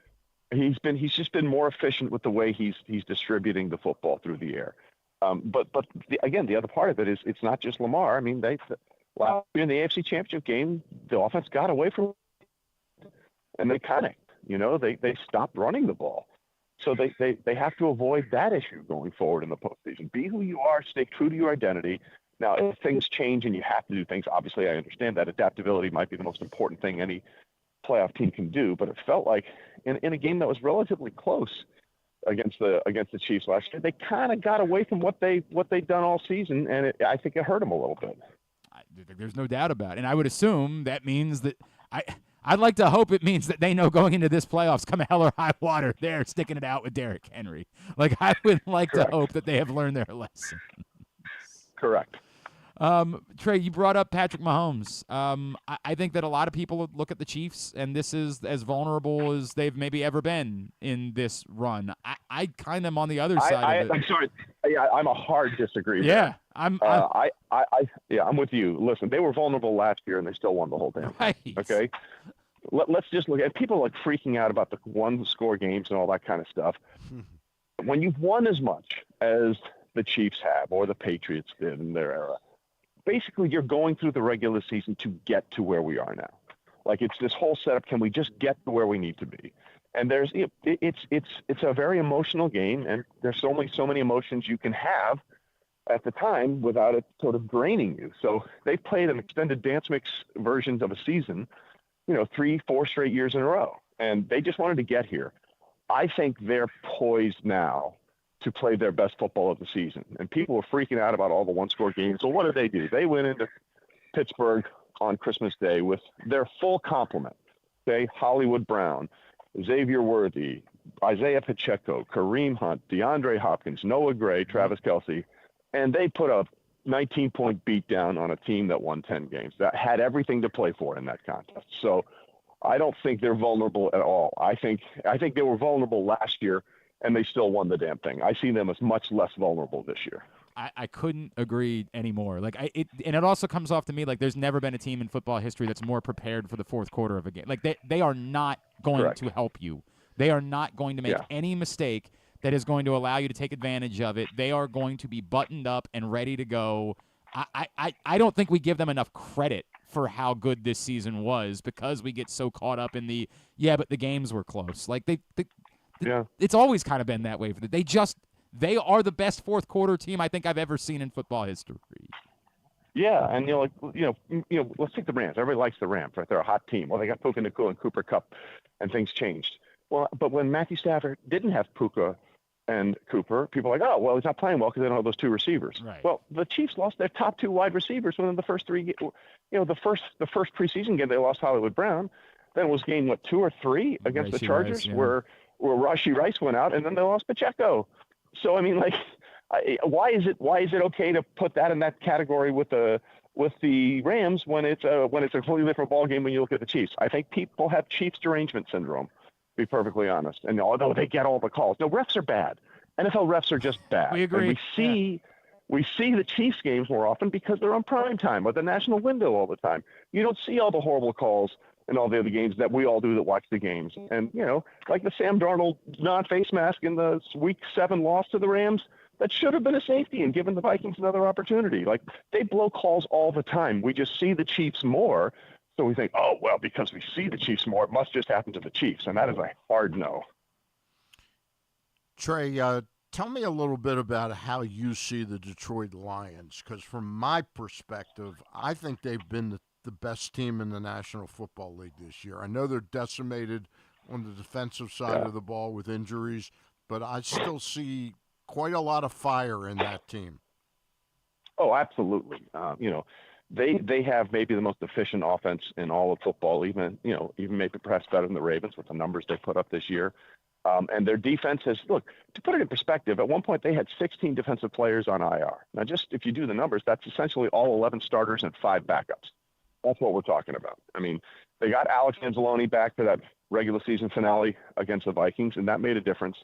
He's just been more efficient with the way he's distributing the football through the air. But again, the other part of it is it's not just Lamar. I mean, last year in the AFC Championship game, the offense got away from and they panicked. They stopped running the ball. So they have to avoid that issue going forward in the postseason. Be who you are, stay true to your identity. Now, if things change and you have to do things, obviously I understand that adaptability might be the most important thing any playoff team can do. But it felt like in a game that was relatively close against the Chiefs last year, they kind of got away from what they'd done all season, and I think it hurt them a little bit. There's no doubt about it, and I would assume that means that I'd like to hope it means that they know going into this playoffs, come hell or high water, they're sticking it out with Derrick Henry. Like I would like to hope that they have learned their lesson. Correct. Trey, you brought up Patrick Mahomes. I think that a lot of people look at the Chiefs, and this is as vulnerable as they've maybe ever been in this run. I kind of am on the other side of it. I'm sorry. Yeah, I'm a hard disagreement. Yeah, I'm with you. Listen, they were vulnerable last year, and they still won the whole damn thing. Okay. Let's just look at people like freaking out about the one-score games and all that kind of stuff. When you've won as much as the Chiefs have or the Patriots did in their era, basically you're going through the regular season to get to where we are now. Like it's this whole setup. Can we just get to where we need to be? And it's a very emotional game, and there's only so many emotions you can have at the time without it sort of draining you. So they played an extended dance mix versions of a season, 3-4 straight years in a row, and they just wanted to get here. I think they're poised now to play their best football of the season. And people were freaking out about all the one-score games. So what did they do? They went into Pittsburgh on Christmas Day with their full complement. Hollywood Brown, Xavier Worthy, Isaiah Pacheco, Kareem Hunt, DeAndre Hopkins, Noah Gray, Travis Kelce, and they put a 19-point beatdown on a team that won 10 games, that had everything to play for in that contest. So I don't think they're vulnerable at all. I think they were vulnerable last year, and they still won the damn thing. I see them as much less vulnerable this year. I couldn't agree anymore. And it also comes off to me like there's never been a team in football history that's more prepared for the fourth quarter of a game. Like they are not going to help you. They are not going to make any mistake that is going to allow you to take advantage of it. They are going to be buttoned up and ready to go. I don't think we give them enough credit for how good this season was because we get so caught up in but the games were close. Like it's always kind of been that way for them. They are the best fourth quarter team I think I've ever seen in football history. Yeah, and let's take the Rams. Everybody likes the Rams, right? They're a hot team. Well, they got Puka Nacua and Cooper Kupp, and things changed. Well, but when Matthew Stafford didn't have Puka and Cooper, people are like, oh, well, he's not playing well because they don't have those two receivers. Right. Well, the Chiefs lost their top two wide receivers within the first three. The first preseason game they lost Hollywood Brown. Then it was game 2 or 3 against the Chargers where Rashee Rice went out, and then they lost Pacheco. So I mean, why is it okay to put that in that category with the Rams when it's a completely different ball game when you look at the Chiefs? I think people have Chiefs derangement syndrome, to be perfectly honest. And although they get all the calls, no, refs are bad. NFL refs are just bad. We agree. And we see the Chiefs games more often because they're on prime time or the national window all the time. You don't see all the horrible calls and all the other games that we all do that watch the games. And, like the Sam Darnold non-face mask in the Week 7 loss to the Rams, that should have been a safety and given the Vikings another opportunity. Like, they blow calls all the time. We just see the Chiefs more. So we think, oh, well, because we see the Chiefs more, it must just happen to the Chiefs. And that is a hard no. Trey, tell me a little bit about how you see the Detroit Lions, because from my perspective, I think they've been the best team in the National Football League this year. I know they're decimated on the defensive side of the ball with injuries, but I still see quite a lot of fire in that team. Oh, absolutely. They have maybe the most efficient offense in all of football, even maybe perhaps better than the Ravens with the numbers they put up this year. And their defense has, look, to put it in perspective, at one point they had 16 defensive players on IR. Now, just if you do the numbers, that's essentially all 11 starters and 5 backups. That's what we're talking about. I mean, they got Alex Anzalone back for that regular season finale against the Vikings, and that made a difference.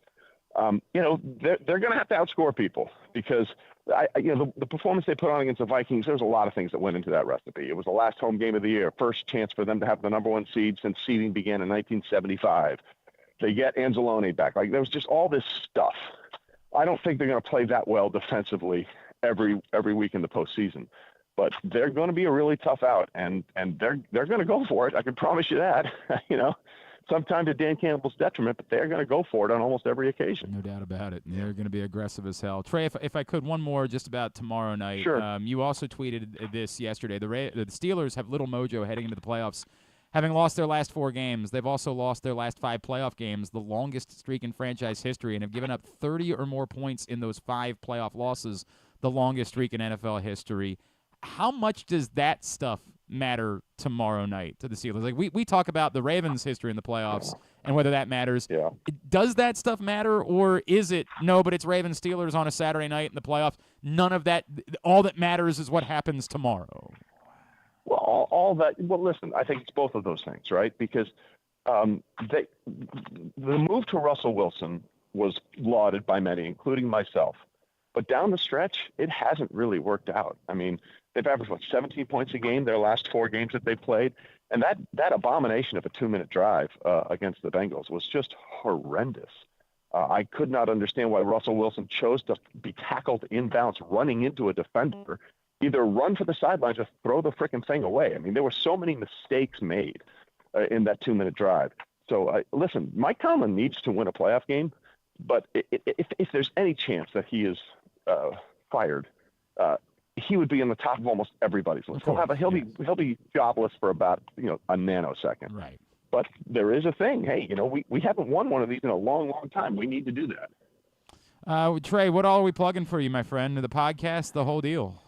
They're going to have to outscore people because the performance they put on against the Vikings, there's a lot of things that went into that recipe. It was the last home game of the year, first chance for them to have the number 1 seed since seeding began in 1975. They get Anzalone back. Like, there was just all this stuff. I don't think they're going to play that well defensively every week in the postseason, but they're going to be a really tough out, and they're going to go for it. I can promise you that. Sometimes to Dan Campbell's detriment, but they're going to go for it on almost every occasion. No doubt about it. They're going to be aggressive as hell. Trey, if I could, one more just about tomorrow night. Sure. You also tweeted this yesterday. The Steelers have little mojo heading into the playoffs. Having lost their last 4 games, they've also lost their last 5 playoff games, the longest streak in franchise history, and have given up 30 or more points in those 5 playoff losses, the longest streak in NFL history. How much does that stuff matter tomorrow night to the Steelers? Like, we talk about the Ravens' history in the playoffs and whether that matters. Yeah. Does that stuff matter, or is it, no, but it's Ravens-Steelers on a Saturday night in the playoffs? None of that. All that matters is what happens tomorrow. Well, all that. Well, listen, I think it's both of those things, right? Because the move to Russell Wilson was lauded by many, including myself. But down the stretch, it hasn't really worked out. I mean, they've averaged, 17 points a game their last 4 games that they played? And that abomination of a 2-minute drive against the Bengals was just horrendous. I could not understand why Russell Wilson chose to be tackled inbounds running into a defender, either run for the sidelines or throw the frickin' thing away. I mean, there were so many mistakes made in that 2-minute drive. So, listen, Mike Tomlin needs to win a playoff game, but if there's any chance that he is fired, he would be in the top of almost everybody's list. He'll be jobless for about a nanosecond. Right. But there is a thing. Hey, we haven't won one of these in a long, long time. We need to do that. Trey, what all are we plugging for you, my friend? The podcast, the whole deal.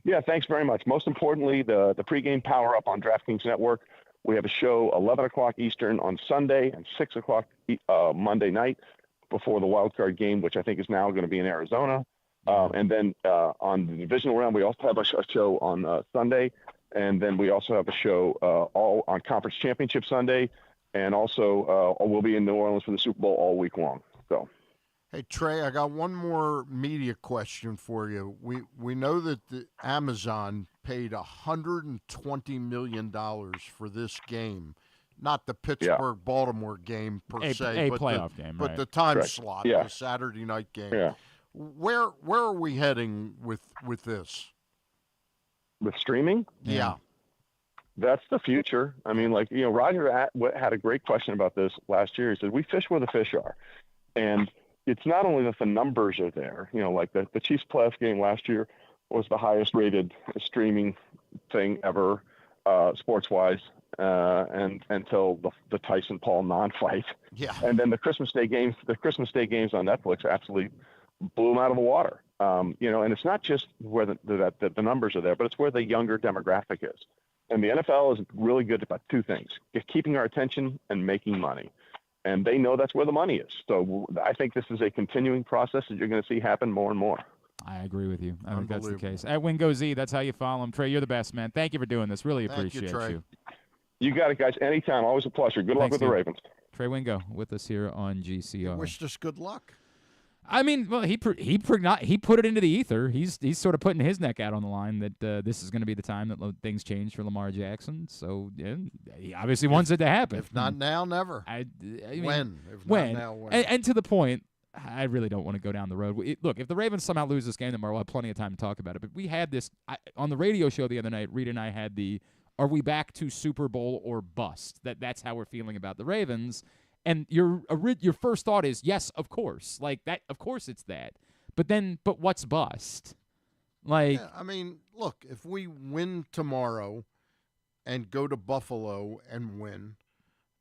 Yeah, thanks very much. Most importantly, the pregame power-up on DraftKings Network. We have a show 11 o'clock Eastern on Sunday and 6 o'clock Monday night before the wild card game, which I think is now going to be in Arizona. And then on the divisional round, we also have a show on Sunday. And then we also have a show all on Conference Championship Sunday. And also we'll be in New Orleans for the Super Bowl all week long. So. Hey, Trey, I got one more media question for you. We know that Amazon paid $120 million for this game, not the Pittsburgh-Baltimore game per se, but playoff game, but right. the time Right. slot, Yeah. the Saturday night game. Yeah. Where are we heading with this? With streaming? Yeah. That's the future. I mean, Roger had a great question about this last year. He said, we fish where the fish are. And it's not only that the numbers are there, like the Chiefs playoff game last year was the highest rated streaming thing ever, sports-wise, and until the Tyson Paul non-fight. Yeah. And then the Christmas Day games on Netflix absolutely blew them out of the water. And it's not just where the numbers are there, but it's where the younger demographic is. And the NFL is really good about 2 things: keeping our attention and making money. And they know that's where the money is. So I think this is a continuing process that you're going to see happen more and more. I agree with you. I think that's the case. At Wingo Z, that's how you follow him. Trey, you're the best, man. Thank you for doing this. Really appreciate you. You got it, guys. Anytime. Always a pleasure. Good luck with the Ravens. Trey Wingo with us here on GCR. Wished us good luck. I mean, well, he put it into the ether. He's sort of putting his neck out on the line that this is going to be the time that things change for Lamar Jackson. So he obviously wants it to happen. If not now, never. I mean, when? If when? Not now, when? And to the point, I really don't want to go down the road. Look, if the Ravens somehow lose this game tomorrow, we'll have plenty of time to talk about it. But we had this on the radio show the other night. Rita and I had the are we back to Super Bowl or bust? That's how we're feeling about the Ravens. And your first thought is, yes, of course. Like that, of course it's that. But what's bust? Like, I mean, look, if we win tomorrow and go to Buffalo and win,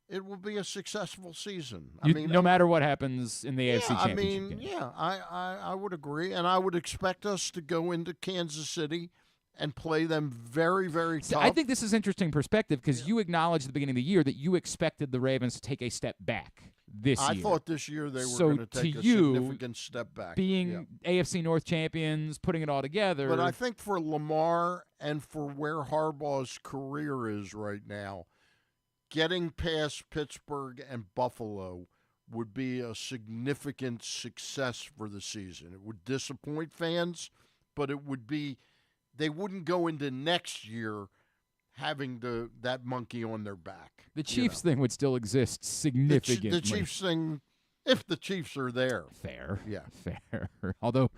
it will be a successful season. No matter what happens in the AFC Championship game. Yeah, I would agree, and I would expect us to go into Kansas City and play them very, very tough. I think this is interesting perspective because you acknowledged at the beginning of the year that you expected the Ravens to take a step back this year. I thought this year they were going to take a significant step back. Being AFC North champions, putting it all together. But I think for Lamar and for where Harbaugh's career is right now, getting past Pittsburgh and Buffalo would be a significant success for the season. It would disappoint fans, but it would be they wouldn't go into next year having that monkey on their back. The Chiefs thing would still exist significantly. The Chiefs thing, if the Chiefs are there. Fair. Yeah. Fair. Although,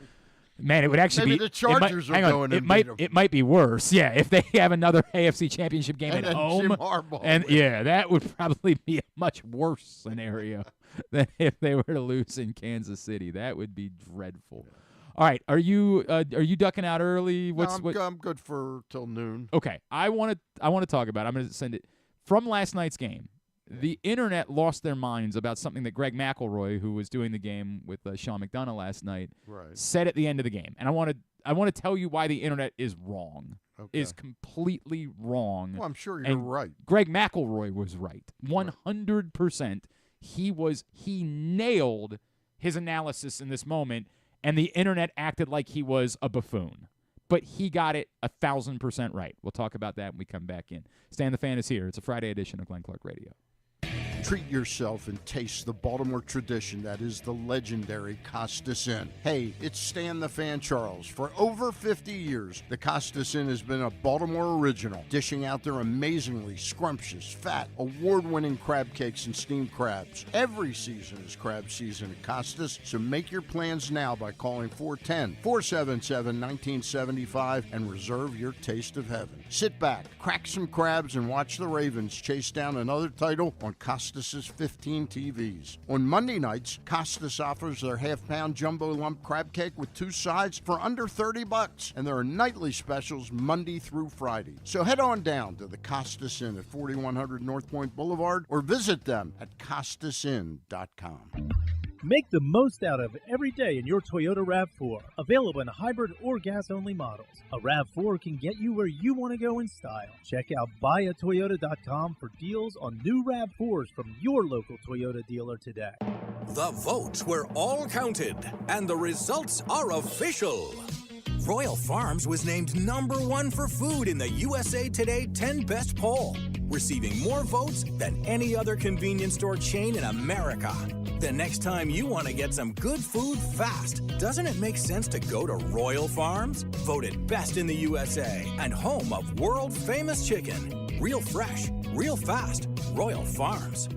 man, it would actually Maybe the Chargers are going to beat them. It might be worse, yeah, if they have another AFC Championship game and at home. Jim Harbaugh that would probably be a much worse scenario than if they were to lose in Kansas City. That would be dreadful. Yeah. All right, are you ducking out early? I'm good for till noon. Okay, I want to talk about it. I'm going to send it from last night's game. The internet lost their minds about something that Greg McElroy, who was doing the game with Sean McDonough last night, said at the end of the game. And I want to tell you why the internet is wrong. Okay. Is completely wrong. Well, I'm sure you're right. Greg McElroy was right. 100%. He nailed his analysis in this moment. And the internet acted like he was a buffoon. But he got it 1,000% right. We'll talk about that when we come back in. Stan the Fan is here. It's a Friday edition of Glenn Clark Radio. Treat yourself and taste the Baltimore tradition that is the legendary Costas Inn. Hey, it's Stan the Fan Charles. For over 50 years, the Costas Inn has been a Baltimore original, dishing out their amazingly scrumptious, fat, award-winning crab cakes and steamed crabs. Every season is crab season at Costas, so make your plans now by calling 410-477-1975 and reserve your taste of heaven. Sit back, crack some crabs, and watch the Ravens chase down another title on Costas' 15 TVs. On Monday nights, Costas offers their half-pound jumbo lump crab cake with 2 sides for under $30, and there are nightly specials Monday through Friday. So head on down to the Costas Inn at 4100 North Point Boulevard or visit them at CostasInn.com. Make the most out of every day in your Toyota RAV4. Available in hybrid or gas-only models. A RAV4 can get you where you want to go in style. Check out buyatoyota.com for deals on new RAV4s from your local Toyota dealer today. The votes were all counted, and the results are official. Royal Farms was named #1 for food in the USA Today 10 Best poll, receiving more votes than any other convenience store chain in America. The next time you want to get some good food fast, doesn't it make sense to go to Royal Farms? Voted best in the USA and home of world-famous chicken. Real fresh, real fast, Royal Farms.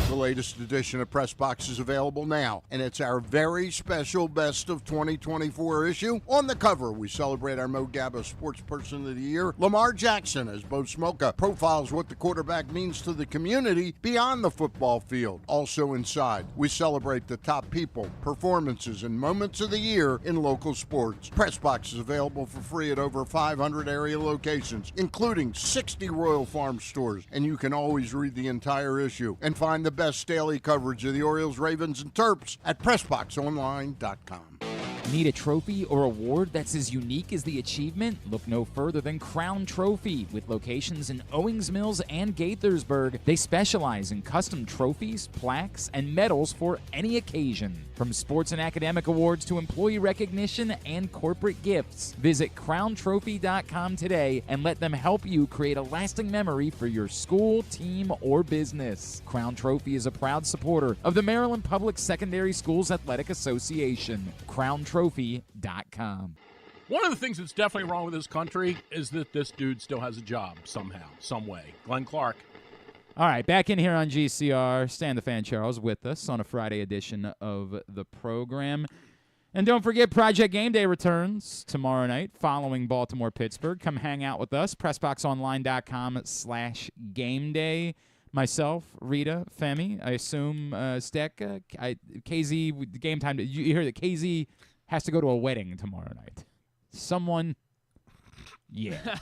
The latest edition of Press Box is available now, and it's our very special Best of 2024 issue. On the cover, we celebrate our Mo Gabba Sports Person of the Year, Lamar Jackson, as Bo Smolka profiles what the quarterback means to the community beyond the football field. Also inside, we celebrate the top people, performances, and moments of the year in local sports. Press Box is available for free at over 500 area locations, including 60 Royal Farm stores, and you can always read the entire issue and find the best daily coverage of the Orioles, Ravens, and Terps at PressBoxOnline.com. Need a trophy or award that's as unique as the achievement? Look no further than Crown Trophy. With locations in Owings Mills and Gaithersburg, they specialize in custom trophies, plaques, and medals for any occasion. From sports and academic awards to employee recognition and corporate gifts, visit crowntrophy.com today and let them help you create a lasting memory for your school, team, or business. Crown Trophy is a proud supporter of the Maryland Public Secondary Schools Athletic Association. crowntrophy.com. One of the things that's definitely wrong with this country is that this dude still has a job somehow, some way. Glenn Clark. All right, back in here on GCR. Stan the Fan Charles with us on a Friday edition of the program. And don't forget, Project Game Day returns tomorrow night following Baltimore-Pittsburgh. Come hang out with us, PressBoxOnline.com/game day. Myself, Rita, Femi, I assume Steck, KZ, game time. You hear that KZ has to go to a wedding tomorrow night. Someone, yeah.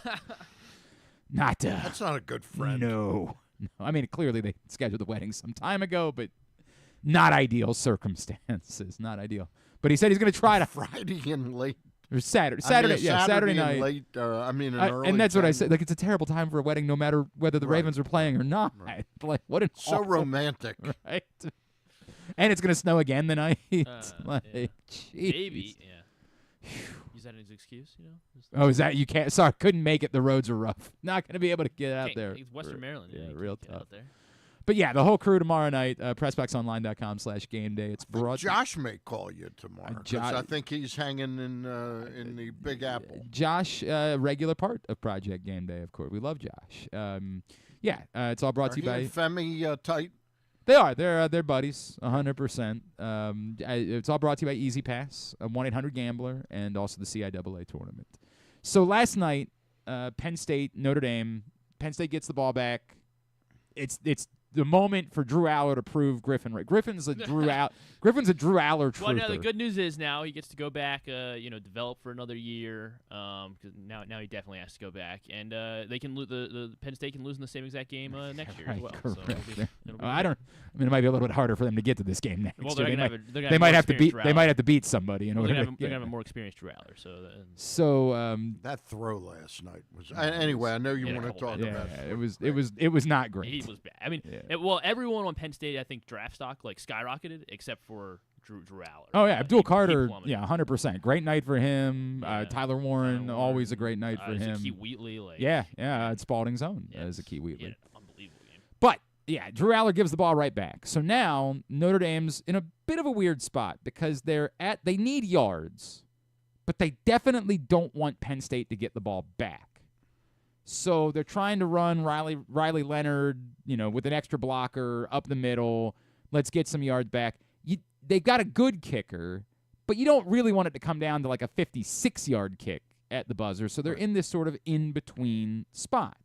That's not a good friend. No. I mean, clearly they scheduled the wedding some time ago, but not ideal circumstances. Not ideal. But he said he's going to try to Friday and late. Or Saturday Saturday night. Late, early. And that's what I time. said. Like, it's a terrible time for a wedding, no matter whether the Ravens are playing or not. Right. Like, what an so awful, romantic, right? And it's going to snow again the night. Like, Maybe, yeah. Use that as an excuse, Oh, is that you can't? Sorry, couldn't make it. The roads are rough. Not going to be able to get out there. It's Western Maryland. Yeah, you real can't get tough. out there. But yeah, the whole crew tomorrow night. PressBoxOnline.com/game day. It's brought. Josh may call you tomorrow because I think he's hanging in the Big Apple. Josh, regular part of Project Game Day, of course. We love Josh. It's all brought to you by Femi tight. They are. They're buddies, 100%. It's all brought to you by Easy Pass, 1-800-GAMBLER, and also the CIAA tournament. So last night, Penn State, Notre Dame. Penn State gets the ball back. It's the moment for Drew Aller to prove Griffin right. Griffin's a Drew Aller truther. Well, no, the good news is now he gets to go back, develop for another year. Because now he definitely has to go back, and they can the Penn State can lose in the same exact game next year as well. So it'll be it might be a little bit harder for them to get to this game next. Well, They might have to beat somebody in order. They're going to have a more experienced Drew Aller. So that throw last night was anyway. I know you want to talk about it. It was not great. He was bad. I mean. Yeah. Everyone on Penn State, I think, draft stock skyrocketed except for Drew Aller. Oh yeah, Abdul Carter, 100%. Great night for him. Tyler Warren, always a great night for him. Key Wheatley, it's Spalding's own as a Key Wheatley. Unbelievable game. But yeah, Drew Aller gives the ball right back. So now Notre Dame's in a bit of a weird spot because they need yards, but they definitely don't want Penn State to get the ball back. So they're trying to run Riley Leonard, with an extra blocker up the middle. Let's get some yards back. They've got a good kicker, but you don't really want it to come down to like a 56-yard kick at the buzzer. So they're in this sort of in-between spot.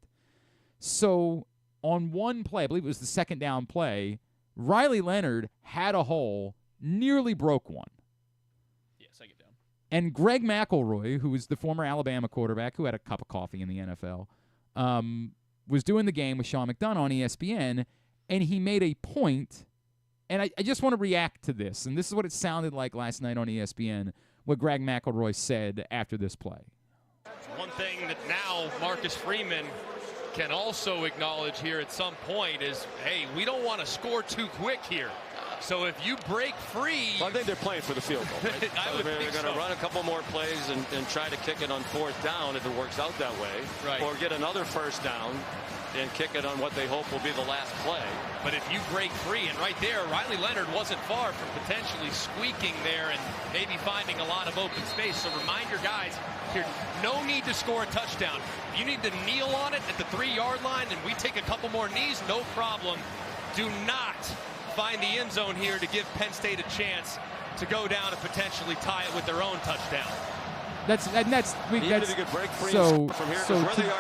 So on one play, I believe it was the second down play, Riley Leonard had a hole, nearly broke one. Yeah, second down. And Greg McElroy, who was the former Alabama quarterback who had a cup of coffee in the NFL, was doing the game with Sean McDonough on ESPN, and he made a point, and I just want to react to this, and this is what it sounded like last night on ESPN, what Greg McElroy said after this play. One thing that now Marcus Freeman can also acknowledge here at some point is, hey, we don't want to score too quick here. So if you break free... Well, I think they're playing for the field goal, right? They're going to run a couple more plays and try to kick it on fourth down if it works out that way. Right. Or get another first down and kick it on what they hope will be the last play. But if you break free, and right there, Riley Leonard wasn't far from potentially squeaking there and maybe finding a lot of open space. So remind your guys, here, no need to score a touchdown. If you need to kneel on it at the 3-yard line and we take a couple more knees, no problem. Do not find the end zone here to give Penn State a chance to go down and potentially tie it with their own touchdown.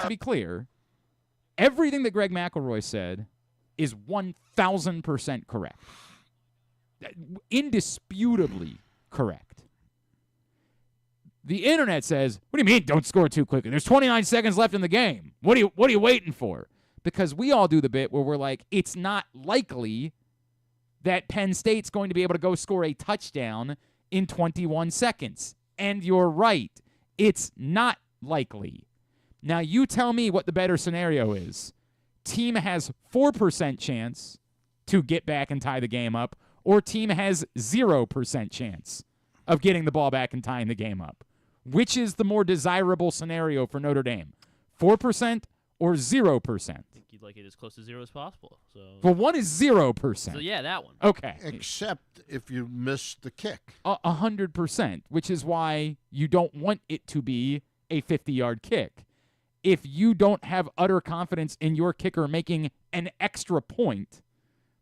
To be clear, everything that Greg McElroy said is 1,000% correct. Indisputably correct. The internet says, what do you mean don't score too quickly? There's 29 seconds left in the game. What are you waiting for? Because we all do the bit where we're like, it's not likely that Penn State's going to be able to go score a touchdown in 21 seconds. And you're right. It's not likely. Now, you tell me what the better scenario is. Team has 4% chance to get back and tie the game up, or team has 0% chance of getting the ball back and tying the game up. Which is the more desirable scenario for Notre Dame? 4% or 0%? I think you'd like it as close to 0 as possible. So. Well, one is 0%. So, yeah, that one. Okay. Except if you miss the kick. 100%, which is why you don't want it to be a 50-yard kick. If you don't have utter confidence in your kicker making an extra point,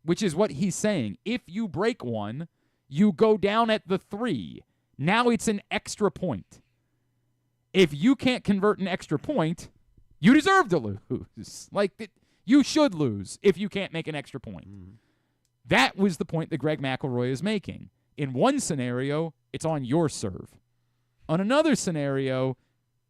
which is what he's saying, if you break one, you go down at the 3. Now it's an extra point. If you can't convert an extra point, you deserve to lose. You should lose if you can't make an extra point. That was the point that Greg McElroy is making. In one scenario, it's on your serve. On another scenario,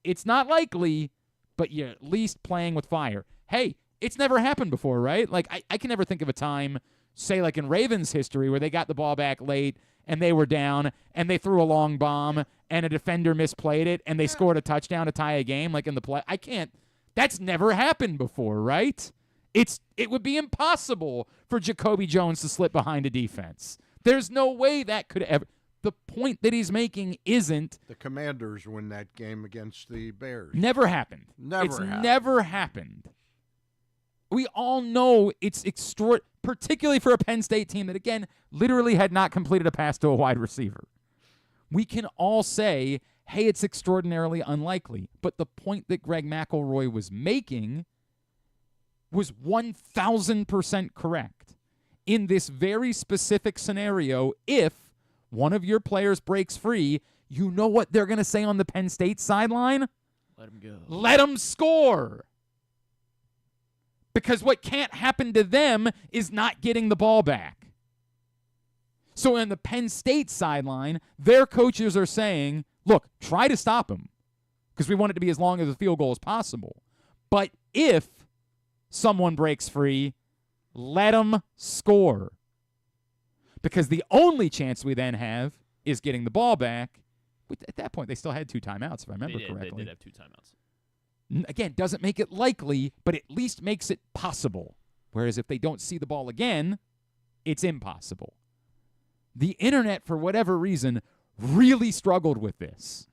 it's not likely, but you're at least playing with fire. Hey, it's never happened before, right? Like, I can never think of a time, say, like in Ravens history, where they got the ball back late and they were down and they threw a long bomb and a defender misplayed it and they scored a touchdown to tie a game, like in the play. That's never happened before, right? It would be impossible for Jacoby Jones to slip behind a defense. There's no way that could ever. The point that he's making isn't. The Commanders win that game against the Bears. Never happened. Never happened. We all know it's extraordinary, particularly for a Penn State team that, again, literally had not completed a pass to a wide receiver. We can all say, hey, it's extraordinarily unlikely. But the point that Greg McElroy was making was 1,000% correct. In this very specific scenario, if one of your players breaks free, you know what they're going to say on the Penn State sideline? Let him go. Let him score. Because what can't happen to them is not getting the ball back. So in the Penn State sideline, their coaches are saying, look, try to stop him because we want it to be as long as a field goal as possible. But if someone breaks free, let them score. Because the only chance we then have is getting the ball back. At that point, they still had 2 timeouts, if I remember correctly. They did have 2 timeouts. Again, doesn't make it likely, but at least makes it possible. Whereas if they don't see the ball again, it's impossible. The internet, for whatever reason, really struggled with this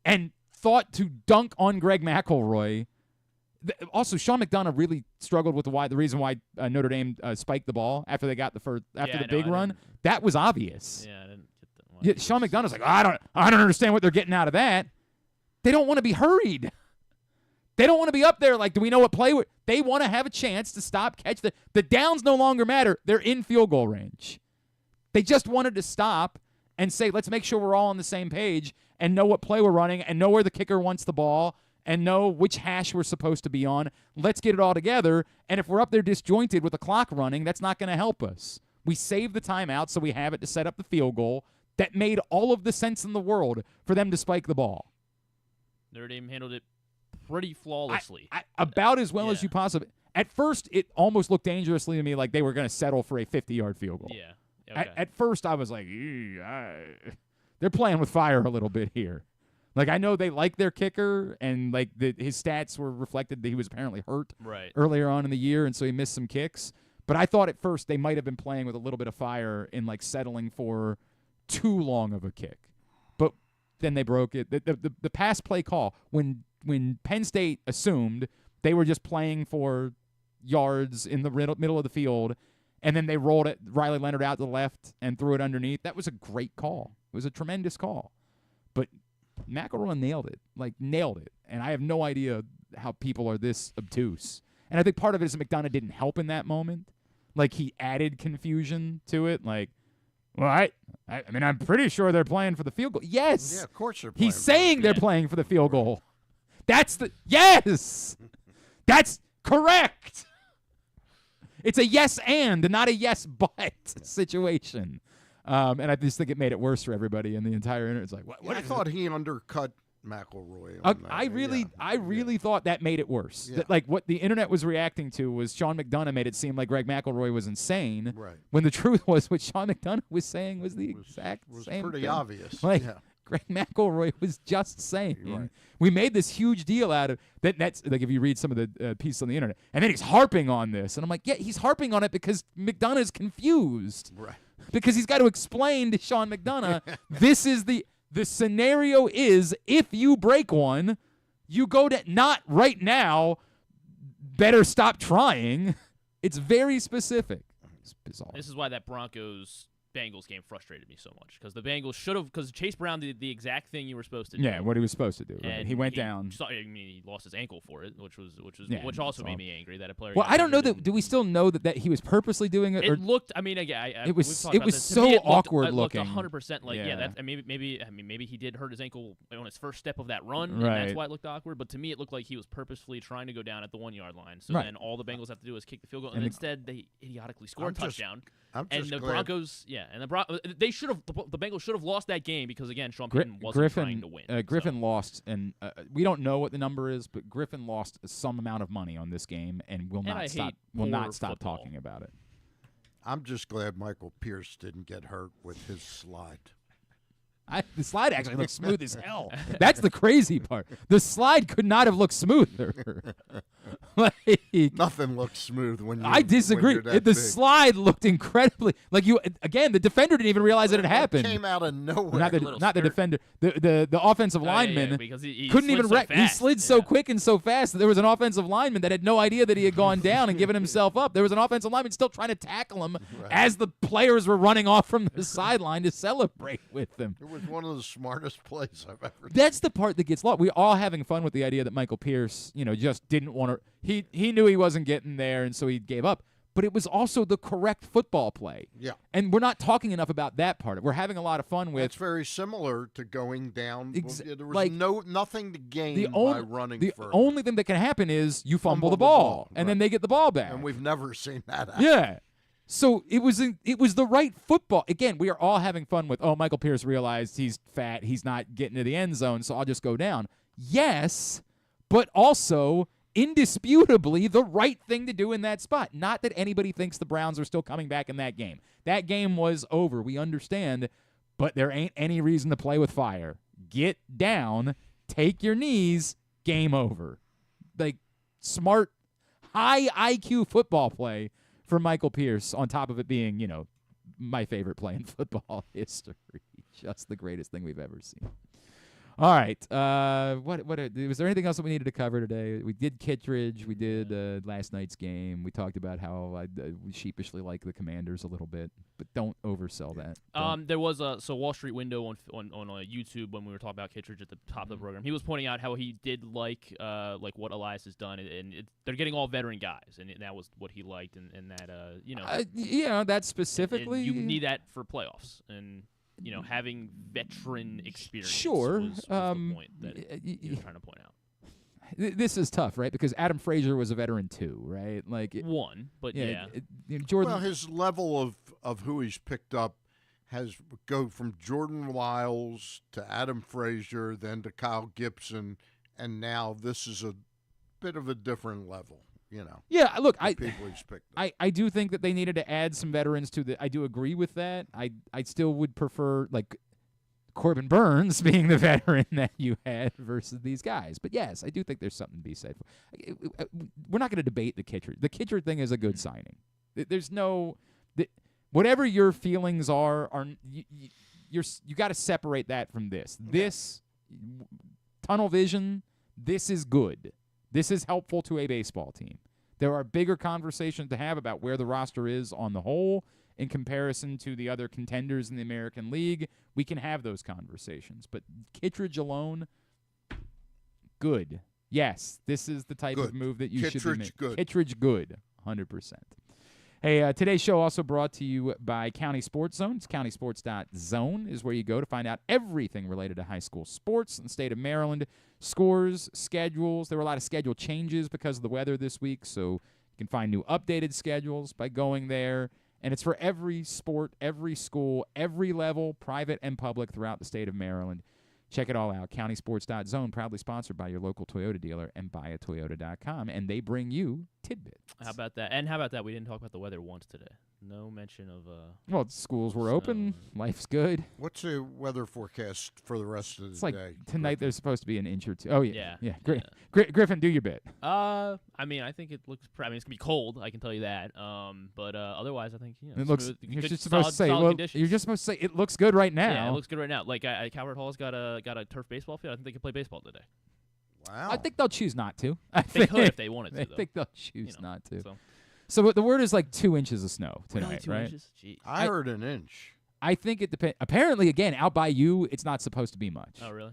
and thought to dunk on Greg McElroy. Also, Sean McDonough really struggled with the reason why Notre Dame spiked the ball after they got the big run. That was obvious. Yeah, I didn't get that one. Yeah, Sean McDonough's like, I don't understand what they're getting out of that. They don't want to be hurried. They don't want to be up there like, do we know what play? They want to have a chance to stop, catch. The downs no longer matter. They're in field goal range. They just wanted to stop and say, let's make sure we're all on the same page and know what play we're running and know where the kicker wants the ball and know which hash we're supposed to be on. Let's get it all together. And if we're up there disjointed with the clock running, that's not going to help us. We save the timeout so we have it to set up the field goal. That made all of the sense in the world for them to spike the ball. Notre Dame handled it pretty flawlessly. About as well as you possibly. At first, it almost looked dangerously to me like they were going to settle for a 50-yard field goal. Yeah. Okay. At first, I was like, they're playing with fire a little bit here. Like, I know they like their kicker, and like his stats were reflected that he was apparently hurt earlier on in the year, and so he missed some kicks. But I thought at first they might have been playing with a little bit of fire in like settling for too long of a kick. But then they broke it. The pass play call, when Penn State assumed they were just playing for yards in the middle of the field, and then they rolled it, Riley Leonard out to the left and threw it underneath. That was a great call. It was a tremendous call. But McElroy nailed it. And I have no idea how people are this obtuse. And I think part of it is that McDonough didn't help in that moment. Like, he added confusion to it. Like, well, I mean, I'm pretty sure they're playing for the field goal. Yes. Yeah, of course they're playing. He's saying they're playing for the field goal. Yes. That's correct. It's a yes and not a yes but situation. And I just think it made it worse for everybody in the entire internet. It's like, what? I thought he undercut McElroy. I really thought that made it worse. Yeah. That, like, what the internet was reacting to was Sean McDonough made it seem like Greg McElroy was insane. Right. When the truth was what Sean McDonough was saying was the exact same pretty thing. obvious. Like, yeah. Greg McElroy was just saying. Right. We made this huge deal out of that. That's like, if you read some of the pieces on the internet, and then he's harping on this, and I'm like, yeah, he's harping on it because McDonough is confused. Right. Because he's got to explain to Sean McDonough, this is the scenario is if you break one, you go to not right now, better stop trying. It's very specific. It's bizarre. This is why that Broncos Bengals game frustrated me so much because the Bengals should have, because Chase Brown did the exact thing you were supposed to do. Yeah, what he was supposed to do. Right? And he went down. He lost his ankle for it, which also made me angry that a player. Well, I don't know that. Do we still know that he was purposely doing it? It looked. I mean, again, it was so awkward looking. It looked 100% like maybe he did hurt his ankle on his first step of that run, right. and that's why it looked awkward. But to me, it looked like he was purposefully trying to go down at the 1 yard line. So then all the Bengals have to do is kick the field goal, and instead they idiotically score a touchdown. And the Broncos, they should have. The Bengals should have lost that game because again, Sean Payton wasn't trying to win. Griffin lost, and we don't know what the number is, but Griffin lost some amount of money on this game, and will not stop talking about it. I'm just glad Michael Pierce didn't get hurt with his slide. The slide actually looks smooth as hell. That's the crazy part. The slide could not have looked smoother. Nothing looks smooth when you. I disagree. The slide looked incredibly the defender didn't even realize that it happened. It came out of nowhere. Not the defender. The offensive lineman because he couldn't even he slid so quick and so fast that there was an offensive lineman that had no idea that he had gone down and given himself up. There was an offensive lineman still trying to tackle him as the players were running off from the sideline to celebrate with them. It was one of the smartest plays I've ever seen. That's the part that gets lost. We're all having fun with the idea that Michael Pierce, just didn't want to. He knew he wasn't getting there, and so he gave up. But it was also the correct football play. Yeah. And we're not talking enough about that part. We're having a lot of fun with. It's very similar to going down. There was nothing to gain by running the further. The only thing that can happen is you fumble the ball, and then they get the ball back. And we've never seen that happen. Yeah. So it was the right football. Again, we are all having fun with, Michael Pierce realized he's fat, he's not getting to the end zone, so I'll just go down. Yes, but also indisputably the right thing to do in that spot. Not that anybody thinks the Browns are still coming back in that game. That game was over. We understand, but there ain't any reason to play with fire. Get down, take your knees, game over. Like smart, high IQ football play for Michael Pierce, on top of it being, my favorite play in football history. Just the greatest thing we've ever seen. All right. Was there anything else that we needed to cover today? We did Kittredge. We did last night's game. We talked about how I sheepishly like the Commanders a little bit, but don't oversell that. There was Wall Street Window on YouTube when we were talking about Kittredge at the top of the program. He was pointing out how he did like what Elias has done, and they're getting all veteran guys, and that was what he liked, and that that specifically you need that for playoffs and. Having veteran experience was the point that you're trying to point out. This is tough, right? Because Adam Frazier was a veteran too, right? Jordan. Well, his level of who he's picked up has go from Jordan Wiles to Adam Frazier, then to Kyle Gibson, and now this is a bit of a different level. Yeah, look, I do think that they needed to add some veterans to the. I do agree with that. I still would prefer Corbin Burns being the veteran that you had versus these guys. But yes, I do think there's something to be said for. We're not going to debate the Kittredge. The Kittredge thing is a good signing. There's no whatever your feelings are you got to separate that from this. This tunnel vision. This is good. This is helpful to a baseball team. There are bigger conversations to have about where the roster is on the whole in comparison to the other contenders in the American League. We can have those conversations. But Kittredge alone, good. Yes, this is the type of move that you should be making. Kittredge good, 100%. Hey, today's show also brought to you by County Sports Zone. It's countysports.zone is where you go to find out everything related to high school sports in the state of Maryland. Scores, schedules. There were a lot of schedule changes because of the weather this week, so you can find new updated schedules by going there. And it's for every sport, every school, every level, private and public throughout the state of Maryland. Check it all out. Countysports.zone, proudly sponsored by your local Toyota dealer and buyatoyota.com. And they bring you tidbits. How about that? And how about that? We didn't talk about the weather once today. No mention of well, schools were open. Life's good. What's the weather forecast for the rest of the day? Tonight there's supposed to be an inch or two. Oh, yeah. Griffin, do your bit. I think it looks it's going to be cold, I can tell you that. But otherwise, I think, it looks you're just supposed to say, you're just supposed to say it looks good right now. Yeah, it looks good right now. Like Calvert Hall's got a turf baseball field. I think they can play baseball today. Wow. I think they'll choose not to. They could if they wanted to. I think they'll choose not to. So the word is 2 inches of snow tonight, really, 2 right? Inches? Jeez. I heard an inch. I think it depends. Apparently, again, out by you, it's not supposed to be much. Oh, really?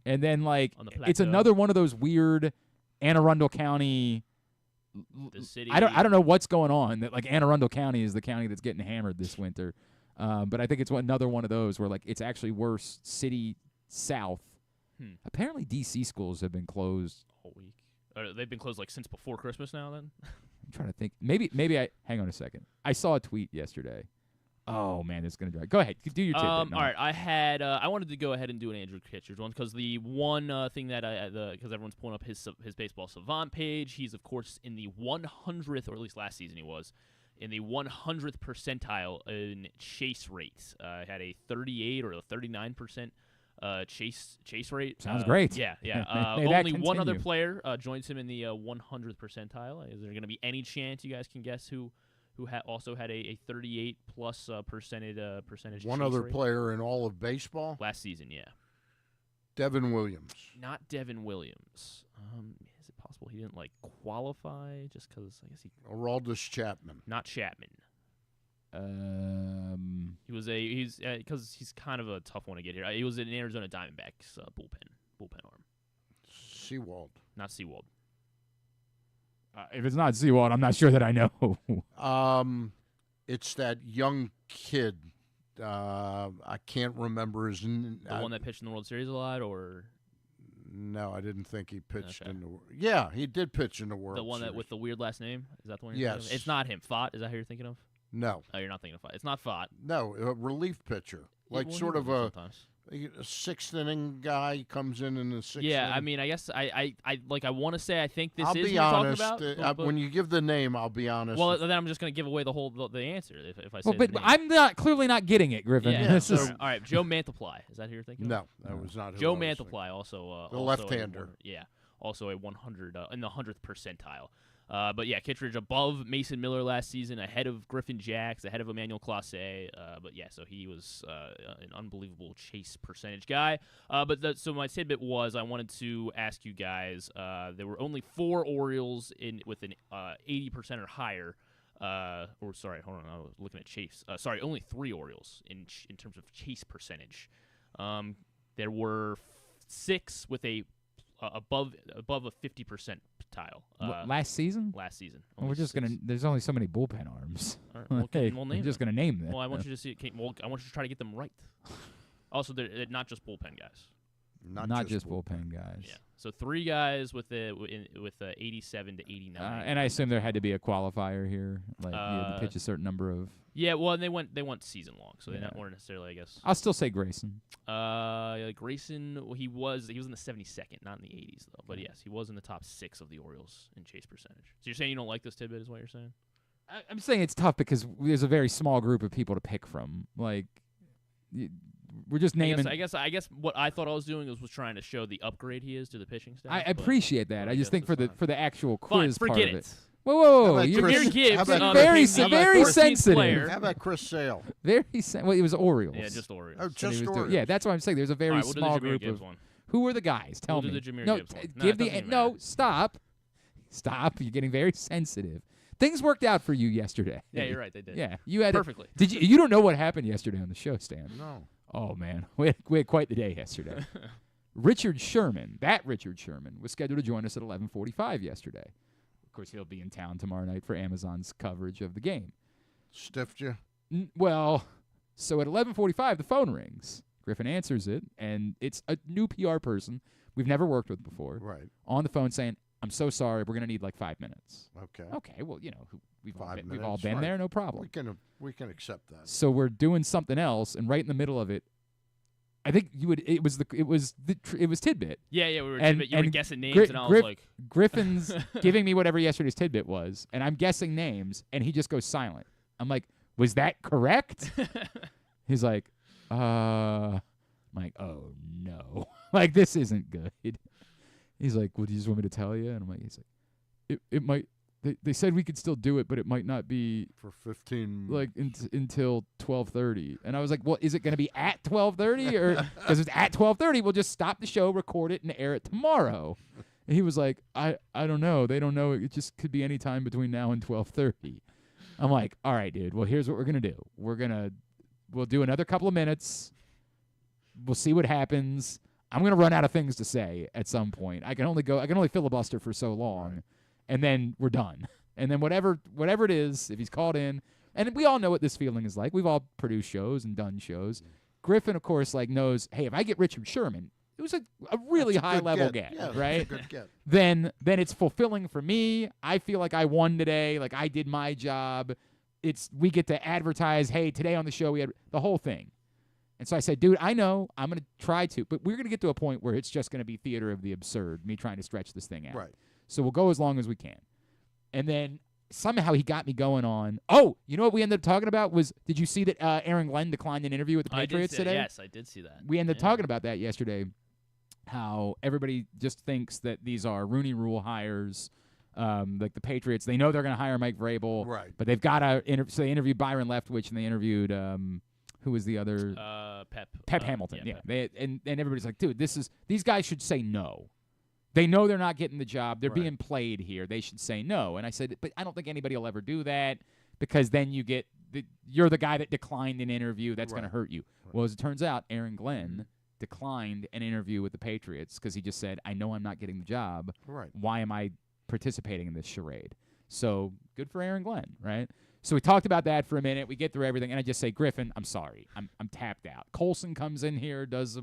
And then, like, on the it's plateau. another one of those weird Anne Arundel County. The city. I don't know what's going on. That like Anne Arundel County is the county that's getting hammered this winter. But I think it's another one of those where like it's actually worse city south. Apparently, DC schools have been closed all week. They've been closed like since before Christmas now. Then I'm trying to think. Maybe I hang on a second. I saw a tweet yesterday. Oh man, it's gonna drag. Go ahead, do your tidbit. All right, I wanted to go ahead and do an Andrew Kittredge one because the one thing that because everyone's pulling up his baseball savant page. He's of course in the 100th, or at least last season he was in the 100th percentile in chase rate. Had a 38 or a 39% chase rate. Sounds great. Yeah. May that Only one other continue. player joins him in the 100th percentile. Is there going to be any chance you guys can guess who also had a 38 plus percentage One chase other rate? player in all of baseball? Last season, yeah. Devin Williams. Not Devin Williams. Is it possible he didn't like qualify just because I guess he Aroldis Chapman. Not Chapman. He's because he's kind of a tough one to get here. He was in Arizona Diamondbacks bullpen arm. Seawald. Not Seawald. If it's not Seawald, I'm not sure that I know. It's that young kid. I can't remember his name. The one that pitched in the World Series a lot, or no, I didn't think he pitched Okay. in the. Yeah, he did pitch in the World the one Series. that with the weird last name? Is that the one? You're thinking Yes. of? It's not him. Fott. Is that who you're thinking of? No. Oh, you're not thinking of Fott. It's not Fott. No, a relief pitcher, like well, sort he of does a sometimes. sixth inning guy comes in the sixth. Yeah, inning. I mean, I guess I want to say I think this I'll is be what we're honest. talking about. When you give the name, I'll be honest. Well, then I'm just going to give away the answer if I say Well, the but name. I'm clearly not getting it, Griffin. Yeah. This is All right, Joe Mantiply. Is that who you're thinking? No, that was not who Joe I was Mantiply, also The also left-hander. also a 100 in the 100th percentile. But yeah, Kittredge above Mason Miller last season, ahead of Griffin Jacks, ahead of Emmanuel Clase. But yeah, so he was an unbelievable chase percentage guy. So my tidbit was I wanted to ask you guys. There were only 4 Orioles with an 80% or higher. Or sorry, hold on, I was looking at chase. Sorry, only 3 Orioles in terms of chase percentage. There were 6 with a above a 50% tile. last season. Last season. Well, we're just gonna. There's only so many bullpen arms. All right, well, Hey, we'll we're name just them. gonna name them. Well, I want you to see. I want you to try to get them right. Also, they're not just bullpen guys. Not just bullpen guys. Yeah. So 3 guys with 87 to 89. And I assume there had to be a qualifier here, like you had to pitch a certain number of. Yeah, well, and they went season long, so they Yeah. weren't necessarily, I guess. I'll still say Grayson. Grayson, he was in the 72nd, not in the 80s though. But yes, he was in the top 6 of the Orioles in chase percentage. So you're saying you don't like this tidbit, is what you're saying? I'm saying it's tough because there's a very small group of people to pick from. Like, we're just naming. I guess what I thought I was doing was trying to show the upgrade he is to the pitching staff. I but- appreciate that. but I just think for the actual Fine, quiz part forget of it. it. Whoa! How about Chris- Gibbs, how about very Chris- how about very Chris- sensitive. player. How about Chris Sale? Well, it was Orioles. Yeah, just Orioles. Oh, that he just was doing. Orioles. Yeah, that's what I'm saying. There's a very All right, we'll do the small Jahmyr group Gibbs of. one. Who are the guys? Tell We'll me. do the Jahmyr no, Gibbs one. No, give it the doesn't even no. matter. Stop! You're getting very sensitive. Things worked out for you yesterday. Yeah, you're right. They did. Yeah, you had Perfectly. Did you? You don't know what happened yesterday on the show, Stan? No. Oh man, we had quite the day yesterday. Richard Sherman, was scheduled to join us at 11:45 yesterday. Of course, he'll be in town tomorrow night for Amazon's coverage of the game. Stiffed you? Well, so at 11:45, the phone rings. Griffin answers it, and it's a new PR person we've never worked with before. Right. On the phone saying, "I'm so sorry, we're gonna need like 5 minutes." Okay. Okay. Well, we've all 5 been, minutes. we've all been right. there, no problem. We can accept that. So we're doing something else, and right in the middle of it, I think it was tidbit. Yeah, we were And- tidbit. You were and guessing names, and I was like, Griffin's giving me whatever yesterday's tidbit was, and I'm guessing names, and he just goes silent. I'm like, was that correct? He's like, I'm like, oh no, like this isn't good. He's like, well, do you just want me to tell you? And I'm like, it might. They said we could still do it, but it might not be for 15 like until 12:30. And I was like, well, is it going to be at 12:30 or because it's at 12:30, we'll just stop the show, record it, and air it tomorrow. And he was like, I don't know. They don't know. It just could be any time between now and 12:30. I'm like, all right, dude. Well, here's what we're gonna do. We're gonna We'll do another couple of minutes. We'll see what happens. I'm going to run out of things to say at some point. I can only filibuster for so long, and then we're done. And then whatever it is, if he's called in, and we all know what this feeling is like. We've all produced shows and done shows. Griffin, of course, knows, hey, if I get Richard Sherman, it was a really high-level get, right? That's a good get. Then it's fulfilling for me. I feel like I won today. Like I did my job. We get to advertise, hey, today on the show we had the whole thing. And so I said, dude, I know I'm going to try to, but we're going to get to a point where it's just going to be theater of the absurd, me trying to stretch this thing out. Right. So we'll go as long as we can. And then somehow he got me going on, oh, you know what we ended up talking about was, did you see that Aaron Glenn declined an interview with the Patriots today? Yes, I did see that. We ended up talking about that yesterday, how everybody just thinks that these are Rooney Rule hires. Like the Patriots, they know they're going to hire Mike Vrabel. Right. But they've got to so they interviewed Byron Leftwich, and they interviewed who was the other? Pep Hamilton. Yeah. And everybody's like, dude, these guys should say no. They know they're not getting the job. They're being played here. They should say no. And I said, but I don't think anybody will ever do that, because then you're the guy that declined an interview. That's going to hurt you. Well, as it turns out, Aaron Glenn declined an interview with the Patriots because he just said, I know I'm not getting the job. Right. Why am I participating in this charade? So good for Aaron Glenn, right? So we talked about that for a minute. We get through everything, and I just say, Griffin, I'm sorry. I'm tapped out. Colson comes in here, does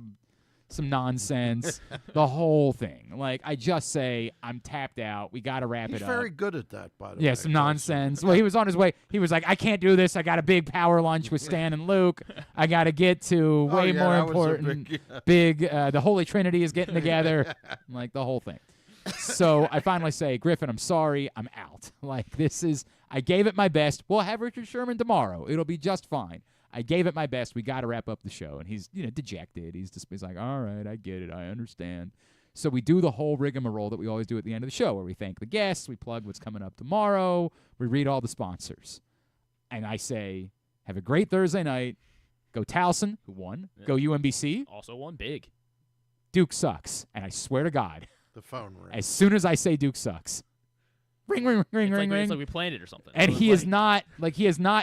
some nonsense, the whole thing. Like, I just say, I'm tapped out. We got to wrap it up. He's very good at that, by the way. Yeah, some nonsense. Well, he was on his way. He was like, I can't do this. I got a big power lunch with Stan and Luke. I got to get to way more important. The Holy Trinity is getting together. Like, the whole thing. So I finally say, Griffin, I'm sorry, I'm out. Like, I gave it my best. We'll have Richard Sherman tomorrow. It'll be just fine. I gave it my best. We got to wrap up the show. And he's, dejected. He's like, all right, I get it. I understand. So we do the whole rigmarole that we always do at the end of the show, where we thank the guests, we plug what's coming up tomorrow, we read all the sponsors. And I say, have a great Thursday night. Go Towson, who won. Yeah. Go UMBC. Also won big. Duke sucks. And I swear to God, the phone rings. As soon as I say Duke sucks, ring, ring, ring, ring, ring. It's like we planned it or something. And he has not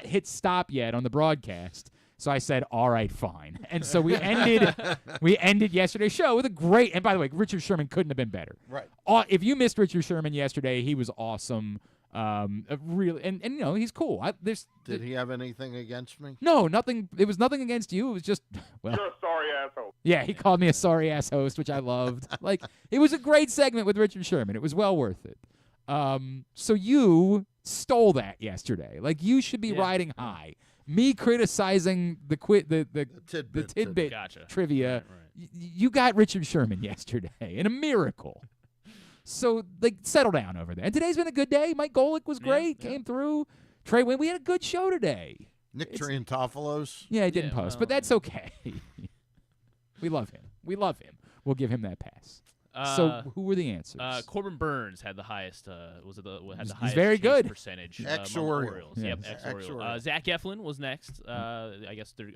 hit stop yet on the broadcast. So I said, all right, fine. And so we ended yesterday's show with a great, and by the way, Richard Sherman couldn't have been better. Right. If you missed Richard Sherman yesterday, he was awesome. Really, and he's cool. Did he have anything against me? No, nothing. It was nothing against you. It was just, well, you're a sorry asshole. Yeah, he called me a sorry ass host, which I loved. Like, it was a great segment with Richard Sherman. It was well worth it. So you stole that yesterday. Like, you should be riding high. Me criticizing the tidbit trivia. Right. You got Richard Sherman yesterday, and a miracle. So, settle down over there. And today's been a good day. Mike Golic was great. Came through. Trey Wingo. We had a good show today. Nick Triantopoulos. Yeah, he didn't post, but that's okay. We love him. We'll give him that pass. So who were the answers? Corbin Burns had the highest. He's very good percentage. Ex-Orioles. Yep, ex-Orioles. Zach Eflin was next. I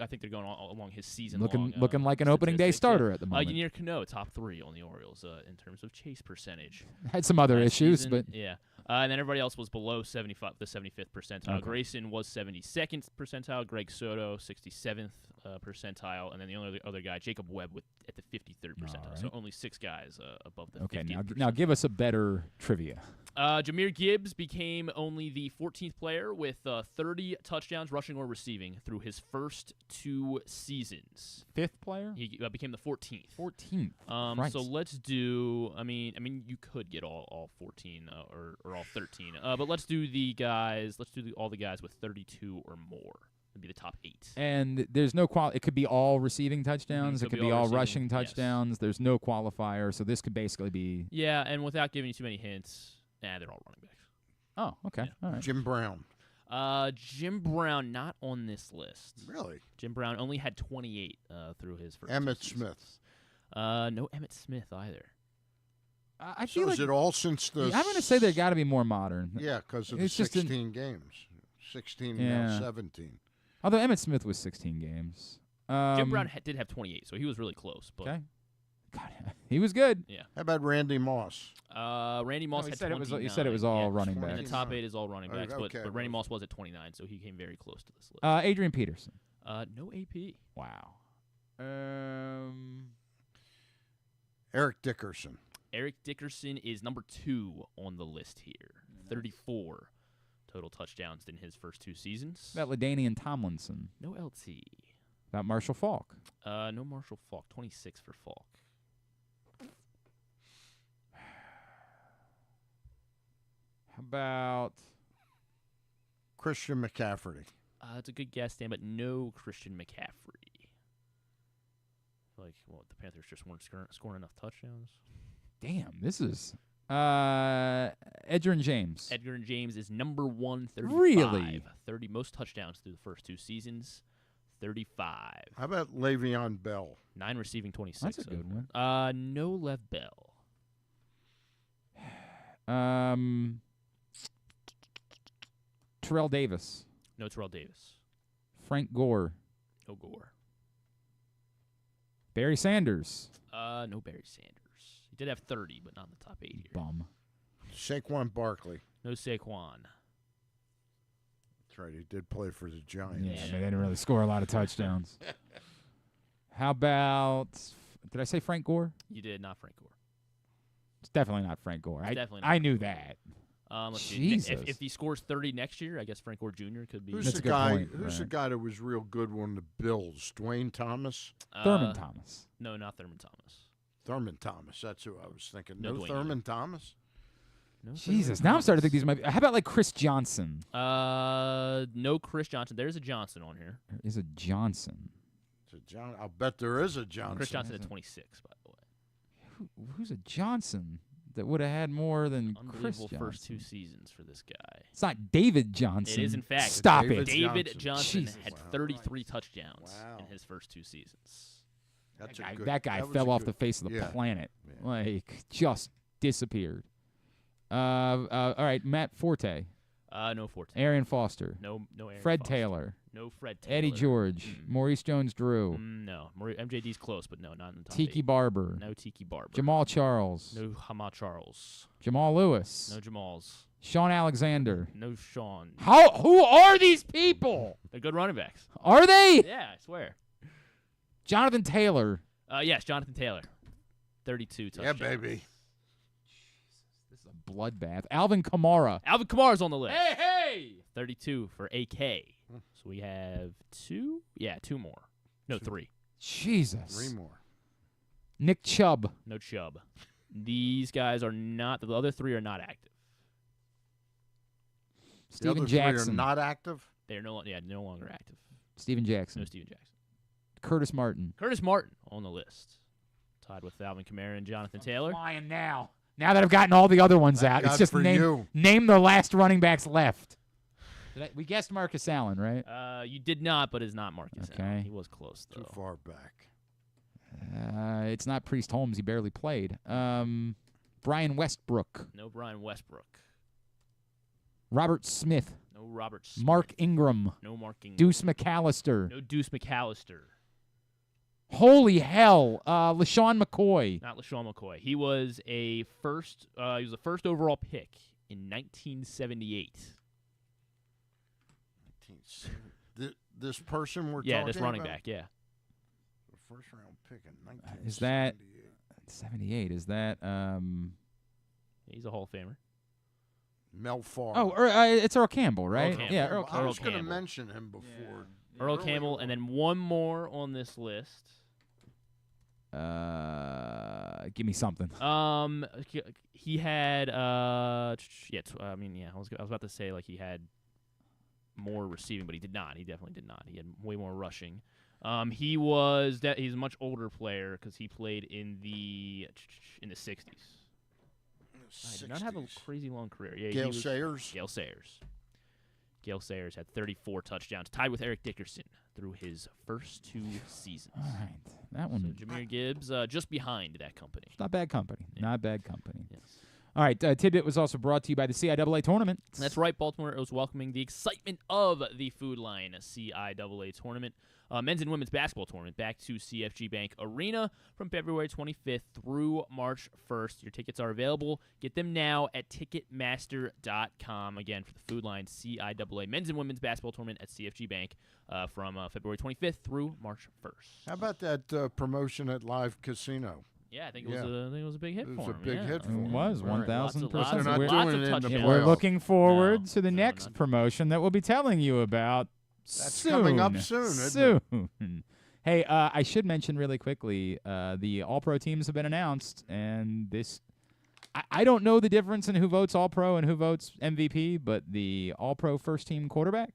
think they're going along his season. Looking like an opening day starter at the moment. Yannier Cano, top 3 on the Orioles in terms of chase percentage. Had some other issues, season, but yeah. And then everybody else was below the 75th percentile. Okay. Grayson was 72nd percentile. Greg Soto 67th percentile, and then the only other guy, Jacob Webb, at the 53rd percentile. Right. So only 6 guys above the 50th. Okay, now give us a better trivia. Jahmyr Gibbs became only the 14th player with 30 touchdowns, rushing or receiving, through his first 2 seasons. 5th player? He became the 14th. 14th. So let's do. I mean, you could get all 14 or all 13, but let's do the guys. Let's do all the guys with 32 or more. It'd be the top 8. And there's no it could be all receiving touchdowns. It could be all rushing touchdowns. Yes. There's no qualifier, so this could basically be. Yeah, and without giving you too many hints, they're all running backs. Oh, okay. Yeah. All right. Jim Brown. Jim Brown not on this list. Really? Jim Brown only had 28 through his first. Emmett Smith. No Emmett Smith either. I feel is it all since the? I'm going to say they got to be more modern. Yeah, because of the 16 games. 16 now 17. Although Emmett Smith was 16 games. Jim Brown did have 28, so he was really close. But okay. God, he was good. Yeah. How about Randy Moss? Randy Moss had 29. You said it was all running backs. And the top 8 is all running backs, okay, but Randy Moss was at 29, so he came very close to this list. Adrian Peterson. No AP. Wow. Eric Dickerson. Eric Dickerson is number 2 on the list here. 34 total touchdowns in his first 2 seasons. About LaDainian Tomlinson. No LT. About Marshall Faulk. No Marshall Faulk. 26 for Faulk. How about Christian McCaffrey? That's a good guess, Dan, but no Christian McCaffrey. Like, well, the Panthers just weren't scoring enough touchdowns. Damn, this is Edgerrin James. Edgerrin James is number 1, 35. Really? 30 most touchdowns through the first 2 seasons. 35. How about Le'Veon Bell? 9 receiving, 26. That's a good one. No Lev Bell. Terrell Davis. No Terrell Davis. Frank Gore. No Gore. Barry Sanders. No Barry Sanders. He did have 30, but not in the top 8 here. Bum. Saquon Barkley. No Saquon. That's right. He did play for the Giants. Yeah, they didn't really score a lot of touchdowns. How about, did I say Frank Gore? You did, not Frank Gore. It's definitely not Frank Gore. Definitely not I knew that. Let's see. Jesus. If he scores 30 next year, I guess Frank Gore Jr. could be. Who's That's the a good guy? point, Who's the right. guy that was real good on the Bills? Dwayne Thomas. Thurman Thomas. No, not Thurman Thomas. Thurman Thomas. That's who I was thinking. No No Dwayne Thurman Thomas. No. Jesus. Thurman Now I'm starting to think Thomas. these might be. How about like Chris Johnson? No Chris Johnson. There's a Johnson on here. There is a Johnson. It's a John. I'll bet there is a Johnson. Chris Johnson at 26, by the way. Who's a Johnson that would have had more than Chris Unbelievable Johnson? first 2 seasons for this guy. It's not David Johnson. It is, in fact. Stop David it. David Johnson. Johnson Jesus. had 33 touchdowns Wow. in his first 2 seasons. That's That a guy, good, that guy that was fell a off good- the face of the yeah. planet. Yeah. Like, just disappeared. All right, Matt Forte. No Forte. Arian Foster. No Aaron Fred Foster. Taylor. No Fred Taylor. Eddie George. Maurice Jones-Drew. No. MJD's close, but no, not in the top Tiki 8. Barber. No Tiki Barber. Jamal Charles. No Hama Charles. Jamal Lewis. No Jamals. Sean Alexander. No Sean. Who are these people? They're good running backs. Are they? Yeah, I swear. Jonathan Taylor. Yes, Jonathan Taylor. 32 touchdowns. Yeah, baby. This is a bloodbath. Alvin Kamara. Alvin Kamara's on the list. Hey! 32 for AK. So we have 2? Yeah, 2 more. No, 3. Jesus. 3 more. Nick Chubb. No Chubb. These guys are not, the other 3 are not active. The Steven other 3 Jackson. are not active. They're no longer active. Steven Jackson. No Steven Jackson. Curtis Martin. Curtis Martin on the list. Tied with Alvin Kamara and Jonathan Taylor. Flying now. Now that I've gotten all the other ones out, it's God just for name you. the last running backs left. We guessed Marcus Allen, right? You did not, but is not Marcus Okay. Allen. He was close, though. Too far back. It's not Priest Holmes. He barely played. Brian Westbrook. No Brian Westbrook. Robert Smith. No Robert Smith. Mark Ingram. No Mark Ingram. Deuce McAllister. No Deuce McAllister. Holy hell. LaShawn McCoy. Not LaShawn McCoy. He was a first overall pick in 1978. This person we're Yeah, talking this running about? back, yeah. The first round pick in 1978. Is that 78? Is that He's a Hall of Famer. Mel Farr. Oh, it's Earl Campbell, right? Campbell. Yeah, Earl I Campbell. was going to Campbell. mention him before. Earl Campbell, and then one more on this list. Give me something. He had I was about to say like he had more receiving, but he did not. He definitely did not. He had way more rushing. He's a much older player because he played in the 60s. I did not have a crazy long career. Yeah, Gale Sayers. Gale Sayers. Gale Sayers had 34 touchdowns, tied with Eric Dickerson through his first 2 seasons. All right. That one. So Jahmyr Gibbs just behind that company. Not bad company. Not bad company. Yes. All right, Tidbit was also brought to you by the CIAA tournament. That's right. Baltimore is welcoming the excitement of the Food Lion CIAA tournament. Men's and women's basketball tournament back to CFG Bank Arena from February 25th through March 1st. Your tickets are available. Get them now at Ticketmaster.com. Again, for the Food Lion CIAA Men's and Women's Basketball Tournament at CFG Bank from February 25th through March 1st. How about that promotion at Live Casino? Yeah, I think it was a big hit for him. It was a big hit for It him. was, 1,000%. We're We're looking forward to the next promotion that we'll be telling you about That's soon. coming up soon, isn't it? Hey, I should mention really quickly, the All-Pro teams have been announced, and this I don't know the difference in who votes All-Pro and who votes MVP, but the All-Pro first-team quarterback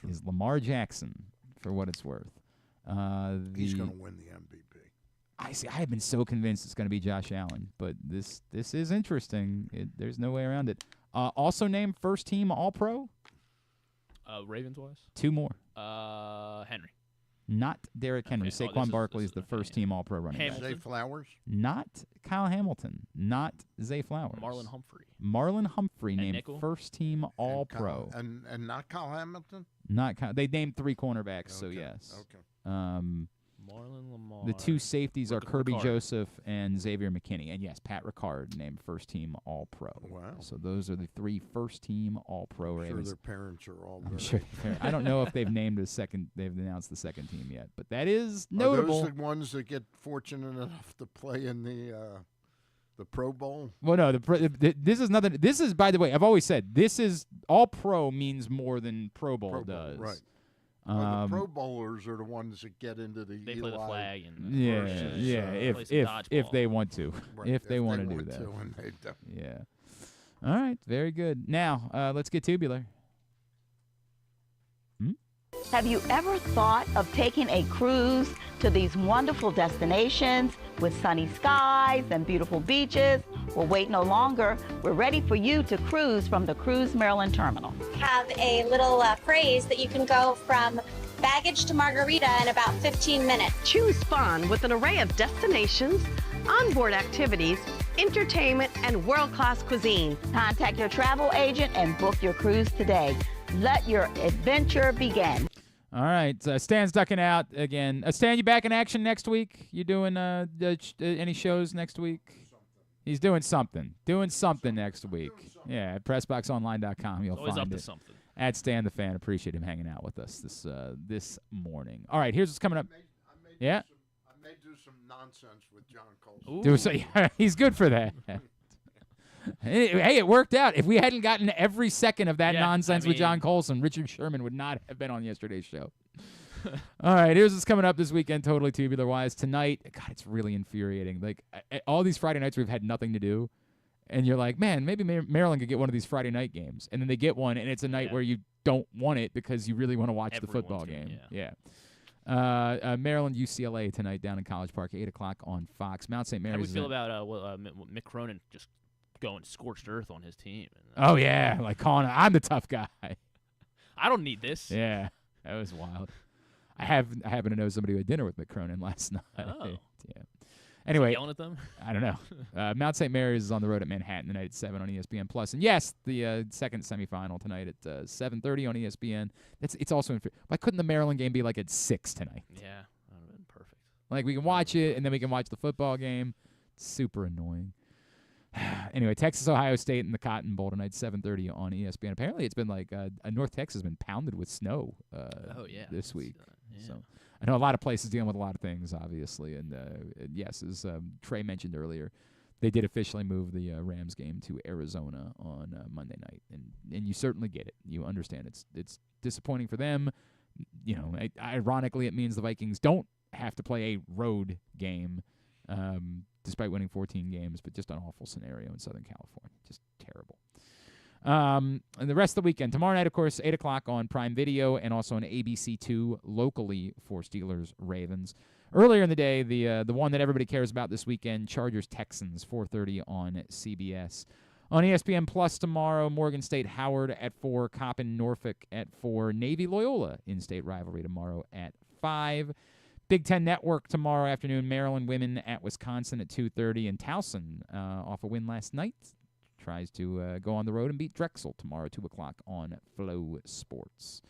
is Lamar Jackson, for what it's worth. He's going to win the MVP. I have been so convinced it's going to be Josh Allen, but this is interesting. There's no way around it. Also named first-team All-Pro. Ravens-wise? 2 more. Henry. Not Derrick Henry. Okay. Saquon Barkley is the first-team All-Pro running back. Zay Flowers? Not Kyle Hamilton. Not Zay Flowers. Marlon Humphrey. named nickel? first-team All-Pro. And not Kyle Hamilton? Not Kyle. They named 3 cornerbacks, so yes. Okay. Marlon Lamar. The 2 safeties are Kirby Ricard. Joseph and Xavier McKinney. And yes, Pat Ricard named first-team All-Pro. Wow. So those are the 3 first-team All-Pro I'm sure Ravens. their parents are all I'm very sure. I don't know if they've named they've announced the second team yet, but that is Are notable. those the ones that get fortunate enough to play in the Pro Bowl? Well, no, this is nothing. This is, by the way, I've always said this is All-Pro means more than Pro Bowl does. Right. The Pro Bowlers are the ones that get into the They play the flag and if they want to, Right, if they want to do want that, to, and they don't. yeah. All right, very good. Now let's get tubular. Have you ever thought of taking a cruise to these wonderful destinations with sunny skies and beautiful beaches? Well, wait no longer. We're ready for you to cruise from the Cruise Maryland Terminal. Have a little phrase that you can go from baggage to margarita in about 15 minutes. Choose fun with an array of destinations, onboard activities, entertainment, and world-class cuisine. Contact your travel agent and book your cruise today. Let your adventure begin. All right, Stan's ducking out again. Stan, you back in action next week? You doing any shows next week? He's doing something. Doing something next week. Yeah, at PressBoxOnline.com. You'll Always find up to it. something. At Stan the Fan. Appreciate him hanging out with us this morning. All right, here's what's coming up. Yeah? I may do some nonsense with John Colson. He's good for that. Hey, it worked out. If we hadn't gotten every second of that nonsense with John Colson, Richard Sherman would not have been on yesterday's show. All right, here's what's coming up this weekend, totally tubular-wise. Tonight, God, it's really infuriating. Like, all these Friday nights we've had nothing to do, and you're like, man, maybe Maryland could get one of these Friday night games. And then they get one, and it's a night where you don't want it because you really want to watch the football game. Yeah. Maryland, UCLA tonight down in College Park, 8 o'clock on Fox. Mount St. Mary's. How do we feel about Mick Cronin just going scorched earth on his team? Oh, yeah, like calling I'm the tough guy. I don't need this. Yeah, that was wild. I happen to know somebody who had dinner with Mick Cronin last night. Oh. Yeah. Anyway, yelling at them? I don't know. Mount St. Mary's is on the road at Manhattan tonight at 7 on ESPN Plus, and yes, the second semifinal tonight at 7:30 on ESPN. It's also why couldn't the Maryland game be like at 6 tonight? Yeah, that would have been perfect. Like we can watch it and then we can watch the football game. It's super annoying. Anyway, Texas, Ohio State in the Cotton Bowl tonight, 7:30 on ESPN. Apparently, it's been like North Texas has been pounded with snow this week. So I know a lot of places dealing with a lot of things, obviously. And yes, as Trey mentioned earlier, they did officially move the Rams game to Arizona on Monday night, and you certainly get it. You understand it's disappointing for them. You know, ironically, it means the Vikings don't have to play a road game. Despite winning 14 games, but just an awful scenario in Southern California. Just terrible. And the rest of the weekend. Tomorrow night, of course, 8 o'clock on Prime Video and also on ABC2 locally for Steelers-Ravens. Earlier in the day, the one that everybody cares about this weekend, Chargers-Texans, 4:30 on CBS. On ESPN Plus tomorrow, Morgan State-Howard at 4, Coppin-Norfolk at 4, Navy-Loyola in-state rivalry tomorrow at 5. Big Ten Network tomorrow afternoon. Maryland women at Wisconsin at 2:30. And Towson, off a win last night, tries to go on the road and beat Drexel tomorrow, 2 o'clock on Flow Sports.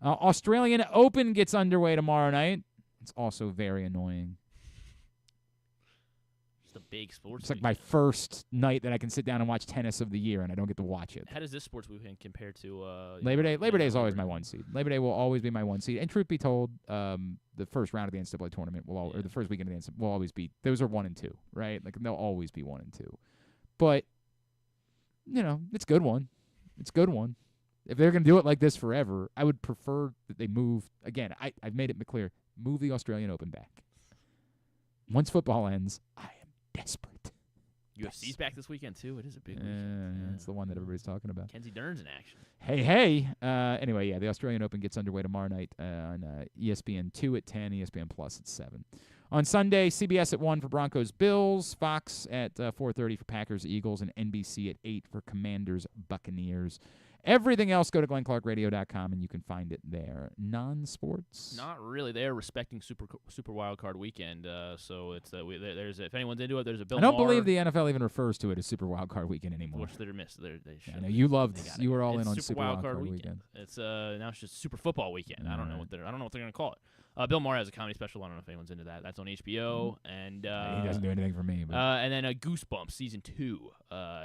Australian Open gets underway tomorrow night. It's also very annoying. It's a big sports It's like weekend. my first night that I can sit down and watch tennis of the year, and I don't get to watch it. How does this sports weekend compare to Labor Day? Labor Day is always my 1 seed. Labor Day will always be my 1 seed. And truth be told, the first round of the NCAA tournament or the first weekend of the NCAA will always be. Those are 1 and 2, right? Like they'll always be 1 and 2. But it's a good one. It's a good one. If they're going to do it like this forever, I would prefer that they move. Again, I've made it clear. Move the Australian Open back. Once football ends, I am desperate. UFC's back this weekend, too. It is a big weekend. It's the one that everybody's talking about. Kenzie Dern's in action. Hey. Anyway, the Australian Open gets underway tomorrow night on ESPN2 at 10, ESPN Plus at 7. On Sunday, CBS at 1 for Broncos Bills, Fox at 4:30 for Packers Eagles, and NBC at 8 for Commanders Buccaneers. Everything else, go to glennclarkradio.com, and you can find it there. Non-sports? Not really. They're respecting Super Wild Card Weekend, so it's there's if anyone's into it, there's a Bill I don't Maher, believe the NFL even refers to it as Super Wild Card Weekend anymore. which they're missed. They should. I know you were all in on Super Wild Card Weekend. It's now it's just Super Football Weekend. I don't know what they're gonna call it. Bill Maher has a comedy special. I don't know if anyone's into that. That's on HBO, and he doesn't do anything for me. But. And then Goosebumps Season 2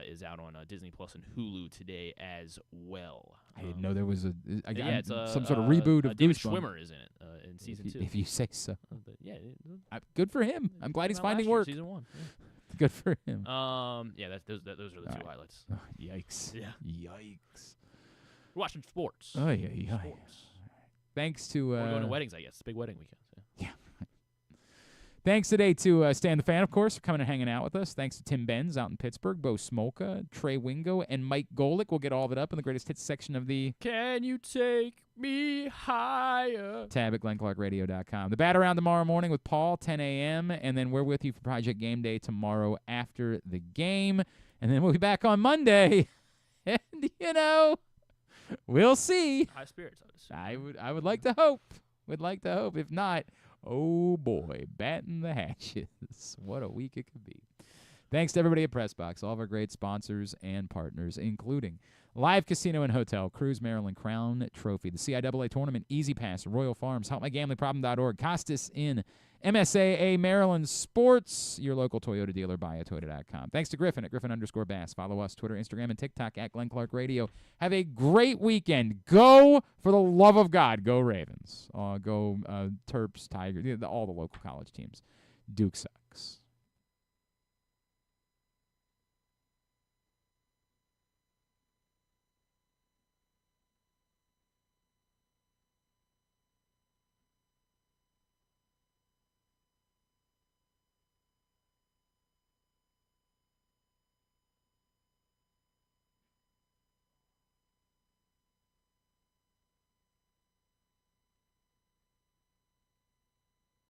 is out on Disney Plus and Hulu today as well. I didn't know there was it's some sort of reboot of David Goosebumps. Schwimmer is in it in Season 2. If you say so. Yeah. Good for him. I'm glad he's finding last year, work. Season 1. Yeah. Good for him. Those are the two highlights. Oh, yikes. Yeah. Yikes. We're watching sports. Oh, yeah. Sports. Thanks to... We're going to weddings, I guess. It's a big wedding weekend. Yeah. Thanks today to Stan the Fan, of course, for coming and hanging out with us. Thanks to Tim Benz out in Pittsburgh, Bo Smolka, Trey Wingo, and Mike Golic. We'll get all of it up in the greatest hits section of the Can You Take Me Higher tab at glennclarkradio.com. The Bat Around tomorrow morning with Paul, 10 a.m., and then we're with you for Project Game Day tomorrow after the game. And then we'll be back on Monday. And, we'll see. High spirits, I would assume. I would like to hope. If not, oh boy, batting the hatches. What a week it could be. Thanks to everybody at PressBox, all of our great sponsors and partners, including Live Casino and Hotel, Cruise Maryland Crown Trophy, the CIAA Tournament, Easy Pass, Royal Farms, HelpMyGamblingProblem.org, Costas in MSAA Maryland Sports, your local Toyota dealer, buyatoyota.com. Thanks to Griffin at Griffin_Bass. Follow us, Twitter, Instagram, and TikTok at Glenn Clark Radio. Have a great weekend. Go, for the love of God, go Ravens. Go Terps, Tigers, all the local college teams. Duke sucks.